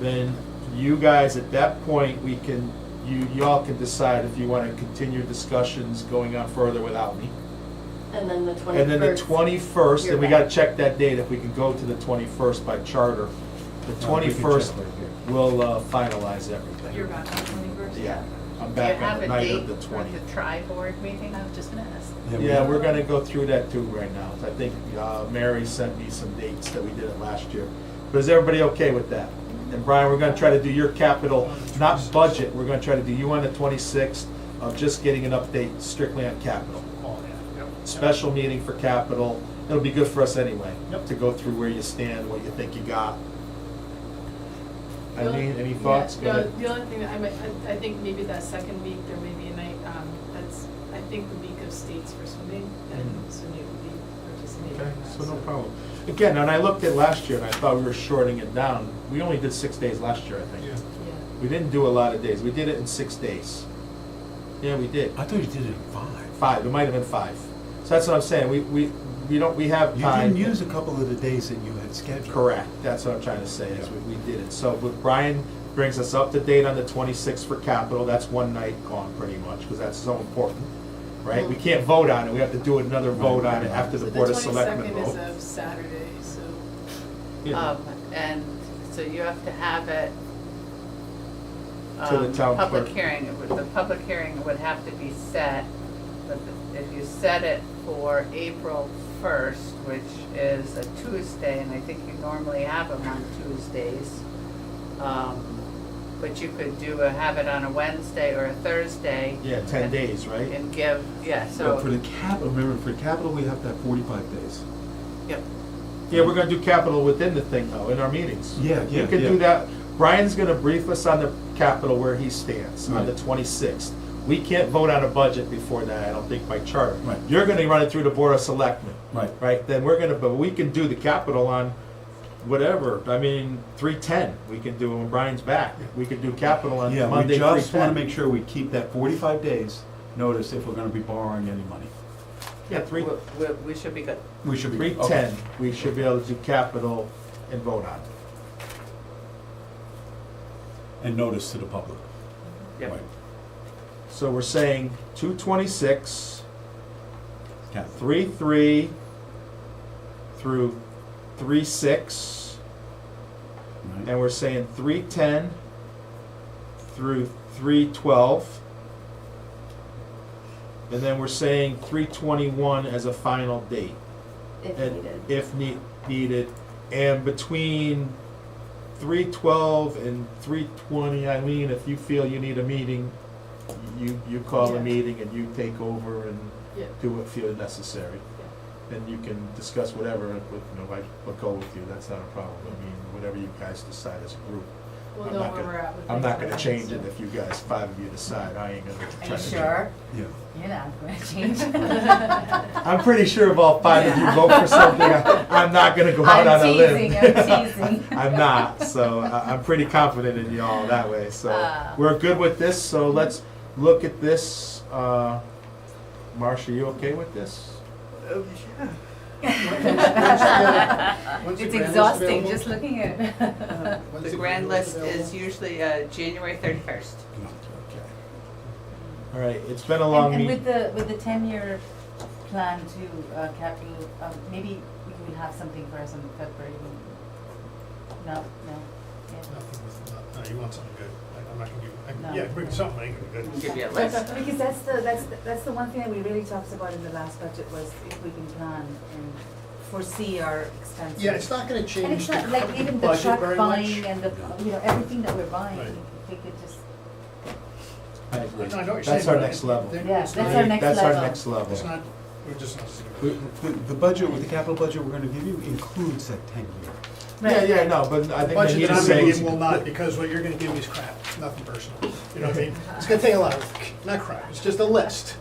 Then you guys, at that point, y'all can decide if you want to continue discussions going on further without me. And then the 21st. And then the 21st, and we You're gotta back. check that date if we can go to the 21st by charter. The 21st, we'll finalize everything. You're back on 21st? Yeah, I'm Do you back have on a the night date of the for 20th. the tri-board meeting? I was just gonna ask. Yeah, we're gonna go through that too right now. I think Mary sent me some dates that we did it last year. But is everybody okay with that? And Brian, we're gonna try to do your capital, not budget, we're gonna try to do you on the 26th of just getting an update strictly on capital. Oh, yeah, yep. Special meeting for capital. It'll be good for us anyway, Yep. to go through where you stand, what you think you got. The only- Eileen, any thoughts? Go Yeah, ahead. the only thing that I think maybe that second week, there may be a night, that's, I think the week of states for swimming, and so maybe we'll be participating Okay, in that. so no problem. Again, and I looked at last year and I thought we were shorting it down. We only did 6 days last year, I think. Yeah. Yeah. We didn't do a lot of days. We did it in 6 days. Yeah, we did. I thought you did it in 5. 5, it might have been 5. So that's what I'm saying. We have You time. didn't use a couple of the days that you had scheduled. Correct, that's what I'm trying to say, is we did it. So, but Brian brings us up to date on the 26th for capital, that's one night gone pretty much, because that's so important, right? We can't vote on it, we have to do another vote on it after the So Board of Selectmen 22nd is vote. a Saturday, so Yeah. And so you have to have it. To the town Public clerk. hearing, the public hearing would have to be set, but if you set it for April 1st, which is a Tuesday, and I think you normally have them on Tuesdays, but you could have it on a Wednesday or a Thursday. Yeah, 10 days, right? And give, yeah, But for so, the capital, remember, for capital, we have to have 45 days. yep. Yeah, we're gonna do capital within the thing though, in our meetings. Yeah, You yeah, can yeah. do that. Brian's gonna brief us on the capital where he stands on the Right. 26th. We can't vote on a budget before that, I don't think by charter. Right. You're gonna run it through the Board of Selectmen, Right. right? Then but we can do the capital on whatever, I mean, 3:10, we can do when Brian's back. We can do capital on Yeah, we Monday, just 3:10. want to make sure we keep that 45 days notice if we're going to be borrowing any money. Yeah, We should be good. We should be. 3:10, we should be able to do capital and vote on it. And notice to the public. Yep. Right. So we're saying 2/26, Cap. 3/3 through 3/6, Right. and we're saying 3/10 through 3/12, and then we're saying 3/21 as a final date, If and needed. if needed, and between 3/12 and 3/20, Eileen, if you feel you need a meeting, you call a Yeah. meeting and you take over and Yeah. do what feel necessary. And you can discuss whatever, I'll go with you, that's not a problem. I mean, whatever you guys decide as a group. We'll I'm know not where gonna- we're at with I'm things not gonna like change that, it if you guys, 5 of you decide, I ain't gonna try Are you to. sure? Yeah. You're not gonna change. I'm pretty sure if all 5 of you vote for something, I'm not gonna go out on a limb. I'm teasing. I'm not, so I'm pretty confident in y'all that way, so. We're good with this, so let's look at this. Marcia, you okay with this? It's exhausting just looking at it. The grand list is usually January 31st. Okay. All right, it's been a long And meeting. with the 10-year plan to capital, maybe we will have something for us in February. No, yeah. Nothing with, no, you want something good. I'm not gonna give, No. yeah, bring something, ain't gonna be good. Give you a list. Because that's the one thing that we really talked about in the last budget was if we can plan and foresee our expenses. Yeah, it's not gonna And change it's the not like even the budget truck very buying much. and the, everything that we're buying, Right. if we could just, I agree. No, I know what you're That's saying, our but next level. Yeah, it's that's not- our next That's our level. next level. It's not, we're just not. The budget, with the capital budget we're going to give you includes that 10-year. Yeah, no, but I think Budget Anita's that I'm gonna saying. give will not, because what you're gonna give me is crap, nothing personal. You know what I mean? It's gonna take a lot of, not crap, it's just a list,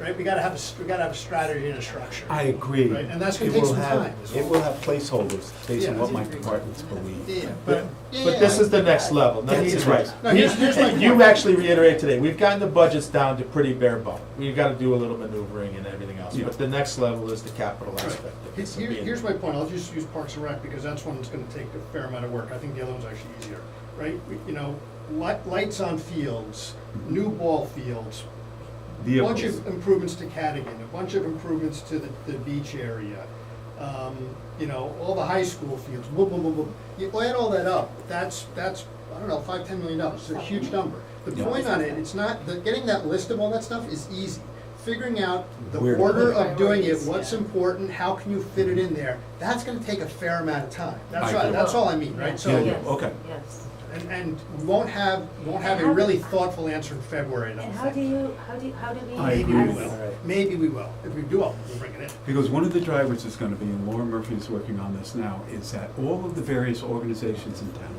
right? We gotta have a strategy and a structure. I agree. Right, and that's gonna It take will some have- time as It well. will have placeholders based on Yeah. what my departments believe. Yeah, But but. this is the next level. No, That's he's the right. next- No, here's my You point. actually reiterated today, we've gotten the budgets down to pretty bare bone. We've gotta do a little maneuvering and everything else, Yeah. but the next level is the capital Right. aspect of this. Here's my point, I'll just use Parks and Rec because that's one that's gonna take a fair amount of work, I think the other one's actually easier, right? You know, lights on fields, new ball fields, a bunch Vehicles. of improvements to Cadigan, a bunch of improvements to the beach area, you know, all the high school fields, boom, boom, boom, boom. You add all that up, that's, I don't know, $5-10 million, it's a huge number. The Yeah. point on it, it's not, getting that list of all that stuff is easy. Figuring out the Where to order put it. of doing it, Priorities, what's yeah. important, how can you fit it in there, that's gonna take a fair amount of time. I agree. That's all I mean, right? Yeah, So, yeah. okay. Yes. and we won't have a really thoughtful answer in February, I don't And think. how do we? I agree as- with All right. Maybe we will. If we do, we'll bring it in. Because one of the drivers is going to be, and Laura Murphy is working on this now, is that all of the various organizations in town,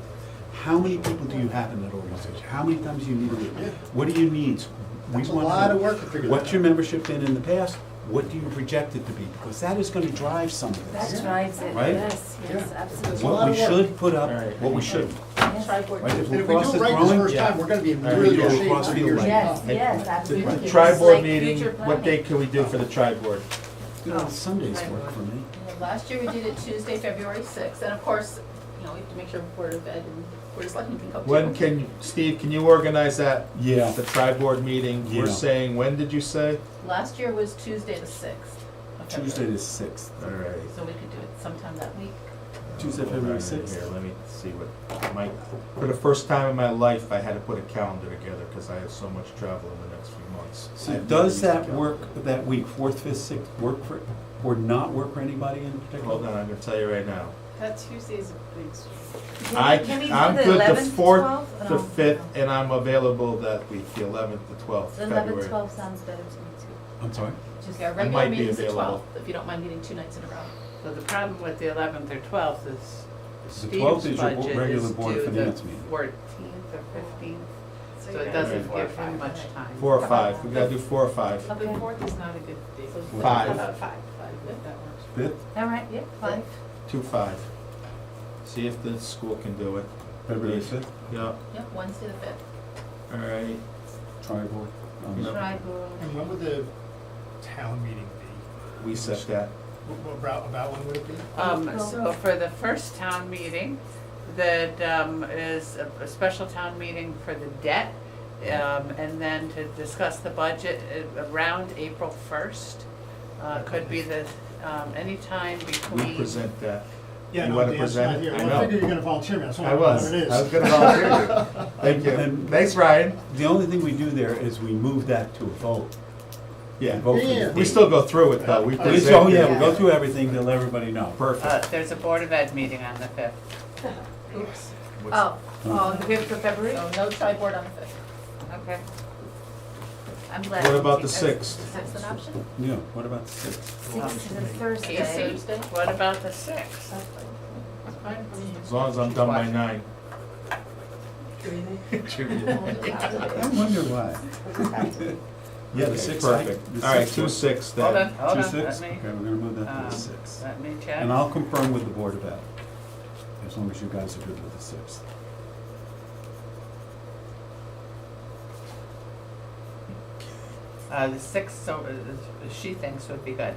how many people do you have in that organization? How many times do you need to Yeah. do? What are your needs? We That's a wanna lot know of work to figure that What's your out. membership been in the past? What do you project it to be? Because that is going to drive some of That this. drives it, Right? yes, yes, Yeah. absolutely. It's a What lot we of work. should put up, All right. what we shouldn't. Yes. Tri-board. Right? If And if we lacrosse do is it right this growing, first yeah. time, we're gonna be in All right, really we good do shape. lacrosse for field years right to Yes, come. yes, The absolutely. tri-board Like meeting, future what planning. date can we do for the tri-board? Sundays work for me. Last year we did it Tuesday, February 6th, and of course, you know, we have to make sure Board of Ed and Board of Selectmen can come too. Steve, can you organize that? Yeah. The tri-board meeting, we're Yeah. saying, when did you say? Last year was Tuesday the 6th of February. Tuesday the 6th. All right. So we could do it sometime that week. Tuesday, Hold on February in 6th. Here, let me see what, for the first time in my life, I had to put a calendar together because I have so much travel in the next few months. So I've never does used a that calendar. work that week, 4th, 5th, 6th, work for, or not work for anybody in particular? Hold on, I'm gonna tell you right now. That Tuesday's a big swing. Can we do I'm the good the 11th, 4th, 12th? the No, 5th, no. and I'm available that week, the 11th, the 12th, The February. 11th, 12th sounds better to me too. I'm sorry? Just Okay, our I regular might be meeting's the available. 12th, if you don't mind meeting 2 nights in a row. So the problem with the 11th or 12th is The Steve's 12th is your budget regular is Board of due the Finance meeting. 14th or 15th, so you it gotta doesn't do 4 or give him 5. much time. 4 or 5, we gotta do 4 or 5. The 4th is not a good day. Five. How about 5? 5, if that works. 5th, All right, yeah, 5. 2-5. See if the school can do it. February 5th, Yeah, Yep, Wednesday the 5th. all right. tri-board. Yep. And when would the town meeting be? We set that. About when would it be? So for the first town meeting, that is a special town meeting for the debt, and then to discuss the budget around April 1st. Could be the, anytime We between. present that. Yeah, You no, wanna Dan's present not it? here. I Well, know. I figured you're gonna volunteer me, that's why I I was. what it is. I was gonna volunteer you. Thank you. And- Thanks, Ryan. The only thing we do there is we move that to a vote. Yeah. Vote for the Yeah. date. We still go through it though. We Oh, present Oh, yeah, it. we go through everything to let everybody know. Perfect. There's a Board of Ed meeting on the 5th. Oops. What's- Oh, the 5th of February? So no tri-board on the 5th. Okay. I'm glad. What you about the keep- 6th? Is the 6th an option? Yeah, what about the 6th? 6th is a Thursday. Casey, Thursday? what about the 6th? It's fine for me. As long as I'm done by 9. I wonder why. Yeah, the Okay, 6th. perfect. All right, 2-6 Hold then. on, hold on, 2/6? let me, Okay, we're gonna move that to um, the 6th. let me check. And I'll confirm with the Board of Ed, as long as you guys are good with the 6th. The 6th, so she thinks would be good.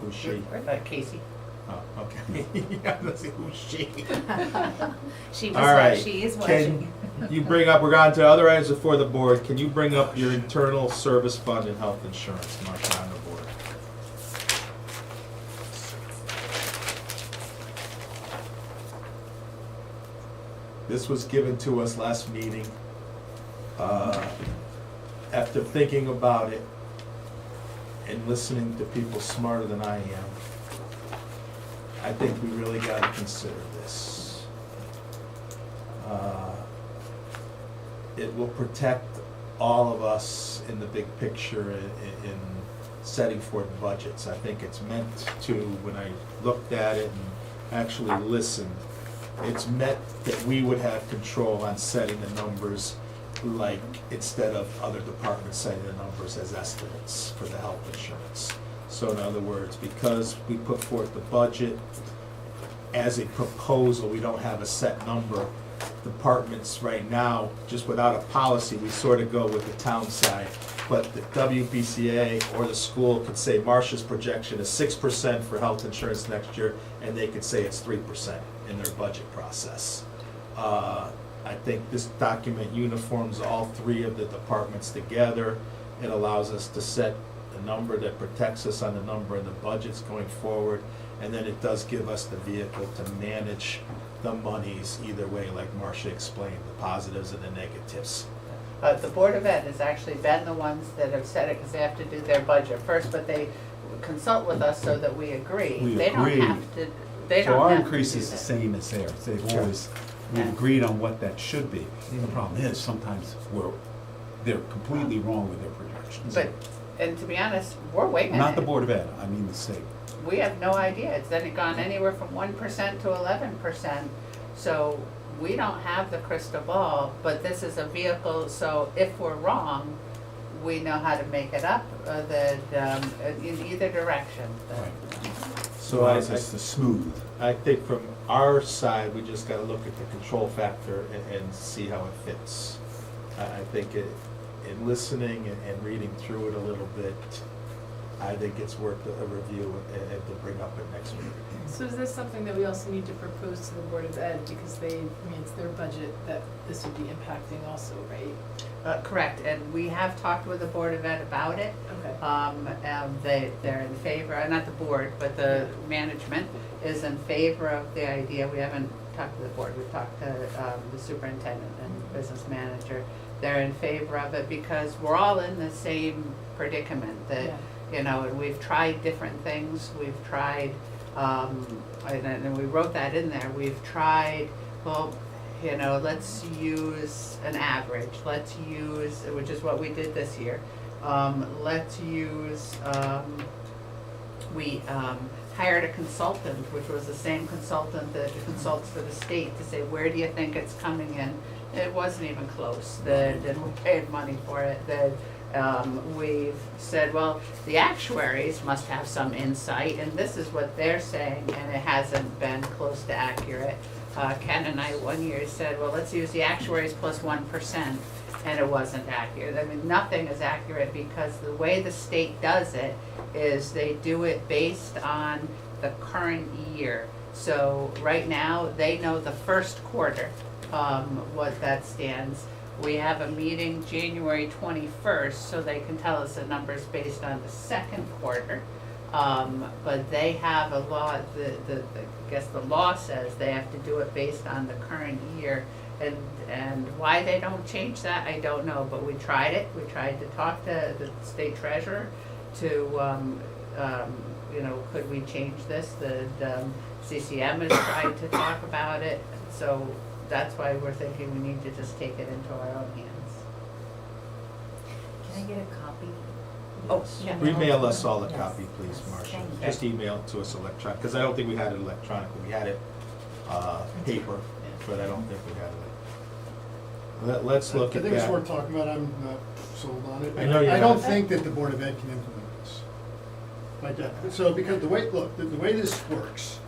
Who's she? Casey. Oh, okay. Yeah, let's see who's she. She was, All right. she is Can watching. you bring up, we're on to other items before the board. Can you bring up your internal service fund and health insurance, Marcia, on the board? This was given to us last meeting. After thinking about it and listening to people smarter than I am, I think we really gotta consider this. It will protect all of us in the big picture in setting forth budgets. I think it's meant to, when I looked at it and actually listened, it's meant that we would have control on setting the numbers, like, instead of other departments setting the numbers as estimates for the health insurance. So in other words, because we put forth the budget as a proposal, we don't have a set number. Departments right now, just without a policy, we sort of go with the town side. But the WBCA or the school could say Marcia's projection is 6% for health insurance next year, and they could say it's 3% in their budget process. I think this document uniforms all three of the departments together. It allows us to set a number that protects us on the number of the budgets going forward. And then it does give us the vehicle to manage the monies either way, like Marcia explained, the positives and the negatives. The Board of Ed has actually been the ones that have said it, because they have to do their budget first, but they consult with us so that we agree. We They don't agree. have to, they So don't our have to increase do is the that. same as theirs. They've Sure. always, we've Yeah. agreed on what that should be. The Mhm. problem is, sometimes they're completely wrong with their projections. But, and to be honest, we're winging it. Not the Board of Ed, I mean the state. We have no idea. It's then gone anywhere from 1% to 11%. So we don't have the crystal ball, but this is a vehicle, so if we're wrong, we know how to make it up, in either direction. So I Allows us to smooth. I think from our side, we just gotta look at the control factor and see how it fits. I think in listening and reading through it a little bit, I think it's worth a review and to bring up at next meeting. So is this something that we also need to propose to the Board of Ed, because I mean, it's their budget that this would be impacting also, right? Correct, and we have talked with the Board of Ed about it. Okay. They're in favor, not the board, but the management is in favor of the idea. We haven't talked to the board, we've talked to the superintendent and business manager. They're in favor of it because we're all in the same predicament that, you know, and we've tried different things. We've tried, and we wrote that in there, we've tried, well, you know, let's use an average, let's use, which is what we did this year. Let's use, we hired a consultant, which was the same consultant that consults for the state, to say, where do you think it's coming in? It wasn't even close. And we paid money for it. We've said, well, the actuaries must have some insight, and this is what they're saying, and it hasn't been close to accurate. Ken and I one year said, well, let's use the actuaries plus 1%, and it wasn't accurate. I mean, nothing is accurate because the way the state does it is they do it based on the current year. So right now, they know the first quarter, what that stands. We have a meeting January 21st, so they can tell us the numbers based on the second quarter. But they have a law, I guess the law says they have to do it based on the current year. And why they don't change that, I don't know, but we tried it. We tried to talk to the state treasurer to, you know, could we change this? The CCM has tried to talk about it, so that's why we're thinking we need to just take it into our own hands. Can I get a copy? Oh, yeah. Email us all the Yes. copy, please, Yes, Marcia. thank you. Just email it to us electronic, because I don't think we had it electronically. We had it paper, but I don't think we had it. Let's look I at think it's that. worth talking about, I'm not sold on it. I know you're I don't not. think that the Board of Ed can implement this. Like that, so because the way, look, the way this works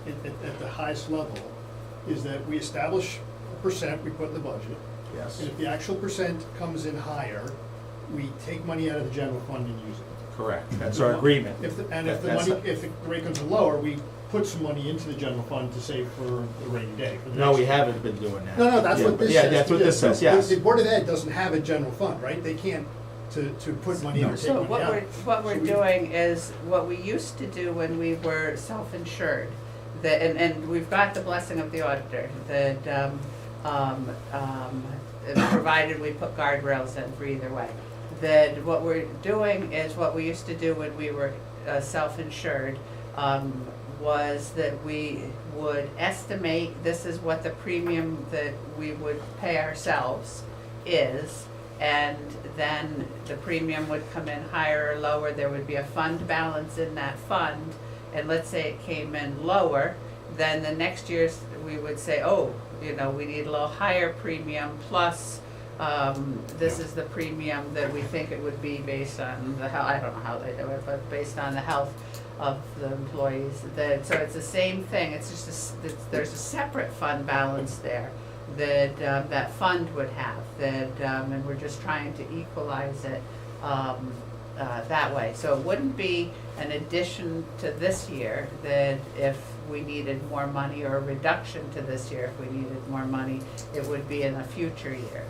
at the highest level is that we establish a percent we put in the budget. Yes, And if the actual percent comes in higher, we take money out of the general fund and use it. correct. That's our agreement. If the That's money, if the rate comes in lower, we put some money into the general fund to save for the rainy day. for the No, next we year. haven't been doing that. No, that's Yeah, what this yeah, says. that's what this says, yes. The Board of Ed doesn't have a general fund, right? They can't to put money in or take So money out. what we're So we- doing is what we used to do when we were self-insured. And we've got the blessing of the auditor that, provided we put guardrails in for either way. That what we're doing is what we used to do when we were self-insured, was that we would estimate, this is what the premium that we would pay ourselves is, and then the premium would come in higher or lower, there would be a fund balance in that fund, and let's say it came in lower, then the next year's, we would say, oh, you know, we need a little higher premium, plus, this is the premium that we think it would be based on the health, I don't know how they do it, but based on the health of the employees. So it's the same thing, it's just, there's a separate fund balance there that, that fund would have, that, and we're just trying to equalize it, that way. So it wouldn't be an addition to this year, that if we needed more money, or a reduction to this year if we needed more money, it would be in a future year.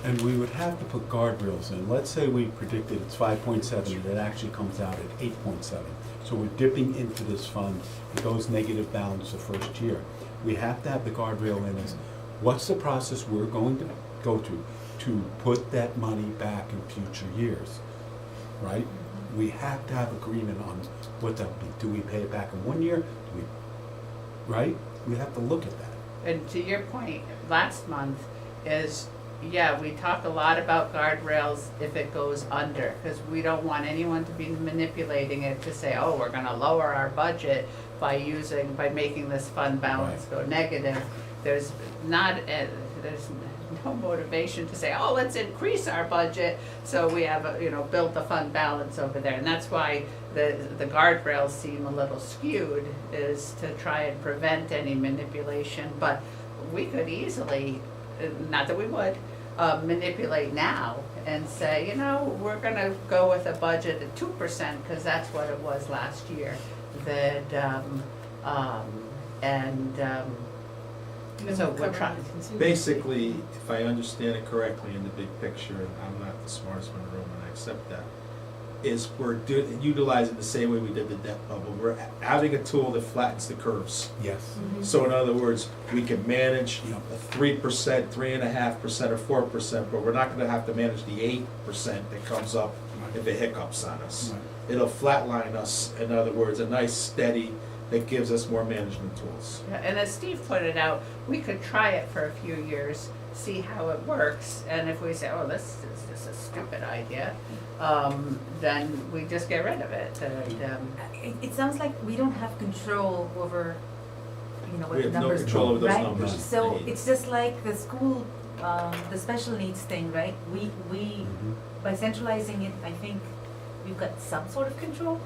And we would have to put guardrails in. Let's say we predicted it's 5.7, and it actually comes out at 8.7. So we're dipping into this fund, it goes negative balance the first year. We have to have the guardrail in as, what's the process we're going to go to put that money back in future years, right? We have to have agreement on what that would be. Do we pay it back in 1 year? Do we, right? We have to look at that. And to your point, last month is, yeah, we talk a lot about guardrails if it goes under, because we don't want anyone to be manipulating it to say, oh, we're gonna lower our budget by making this fund balance go negative. There's there's no motivation to say, oh, let's increase our budget, so we have, build the fund balance over there. And that's why the guardrails seem a little skewed, is to try and prevent any manipulation. But we could easily, not that we would, manipulate now and say, we're gonna go with a budget at 2%, because that's what it was last year. So we're trying. Basically, if I understand it correctly in the big picture, and I'm not the smartest one in the room, and I accept that, is we're utilizing the same way we did the debt bubble. We're having a tool that flattens the curves. Yes. So in other words, we can manage a 3%, 3.5%, or 4%, but we're not gonna have to manage the 8% that comes up if it hiccups on us. Right. It'll flatline us, in other words, a nice steady that gives us more management tools. Yeah, and as Steve pointed out, we could try it for a few years, see how it works, and if we say, oh, this is just a stupid idea, then we just get rid of it. It sounds like we don't have control over, you know, what We the have no numbers control over those right? numbers. So it's just like the school, the special needs thing, right? We, Mhm. by centralizing it, I think we've got some sort of control,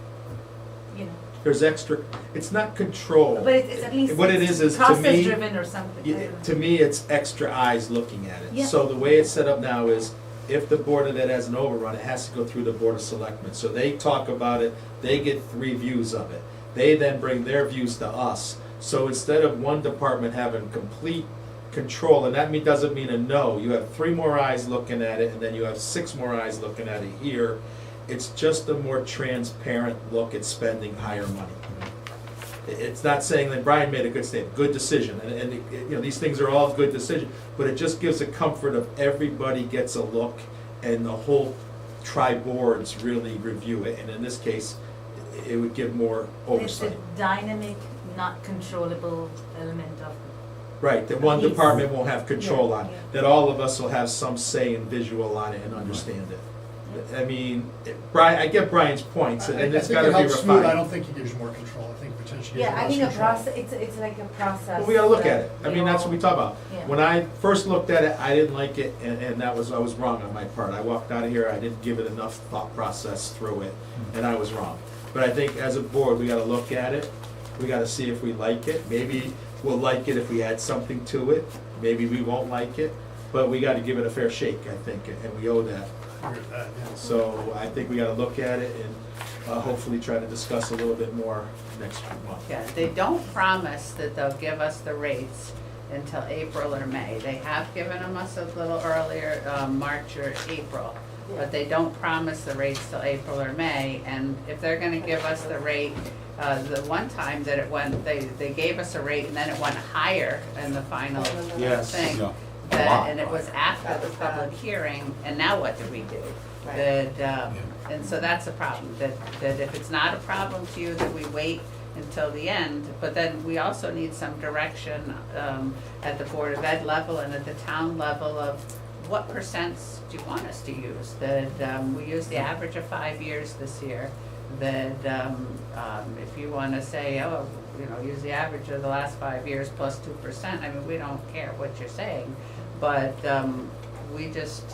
you know. There's extra, it's not control. But it's at least What it it's is to process me, driven or something. I Yeah, don't know. to me, it's extra eyes looking at it. Yeah. So the way it's set up now is, if the board of that has an overrun, it has to go through the Board of Selectmen. So they talk about it, they get 3 views of it. They then bring their views to us. So instead of one department having complete control, and that doesn't mean a no, you have 3 more eyes looking at it, and then you have 6 more eyes looking at it here. It's just a more transparent look at spending higher money. It's not saying that Brian made a good statement, good decision, and you know, these things are all good decisions, but it just gives a comfort of everybody gets a look, and the whole tri-boards really review it, and in this case, it would give more It's oversight. a dynamic, not controllable element of. Right, that one Yes. department won't have control on, Yeah. that all of us will have some say and visual on it and understand it. I mean, Brian, I get Brian's points, and it's gotta be I think it helps smooth, I refined. don't think it gives more control, I think potentially Yeah, gives I less think a control. process, it's like a process. Well, we gotta look that at it. I we mean, that's what all- we talk about. Yeah. When I first looked at it, I didn't like it, and that was, I was wrong on my part. I walked out of here, I didn't give it enough thought process through it, and I was wrong. But I think as a board, we gotta look at it, we gotta see if we like it. Maybe we'll like it if we add something to it, maybe we won't like it, but we gotta give it a fair shake, I think, and we owe that. I agree with that, yeah. So I think we gotta look at it and hopefully try to discuss a little bit more next month. Yeah, they don't promise that they'll give us the rates until April or May. They have given them us a little earlier, March or April, but they don't promise the rates till April or May. And if they're gonna give us the rate, the one time that it went, they gave us a rate and then it went higher in the final Yes. thing. Yeah. That, and it was after the public hearing, and now what do we do? Right. That, and so that's a problem, that if it's not a problem to you, that we wait until the end, but then we also need some direction, at the Board of Ed level and at the town level of what percents do you want us to use? That, we use the average of 5 years this year, that, if you wanna say, oh, you know, use the average of the last 5 years plus 2%, I mean, we don't care what you're saying, but, we just,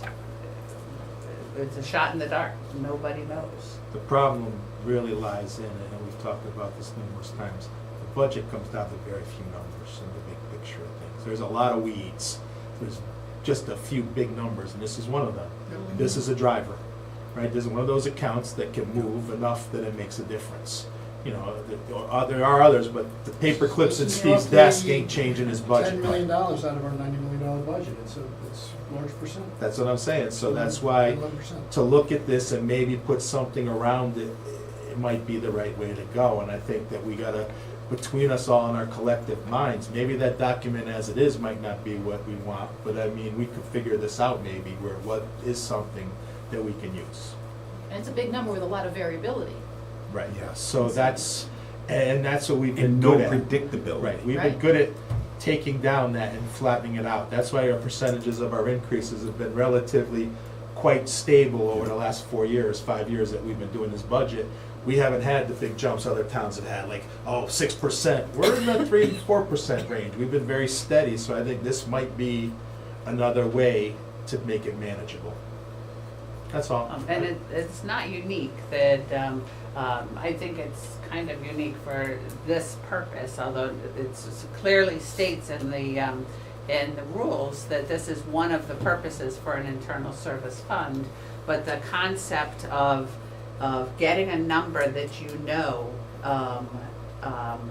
it's a shot in the dark, nobody knows. The problem really lies in, and we've talked about this numerous times, the budget comes down to very few numbers in the big picture of things. There's a lot of weeds, there's just a few big numbers, and this is one of them. This is a driver, right? This is one of those accounts that can move enough that it makes a difference. You know, there are others, but the paper clips in Steve's desk ain't changing his budget. $10 million out of our $90 million budget, it's a large percent. That's what I'm saying, so that's why, 11%. to look at this and maybe put something around it, it might be the right way to go. And I think that we gotta, between us all in our collective minds, maybe that document as it is might not be what we want, but I mean, we could figure this out maybe, where what is something that we can use. And it's a big number with a lot of variability. Right, yeah, so that's, and that's what we've been And no good at. predictability. Right, we've been Right. good at taking down that and flattening it out. That's why our percentages of our increases have been relatively quite stable over the last 4 years, 5 years that we've been doing this budget. We haven't had the big jumps other towns have had, like, 6%. We're in the 3 to 4% range. We've been very steady, so I think this might be another way to make it manageable. That's all. And it's not unique that, I think it's kind of unique for this purpose, although it clearly states in the rules that this is one of the purposes for an internal service fund. But the concept of getting a number that you know,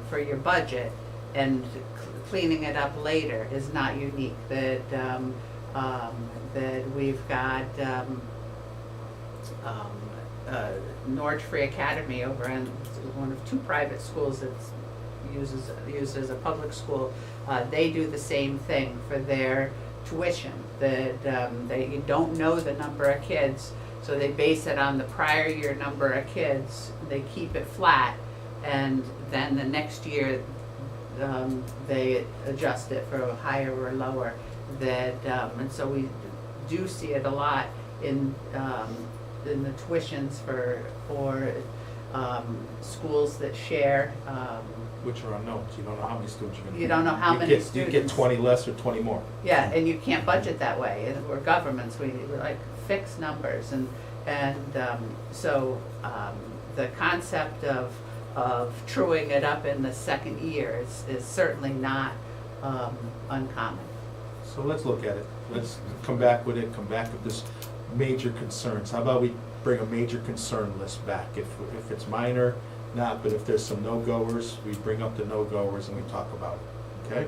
for your budget and cleaning it up later is not unique. That, that we've got, Norge Free Academy over in one of two private schools that's used as a public school, they do the same thing for their tuition. That they don't know the number of kids, so they base it on the prior year number of kids. They keep it flat, and then the next year they adjust it for higher or lower. And so we do see it a lot in the tuitions for schools that share. Which are unknowns, you don't know how many students you're gonna get. You don't know how many You get students. 20 less or 20 more. Yeah, and you can't budget that way. And we're governments, we like fixed numbers, and the concept of truing it up in the second year is certainly not uncommon. So let's look at it. Let's come back with it, come back with this major concerns. How about we bring a major concern list back? If it's minor, not, but if there's some no-goers, we bring up the no-goers and we talk about it, okay?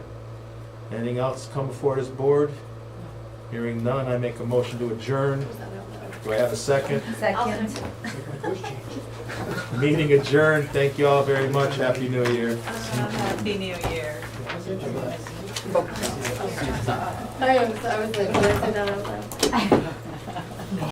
Anything else come before this board? Hearing none, I make a motion to adjourn. Do I have a second? Second. Meeting adjourned. Thank you all very much. Happy New Year. Happy New Year. I was like, what is it out loud?